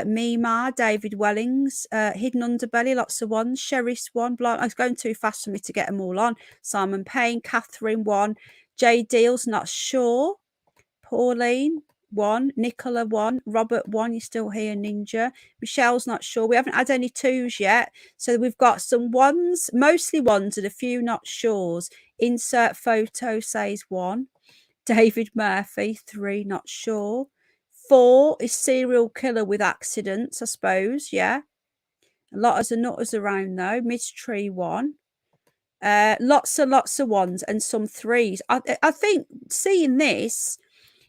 A: Mima, David Wellings, Hidden Underbelly, lots of ones. Sherry's 1, Blind. It's going too fast for me to get them all on. Simon Payne, Catherine 1, J Deals, Not Sure, Pauline 1, Nicola 1, Robert 1, you're still here, Ninja. Michelle's Not Sure. We haven't had any 2s yet, so we've got some 1s, mostly 1s, and a few not sures. Insert photo says 1. David Murphy 3, Not Sure. 4 is serial killer with accidents, I suppose. Yeah, a lot of the nutters around though. Mystery 1. Lots of 1s and some 3s. I think seeing this,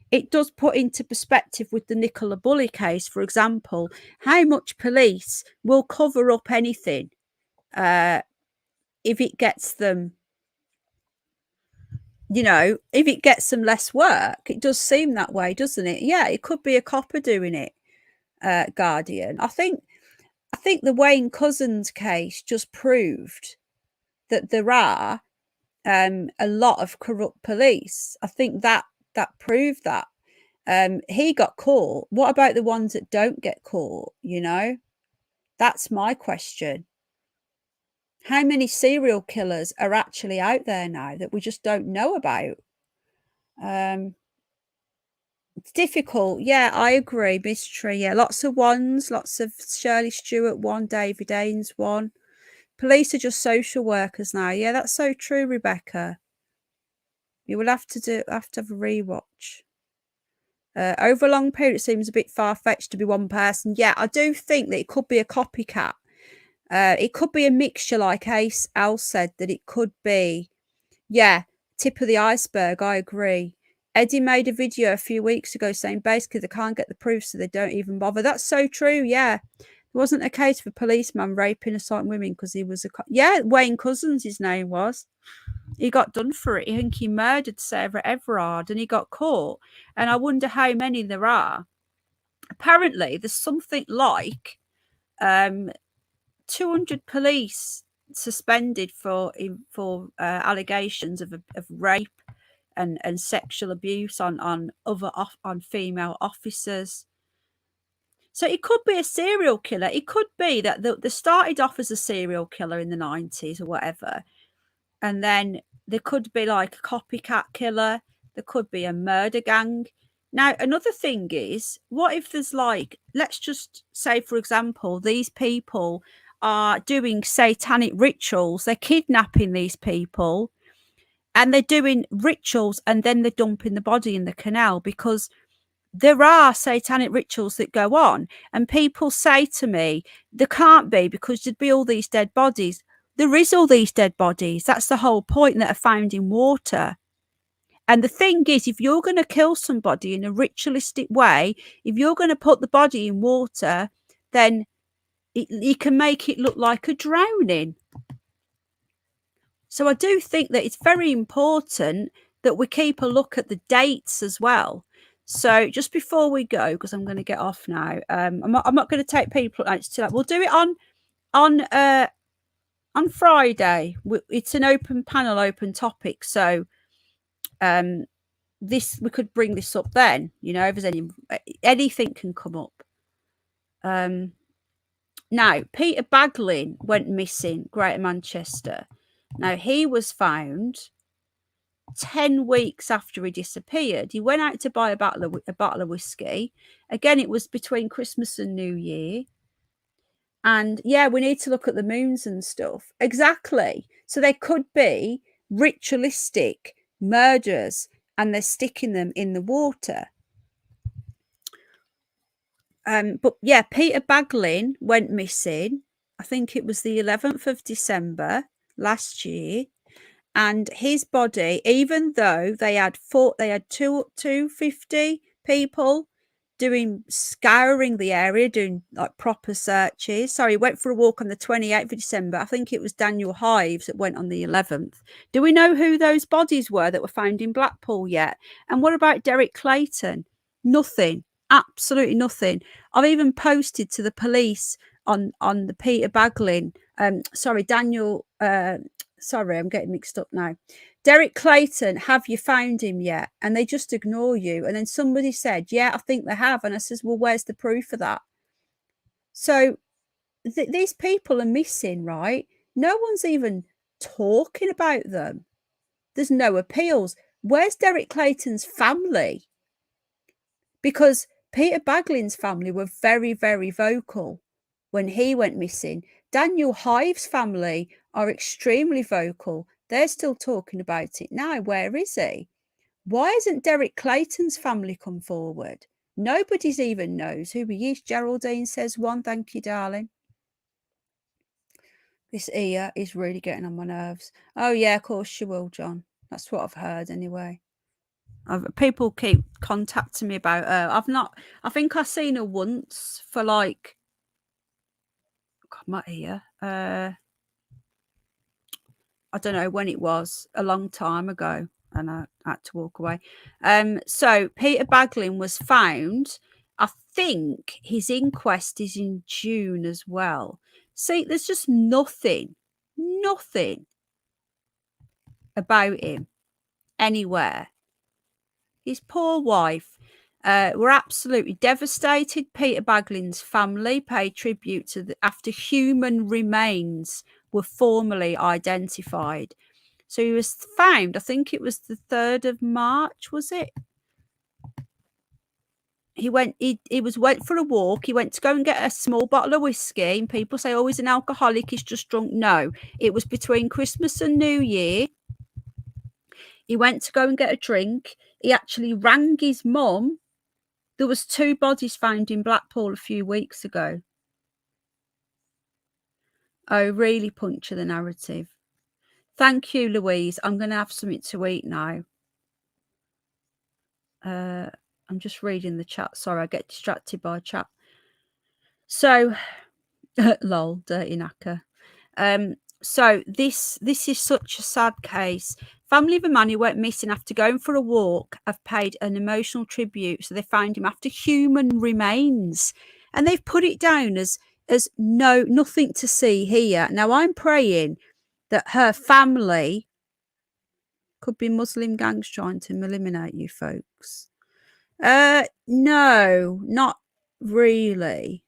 A: it does put into perspective with the Nicola Bulley case, for example, how much police will cover up anything if it gets them, if it gets them less work. It does seem that way, doesn't it? Yeah, it could be a copper doing it, Guardian. I think the Wayne Couzens case just proved that there are a lot of corrupt police. I think that proved that. He got caught. What about the ones that don't get caught? That's my question. How many serial killers are actually out there now that we just don't know about? It's difficult. Yeah, I agree. Mystery. Yeah, lots of 1s, lots of Shirley Stewart 1, David Ains 1. Police are just social workers now. Yeah, that's so true, Rebecca. You will have to have a rewatch. Over a long period, it seems a bit far-fetched to be one person. Yeah, I do think that it could be a copycat. It could be a mixture, like Al said, that it could be. Yeah, tip of the iceberg. I agree. Eddie made a video a few weeks ago saying basically they can't get the proof, so they don't even bother. That's so true. Yeah, it wasn't a case of a policeman raping assaulting women because he was Wayne Couzens, his name was. He got done for it. I think he murdered Sarah Everard and he got caught. And I wonder how many there are. Apparently, there's something like 200 police suspended for allegations of rape and sexual abuse on female officers. So it could be a serial killer. It could be that they started off as a serial killer in the 90s or whatever. And then there could be like a copycat killer. There could be a murder gang. Now, another thing is, what if there's like, let's just say, for example, these people are doing satanic rituals, they're kidnapping these people and they're doing rituals and then they're dumping the body in the canal, because there are satanic rituals that go on. And people say to me, there can't be, because there'd be all these dead bodies. There is all these dead bodies. That's the whole point, that are found in water. And the thing is, if you're going to kill somebody in a ritualistic way, if you're going to put the body in water, then you can make it look like a drowning. So I do think that it's very important that we keep a look at the dates as well. So just before we go, because I'm going to get off now, I'm not going to take people out to that. We'll do it on Friday. It's an open panel, open topic. So this, we could bring this up then, you know, if there's anything can come up. Now, Peter Baglin went missing, Greater Manchester. Now, he was found 10 weeks after he disappeared. He went out to buy a bottle of whiskey. Again, it was between Christmas and New Year. And yeah, we need to look at the moons and stuff. Exactly. So they could be ritualistic murders and they're sticking them in the water. But yeah, Peter Baglin went missing. I think it was the 11th of December last year. And his body, even though they had 250 people scouring the area, doing like proper searches. Sorry, he went for a walk on the 28th of December. I think it was Daniel Hives that went on the 11th. Do we know who those bodies were that were found in Blackpool yet? And what about Derek Clayton? Nothing. Absolutely nothing. I've even posted to the police on the Peter Baglin. Daniel. Sorry, I'm getting mixed up now. Derek Clayton, have you found him yet? And they just ignore you. And then somebody said, yeah, I think they have. And I says, well, where's the proof of that? So these people are missing, right? No one's even talking about them. There's no appeals. Where's Derek Clayton's family? Because Peter Baglin's family were very, very vocal when he went missing. Daniel Hives' family are extremely vocal. They're still talking about it now. Where is he? Why hasn't Derek Clayton's family come forward? Nobody's even knows who he is. Geraldine says one. Thank you, darling. This ear is really getting on my nerves. Oh, yeah, of course she will, John. That's what I've heard anyway. People keep contacting me about her. I think I've seen her once for like, God, my ear. I don't know when it was, a long time ago, and I had to walk away. So Peter Baglin was found. I think his inquest is in June as well. See, there's just nothing about him anywhere. His poor wife were absolutely devastated. Peter Baglin's family paid tribute to after human remains were formally identified. So he was found, I think it was the 3rd of March, was it? He went for a walk. He went to go and get a small bottle of whiskey. And people say, oh, he's an alcoholic, he's just drunk. No, it was between Christmas and New Year. He went to go and get a drink. He actually rang his mum. There was 2 bodies found in Blackpool a few weeks ago. Oh, really puncture the narrative. Thank you, Louise. I'm going to have something to eat now. I'm just reading the chat. Sorry, I get distracted by chat. So, lol, dirty knacker. So this is such a sad case. Family of a man who went missing after going for a walk have paid an emotional tribute. So they found him after human remains, and they've put it down as nothing to see here. Now I'm praying that her family could be Muslim gangs trying to eliminate you folks. No, not really.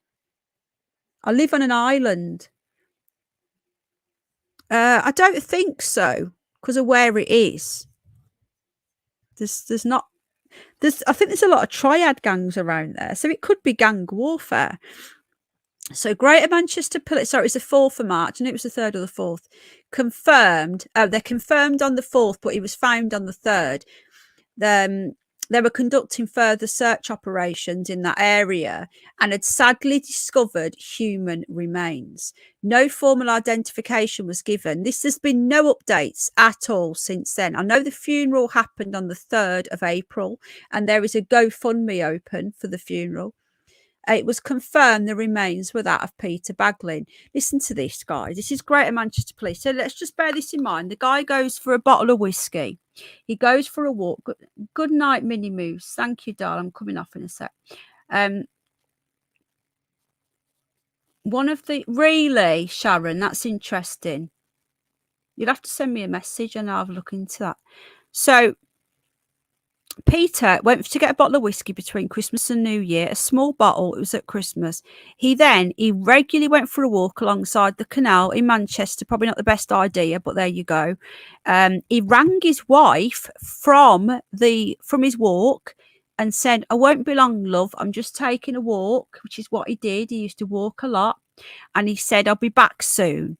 A: I live on an island. I don't think so, because of where it is. There's I think there's a lot of triad gangs around there, so it could be gang warfare. So Greater Manchester Police, sorry, it's the 4th of March, and it was the 3rd or the 4th, confirmed, they're confirmed on the 4th, but he was found on the 3rd. They were conducting further search operations in that area and had sadly discovered human remains. No formal identification was given. There's been no updates at all since then. I know the funeral happened on the 3rd of April, and there is a GoFundMe open for the funeral. It was confirmed the remains were that of Peter Baglin. Listen to this, guys. This is Greater Manchester Police. So let's just bear this in mind. The guy goes for a bottle of whiskey. He goes for a walk. Good night, Minnie Moose. Thank you, darling. I'm coming off in a sec. One of the... Really, Sharon, that's interesting. You'll have to send me a message and I'll have a look into that. So... Peter went to get a bottle of whiskey between Christmas and New Year, a small bottle. It was at Christmas. He regularly went for a walk alongside the canal in Manchester. Probably not the best idea, but there you go. He rang his wife from his walk and said, "I won't be long, love. I'm just taking a walk," which is what he did. He used to walk a lot. And he said, "I'll be back soon."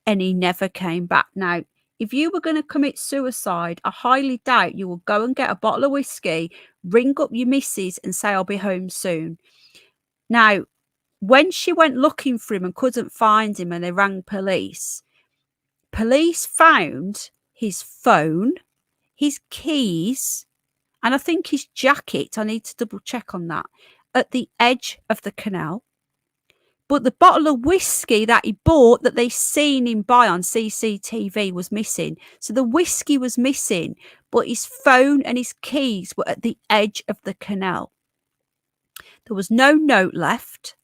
A: And he never came back. Now, if you were going to commit suicide, I highly doubt you will go and get a bottle of whiskey, ring up your missus and say, "I'll be home soon." Now, when she went looking for him and couldn't find him and they rang police found his phone, his keys, and I think his jacket, I need to double check on that, at the edge of the canal. But the bottle of whiskey that he bought that they seen him buy on CCTV was missing. So the whiskey was missing, but his phone and his keys were at the edge of the canal. There was no note left.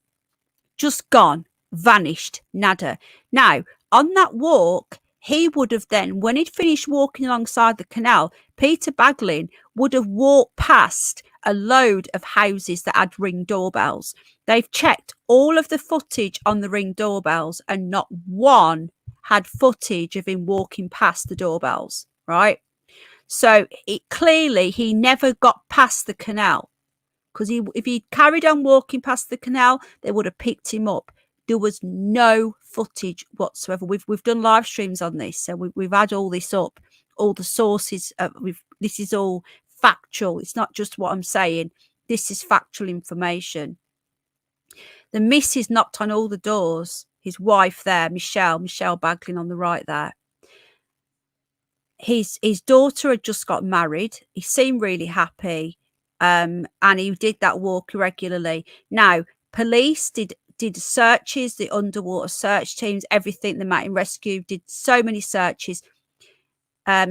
A: Just gone. Vanished. Nada. Now, on that walk, he would have then, when he'd finished walking alongside the canal, Peter Baglin would have walked past a load of houses that had Ring doorbells. They've checked all of the footage on the Ring doorbells and not one had footage of him walking past the doorbells, right? So clearly he never got past the canal, because if he carried on walking past the canal, they would have picked him up. There was no footage whatsoever. We've done live streams on this, so we've had all this up, all the sources. This is all factual. It's not just what I'm saying. This is factual information. The missus knocked on all the doors. His wife there, Michelle Baglin on the right there. His daughter had just got married. He seemed really happy, and he did that walk regularly. Now, police did searches, the underwater search teams, everything. The Marine Rescue did so many searches.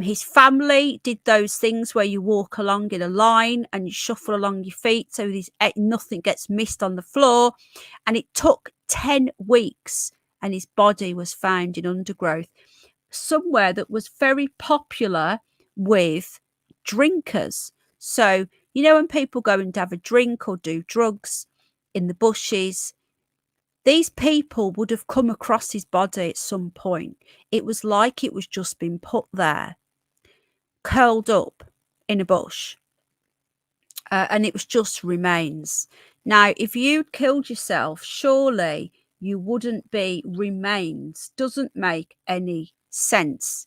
A: His family did those things where you walk along in a line and you shuffle along your feet so nothing gets missed on the floor. And it took 10 weeks and his body was found in undergrowth, somewhere that was very popular with drinkers. So, you know, when people go and have a drink or do drugs in the bushes, these people would have come across his body at some point. It was like it was just been put there, curled up in a bush, and it was just remains. Now, if you'd killed yourself, surely you wouldn't be remains. Doesn't make any sense.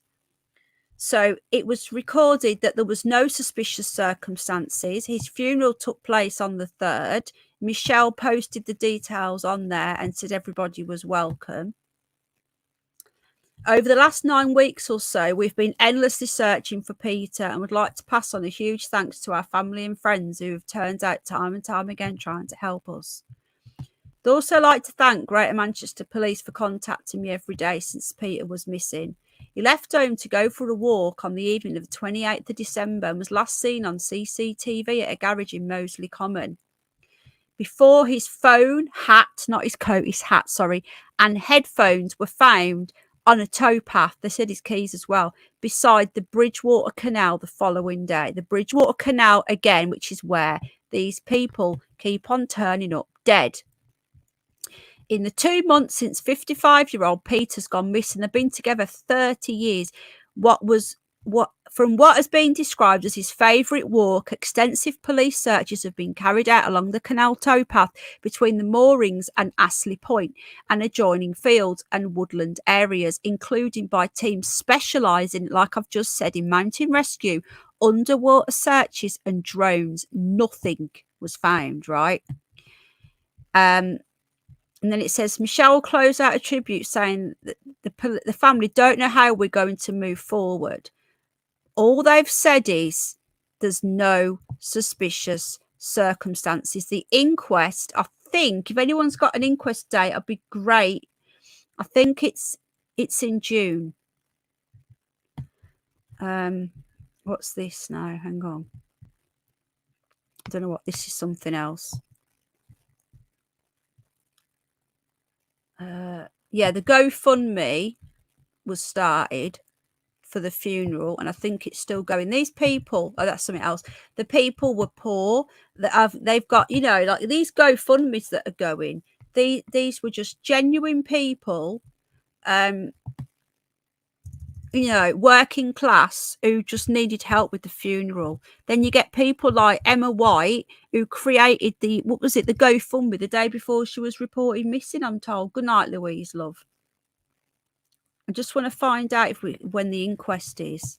A: So it was recorded that there was no suspicious circumstances. His funeral took place on the 3rd. Michelle posted the details on there and said everybody was welcome. Over the last 9 weeks or so, we've been endlessly searching for Peter and would like to pass on a huge thanks to our family and friends who have turned out time and time again trying to help us. I'd also like to thank Greater Manchester Police for contacting me every day since Peter was missing. He left home to go for a walk on the evening of the 28th of December and was last seen on CCTV at a garage in Moseley Common. Before, his phone, and headphones were found on a towpath. They said his keys as well, beside the Bridgewater Canal the following day. The Bridgewater Canal, again, which is where these people keep on turning up dead. In the 2 months since 55-year-old Peter's gone missing, they've been together 30 years. What was what has been described as his favourite walk, extensive police searches have been carried out along the canal towpath between the moorings and Astley Point and adjoining fields and woodland areas, including by teams specialising, like I've just said, in mountain rescue, underwater searches and drones. Nothing was found, right? And then it says, Michelle closed out a tribute saying that the family don't know how we're going to move forward. All they've said is there's no suspicious circumstances. The inquest, I think, if anyone's got an inquest date, it'd be great. I think it's in June. What's this now? Hang on. I don't know what this is. Something else. Yeah, the GoFundMe was started for the funeral, and I think it's still going. These people, oh, that's something else. The people were poor. They've got, you know, like these GoFundMes that are going. These were just genuine people, you know, working class who just needed help with the funeral. Then you get people like Emma White, who created the GoFundMe the day before she was reported missing, I'm told. Good night, Louise, love. I just want to find out when the inquest is.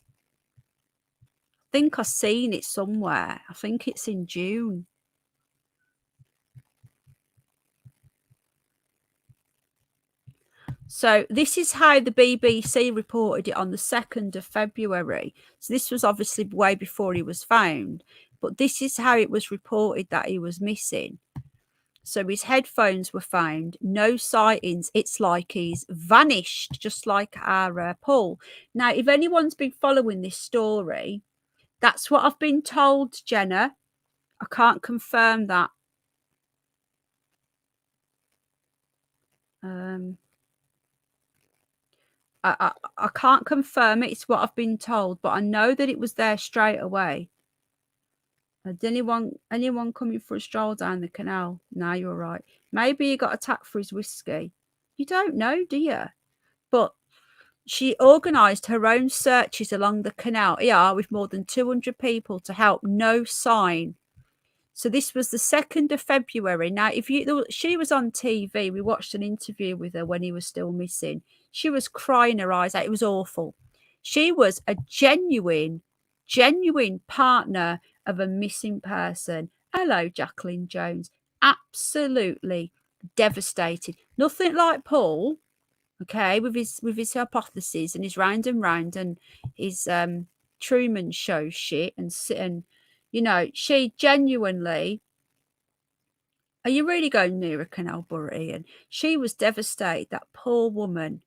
A: I think I've seen it somewhere. I think it's in June. So this is how the BBC reported it on the 2nd of February. So this was obviously way before he was found. But this is how it was reported that he was missing. So his headphones were found. No sightings. It's like he's vanished, just like our Paul. Now, if anyone's been following this story, that's what I've been told, Jenna. I can't confirm that. I can't confirm it. It's what I've been told, but I know that it was there straight away. Did anyone coming for a stroll down the canal? No, you're right. Maybe he got attacked for his whiskey. You don't know, do you? But she organised her own searches along the canal, with more than 200 people to help. No sign. So this was the 2nd of February. Now, she was on TV. We watched an interview with her when he was still missing. She was crying her eyes out. It was awful. She was a genuine partner of a missing person. Hello, Jacqueline Jones. Absolutely devastated. Nothing like Paul, okay, with his hypotheses and his round and his Truman Show shit and you know, she genuinely. Are you really going near a canal, Borough, Ian? She was devastated. That poor woman.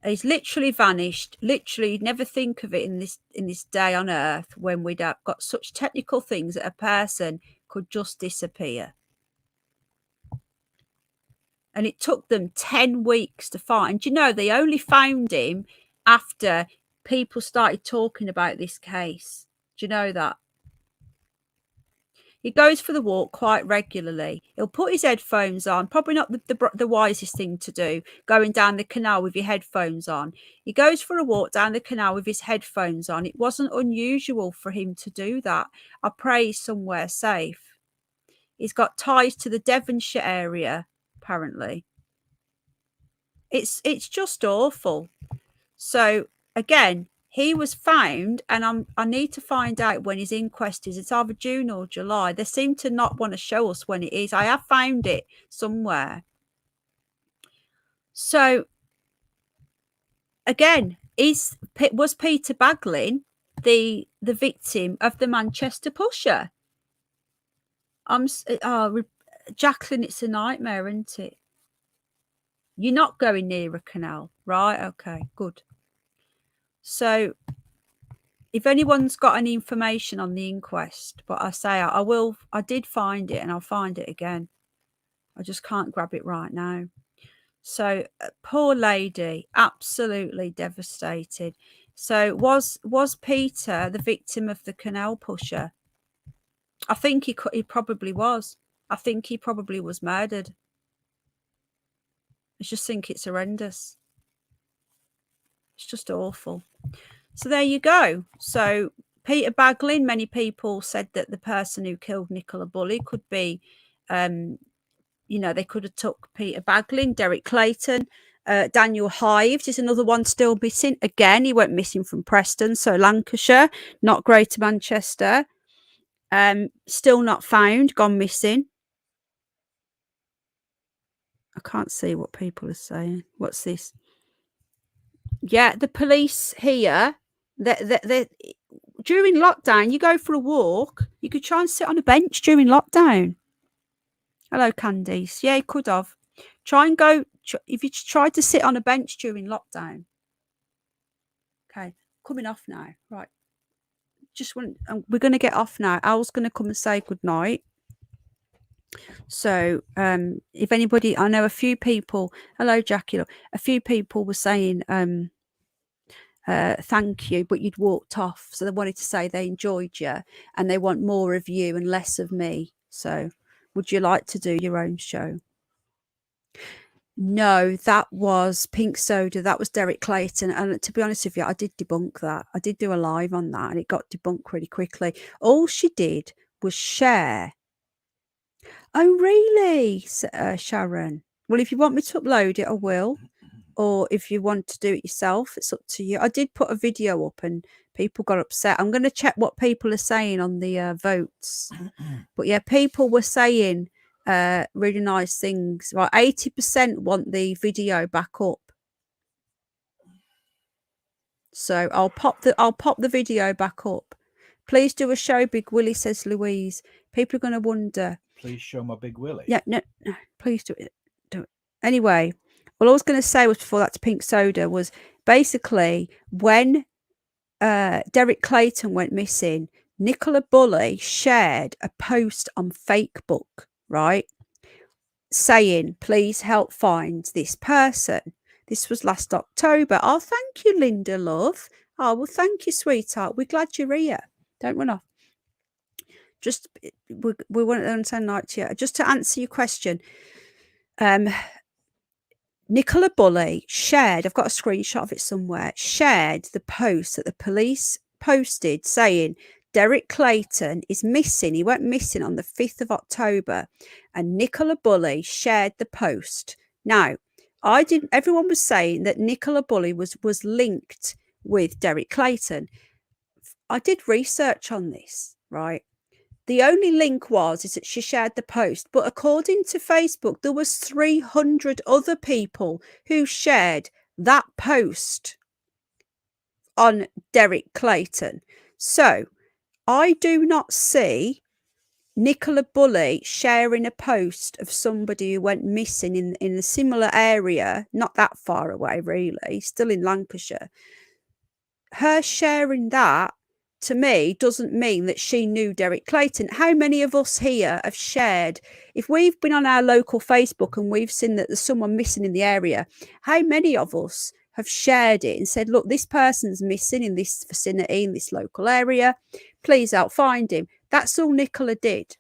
A: He's literally vanished. Literally, you'd never think of it in this day on earth when we'd have got such technical things that a person could just disappear. And it took them 10 weeks to find. You know, they only found him after people started talking about this case. Do you know that? He goes for the walk quite regularly. He'll put his headphones on. Probably not the wisest thing to do, going down the canal with your headphones on. He goes for a walk down the canal with his headphones on. It wasn't unusual for him to do that. I pray he's somewhere safe. He's got ties to the Devonshire area, apparently. It's just awful. So, again, he was found, and I need to find out when his inquest is. It's either June or July. They seem to not want to show us when it is. I have found it somewhere. So, again, was Peter Baglin the victim of the Manchester Pusher? Jacqueline, it's a nightmare, isn't it? You're not going near a canal, right? Okay, good. So, if anyone's got any information on the inquest, but I say I did find it and I'll find it again. I just can't grab it right now. So poor lady, absolutely devastated. So was Peter the victim of the canal pusher? I think he probably was. I think he probably was murdered. I just think it's horrendous. It's just awful. So there you go. So Peter Baglin, many people said that the person who killed Nicola Bulley could be, they could have took Peter Baglin, Derek Clayton, Daniel Hives is another one still missing. Again, he went missing from Preston, so Lancashire, not Greater Manchester. Still not found, gone missing. I can't see what people are saying. What's this? Yeah, the police here, they during lockdown, you go for a walk. You could try and sit on a bench during lockdown. Hello, Candice. Yeah, you could have. Try and go, if you tried to sit on a bench during lockdown. Okay, coming off now. Right. We're going to get off now. Al's going to come and say good night. So if anybody, I know a few people, hello, Jackie, a few people were saying thank you, but you'd walked off. So they wanted to say they enjoyed you and they want more of you and less of me. So would you like to do your own show? No, that was Pink Soda. That was Derek Clayton. And to be honest with you, I did debunk that. I did do a live on that and it got debunked really quickly. All she did was share. Oh, really, Sharon? Well, if you want me to upload it, I will. Or if you want to do it yourself, it's up to you. I did put a video up and people got upset. I'm going to check what people are saying on the votes. But yeah, people were saying really nice things. Right, 80% want the video back up. So I'll pop the video back up. Please do a show, Big Willie, says Louise. People are going to wonder.
C: Please show my Big Willie.
A: Yeah, no, please do it. Anyway, what I was going to say was before that to Pink Soda was basically when Derek Clayton went missing, Nicola Bulley shared a post on Facebook, right? Saying, please help find this person. This was last October. Oh, thank you, Linda, love. Oh, well, thank you, sweetheart. We're glad you're here. Don't run off. Just, we want to say night to you. Just to answer your question, Nicola Bulley shared, I've got a screenshot of it somewhere, shared the post that the police posted saying Derek Clayton is missing. He went missing on the 5th of October and Nicola Bulley shared the post. Now, everyone was saying that Nicola Bulley was linked with Derek Clayton. I did research on this, right? The only link is that she shared the post. But according to Facebook, there was 300 other people who shared that post on Derek Clayton. So I do not see Nicola Bulley sharing a post of somebody who went missing in a similar area, not that far away, really, still in Lancashire. Her sharing that, to me, doesn't mean that she knew Derek Clayton. How many of us here have shared, if we've been on our local Facebook and we've seen that there's someone missing in the area, how many of us have shared it and said, look, this person's missing in this vicinity, in this local area, please help find him? That's all Nicola did.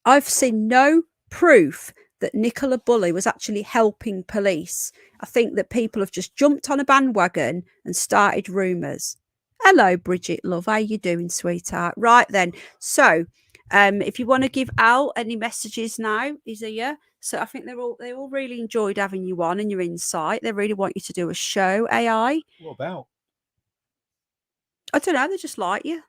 A: I've seen no proof that Nicola Bulley was actually helping police. I think that people have just jumped on a bandwagon and started rumours. Hello, Bridget, love. How you doing, sweetheart? Right then. So, if you want to give Al any messages now, he's here. So I think they all really enjoyed having you on and your insight. They really want you to do a show, AI.
C: What about?
A: I don't know. They just like you.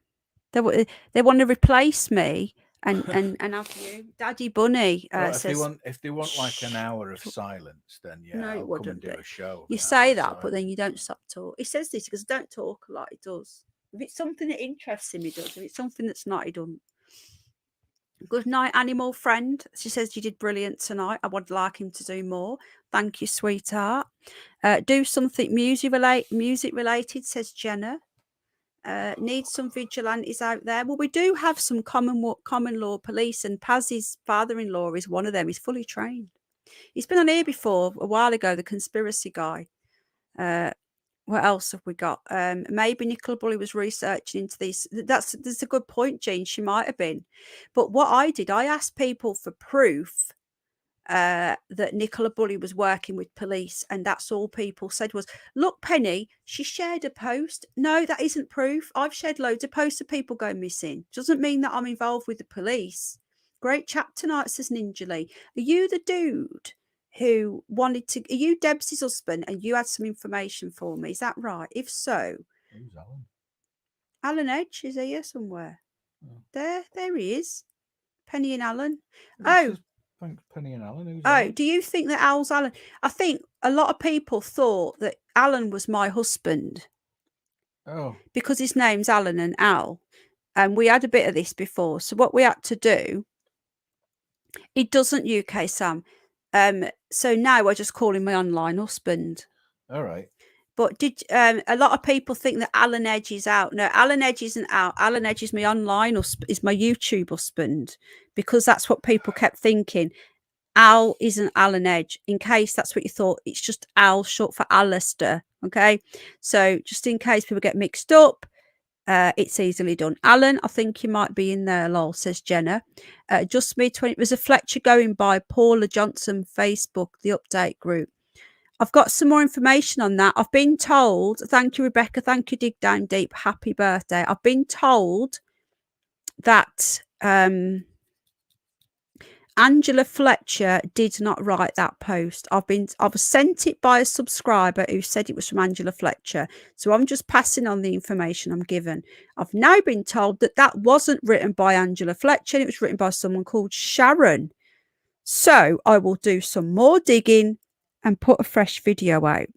A: They want to replace me and have you, Daddy Bunny.
C: Well,
A: Says,
C: if they want like an hour of silence, then yeah,
A: No, it
C: I'll come
A: wouldn't
C: and do
A: be.
C: a show.
A: You say that, but then you don't stop talking. He says this because I don't talk a lot. He does. If it's something that interests him, he does. If it's something that's not, he doesn't. Good night, animal friend. She says you did brilliant tonight. I would like him to do more. Thank you, sweetheart. Do something music related, says Jenna. Need some vigilantes out there. Well, we do have some common law police, and Paz's father-in-law is one of them. He's fully trained. He's been on here before a while ago, the conspiracy guy. What else have we got? Maybe Nicola Bulley was researching into these. That's a good point, Jean. She might have been. But what I did, I asked people for proof that Nicola Bulley was working with police, and that's all people said was, look, Penny, she shared a post. No, that isn't proof. I've shared loads of posts of people going missing. Doesn't mean that I'm involved with the police. Great chat tonight, says Ninja Lee. Are you the dude who wanted to, are you Deb's husband and you had some information for me? Is that right? If so,
C: Who's Alan?
A: Alan Edge is here somewhere.
C: Oh.
A: There he is. Penny and Alan.
C: This is Penny and Alan. Who's
A: Oh,
C: Alan?
A: do you think that Al's Alan? I think a lot of people thought that Alan was my husband
C: Oh,
A: because his name's Alan and Al. And we had a bit of this before. So what we had to do, it doesn't UK Sam. So now I just call him my online husband.
C: all right.
A: But did a lot of people think that Alan Edge is out? No, Alan Edge isn't out. Alan Edge is my online is my YouTube husband, because that's what people kept thinking. Al isn't Alan Edge. In case that's what you thought, it's just Al, short for Alistair. Okay, so just in case people get mixed up, it's easily done. Alan, I think you might be in there, lol, says Jenna. Just me 20. There's a Fletcher going by, Paula Johnson Facebook, the update group. I've got some more information on that. I've been told, thank you, Rebecca, thank you, Dig Down Deep, happy birthday. I've been told that Angela Fletcher did not write that post. I've sent it by a subscriber who said it was from Angela Fletcher. So I'm just passing on the information I'm given. I've now been told that that wasn't written by Angela Fletcher. It was written by someone called Sharon. So I will do some more digging and put a fresh video out.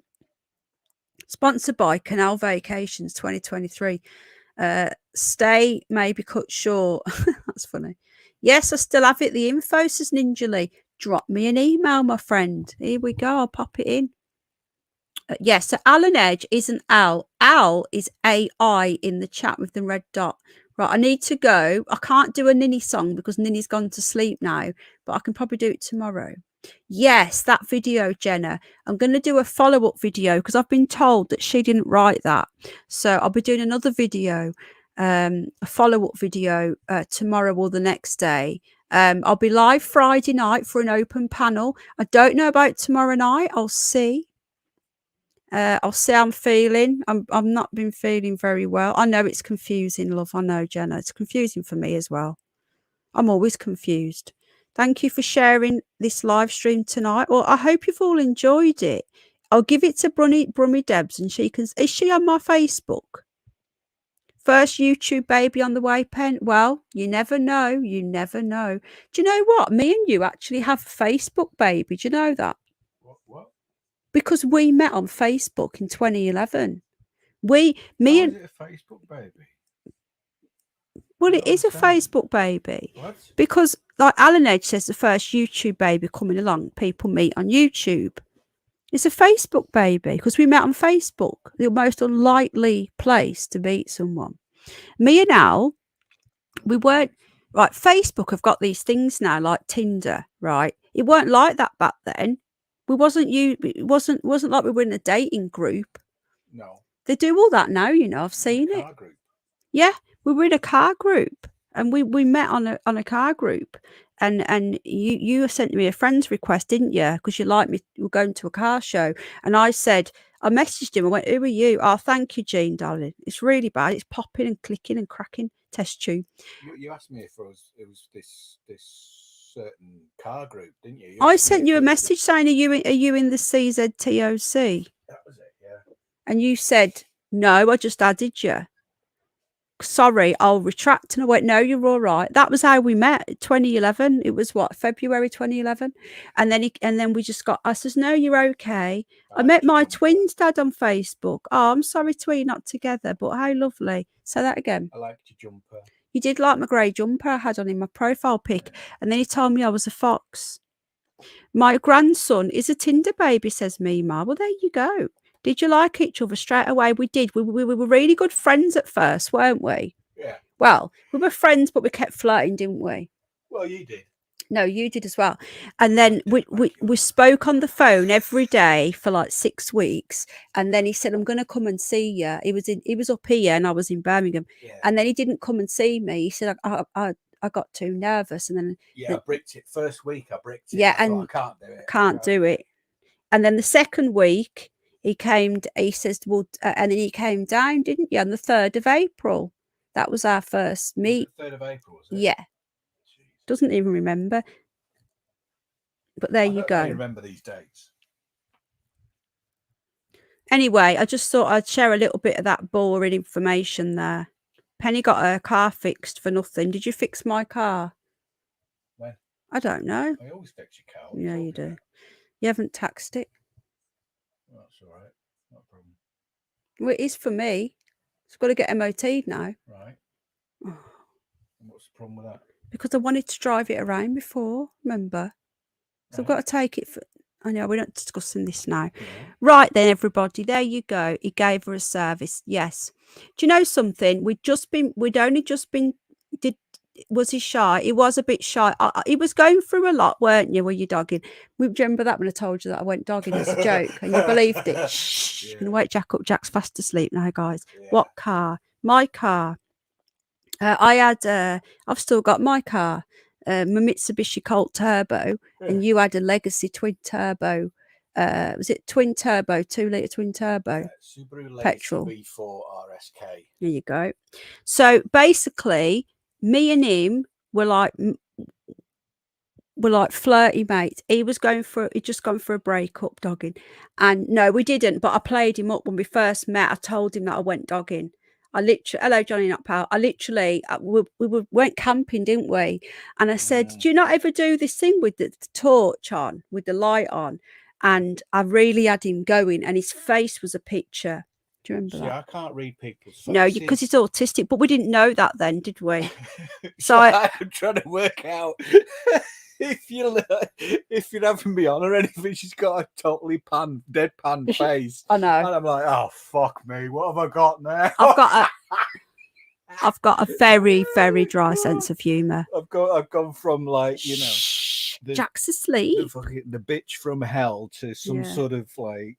A: Sponsored by Canal Vacations 2023. Stay may be cut short. That's funny. Yes, I still have it. The info, says Ninja Lee. Drop me an email, my friend. Here we go. I'll pop it in. Yes, so Alan Edge isn't Al. Al is AI in the chat with the red dot. Right, I need to go. I can't do a Ninny song because Ninny's gone to sleep now, but I can probably do it tomorrow. Yes, that video, Jenna. I'm going to do a follow-up video because I've been told that she didn't write that. So I'll be doing another video, a follow-up video tomorrow or the next day. I'll be live Friday night for an open panel. I don't know about tomorrow night. I'll see. I'll see how I'm feeling. I've not been feeling very well. I know it's confusing, love. I know, Jenna. It's confusing for me as well. I'm always confused. Thank you for sharing this live stream tonight. Well, I hope you've all enjoyed it. I'll give it to Brummy Debs, and she can. Is she on my Facebook? First YouTube baby on the way, Pen. Well, you never know. You never know. Do you know what? Me and you actually have a Facebook baby. Do you know that?
B: What?
A: Because we met on Facebook in 2011.
C: How is it a Facebook baby?
A: Well, it is a Facebook baby.
C: What?
A: Because, like Alan Edge says, the first YouTube baby coming along, people meet on YouTube. It's a Facebook baby because we met on Facebook, the most unlikely place to meet someone. Me and Al, we weren't, right, Facebook have got these things now like Tinder, right? It weren't like that back then. It wasn't like we were in a dating group.
C: No.
A: They do all that now, you know, I've seen it.
C: Group.
A: Yeah, we were in a car group and we met on a car group, and you sent me a friend's request, didn't you? Because you liked me. We were going to a car show, and I messaged him. I went, "Who are you?" "Oh, thank you, Jean, darling. It's really bad. It's popping and clicking and cracking." Test tube.
C: You asked me if it was this certain car group, didn't you?
A: I sent you a message saying, "Are you in the CZTOC?"
C: That was it, yeah.
A: And you said, "No, I just added you. Sorry, I'll retract." And I went, "No, you're all right." That was how we met. 2011. It was what, February 2011. And then we just got. I says, "No, you're okay." I met my twins' dad on Facebook. Oh, I'm sorry we're not together, but how lovely. Say that again.
C: I liked your jumper.
A: You did like my grey jumper I had on in my profile pic. And then he told me I was a fox. My grandson is a Tinder baby, says Mima. Well, there you go. Did you like each other straight away? We did. We were really good friends at first, weren't we?
C: Yeah.
A: Well, we were friends, but we kept flirting, didn't we?
C: Well, you did.
A: No, you did as well. And then we spoke on the phone every day for like 6 weeks. And then he said, "I'm going to come and see you." He was up here and I was in Birmingham.
C: Yeah.
A: And then he didn't come and see me. He said, I got too nervous, and then
B: Yeah, I bricked it. First week, I bricked it.
A: Yeah,
B: I thought,
A: and
B: I can't do it.
A: can't do it. And then the second week, he came. He says, "Well," and then he came down, didn't you? On the 3rd of April, that was our first meet.
B: 3rd of April, was it?
A: Yeah,
B: Jeez.
A: doesn't even remember. But there
B: I
A: you
B: don't
A: go.
B: really remember these dates.
A: Anyway, I just thought I'd share a little bit of that boring information there. Penny got her car fixed for nothing. Did you fix my car?
B: When?
A: I don't know.
B: I always fix your car. What are
A: Yeah, you
B: talking
A: do.
B: about?
A: You haven't taxed it.
B: Well, that's all right. Not a problem.
A: Well, it is for me. It's got to get MOT'd now.
B: Right.
A: Oh,
B: And what's the problem with that?
A: because I wanted to drive it around before, remember? So I've
B: Right.
A: got to take it for... I know, we're not discussing this now.
B: Yeah.
A: Right then, everybody, there you go. He gave her a service. Yes. Do you know something? We'd only just been... Was he shy? He was a bit shy. He was going through a lot, weren't you? Were you dogging? Remember that when I told you that I went dogging as a joke and you believed it? Shh.
B: Yeah.
A: I'm gonna wake Jack up. Jack's fast asleep now, guys.
B: Yeah.
A: What car? My car. I've still got my car, my Mitsubishi Colt Turbo, and you had a Legacy twin turbo. Was it twin turbo, 2 litre twin turbo?
B: Yeah, Subaru Legacy
A: Petrol.
B: V4 RSK.
A: There you go. So basically, me and him were like flirty mates. He'd just gone for a breakup dogging. And no, we didn't, but I played him up when we first met. I told him that I went dogging. Hello, Johnny Not Pal. We went camping, didn't we? And I said, do you not ever do this thing with the torch on, with the light on? And I really had him going, and his face was a picture. Do you remember
B: See,
A: that?
B: I can't read people's faces.
A: No, because he's autistic, but we didn't know that then, did we?
B: So I'm trying to work out if you're having me on or anything. She's got a totally deadpan face.
A: I know.
B: And I'm like, oh fuck me, what have I got now?
A: I've got a very, very dry sense of humour.
B: I've gone from like, you know,
A: Jack's asleep.
B: the bitch from hell to some sort of like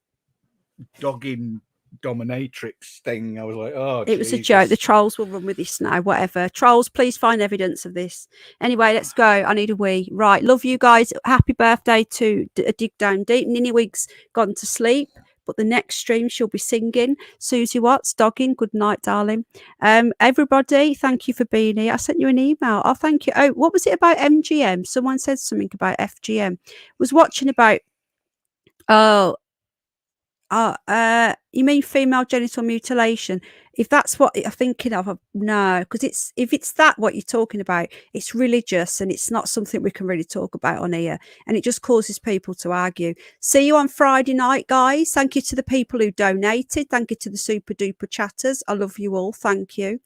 B: dogging dominatrix thing. I was like, oh,
A: it was a joke. The trolls will run with this now. Whatever. Trolls, please find evidence of this. Anyway, let's go. I need a wee. Right. Love you guys. Happy birthday to Dig Down Deep. Ninny Wig's gone to sleep, but the next stream she'll be singing. Susie Watts, dogging. Good night, darling. Everybody, thank you for being here. I sent you an email. Oh, thank you. Oh, what was it about MGM? Someone said something about FGM. Was watching about. You mean female genital mutilation? If that's what you're thinking of, no, because if it's that what you're talking about, it's religious and it's not something we can really talk about on here, and it just causes people to argue. See you on Friday night, guys. Thank you to the people who donated. Thank you to the super duper chatters. I love you all. Thank you.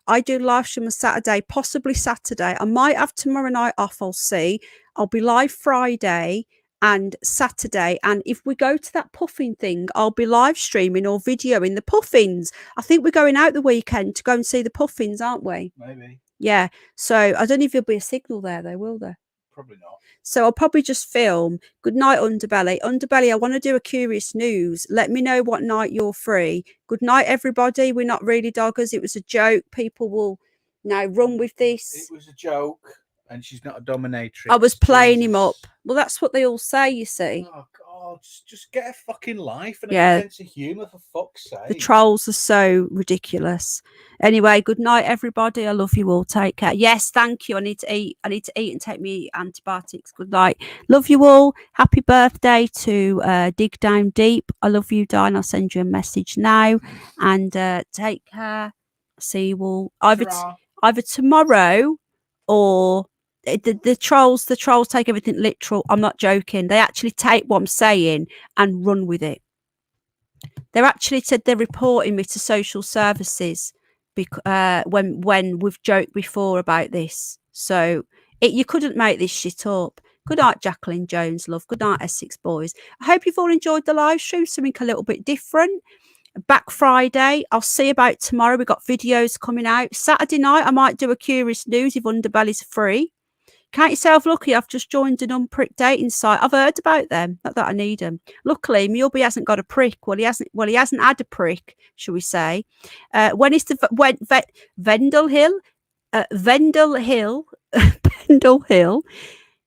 A: I do live stream on Saturday, possibly Saturday. I might have tomorrow night off. I'll see. I'll be live Friday and Saturday, and if we go to that puffin thing, I'll be live streaming or videoing the puffins. I think we're going out the weekend to go and see the puffins, aren't we?
B: Maybe.
A: Yeah. So I don't know if there'll be a signal there, though, will there?
B: Probably not.
A: So I'll probably just film. Good night, Underbelly. Underbelly, I want to do a curious news. Let me know what night you're free. Good night, everybody. We're not really doggers. It was a joke. People will now run with this.
B: It was a joke. And she's not a dominatrix.
A: I was playing him up. Well, that's what they all say, you see.
B: Oh, God. Just get a fucking life and a sense of humour, for fuck's sake.
A: The trolls are so ridiculous. Anyway, good night, everybody. I love you all. Take care. Yes, thank you. I need to eat and take me antibiotics. Good night. Love you all. Happy birthday to Dig Down Deep. I love you, Diane. I'll send you a message now. And take care. See you all either tomorrow or... The trolls take everything literal. I'm not joking. They actually take what I'm saying and run with it. They actually said they're reporting me to social services when we've joked before about this. So you couldn't make this shit up. Good night, Jacqueline Jones, love. Good night, Essex boys. I hope you've all enjoyed the live stream. Something a little bit different. Back Friday. I'll see about tomorrow. We've got videos coming out. Saturday night, I might do a curious news if Underbelly's free. Count yourself lucky. I've just joined an unpricked dating site. I've heard about them. Not that I need them. Luckily, Mulby hasn't got a prick. Well, he hasn't had a prick, shall we say? When is the Vendel Hill? Vendel Hill, Pendle Hill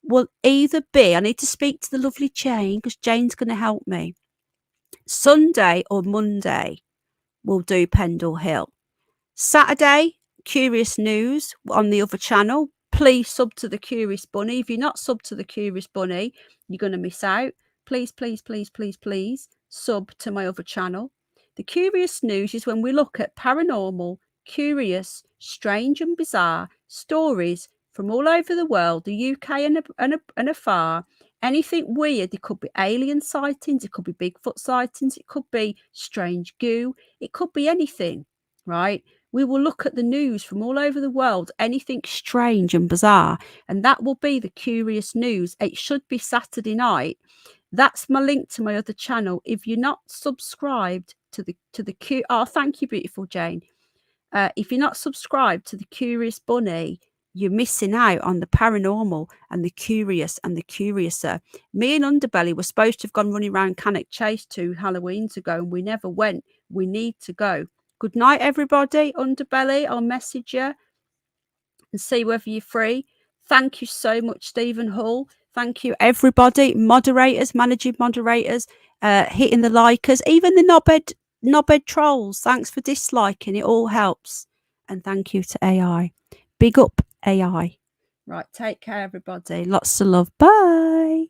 A: will either be, I need to speak to the lovely Jane because Jane's going to help me. Sunday or Monday, we'll do Pendle Hill. Saturday, Curious News on the other channel. Please sub to the Curious Bunny. If you're not sub to the Curious Bunny, you're going to miss out. Please, please, please, please, please sub to my other channel. The Curious News is when we look at paranormal, curious, strange and bizarre stories from all over the world, the UK and afar. Anything weird. It could be alien sightings, it could be Bigfoot sightings, it could be strange goo, it could be anything, right? We will look at the news from all over the world, anything strange and bizarre, and that will be the Curious News. It should be Saturday night. That's my link to my other channel. If you're not subscribed to the oh, thank you, beautiful Jane. If you're not subscribed to the Curious Bunny, you're missing out on the paranormal and the curious and the curiouser. Me and Underbelly were supposed to have gone running around Cannock Chase 2 Halloweens ago, and we never went. We need to go. Good night, everybody. Underbelly, I'll message you and see whether you're free. Thank you so much, Stephen Hull. Thank you, everybody. Moderators, managing moderators, hitting the likers, even the knobhead trolls. Thanks for disliking. It all helps. And thank you to AI. Big up AI. Right, take care, everybody. Lots of love. Bye.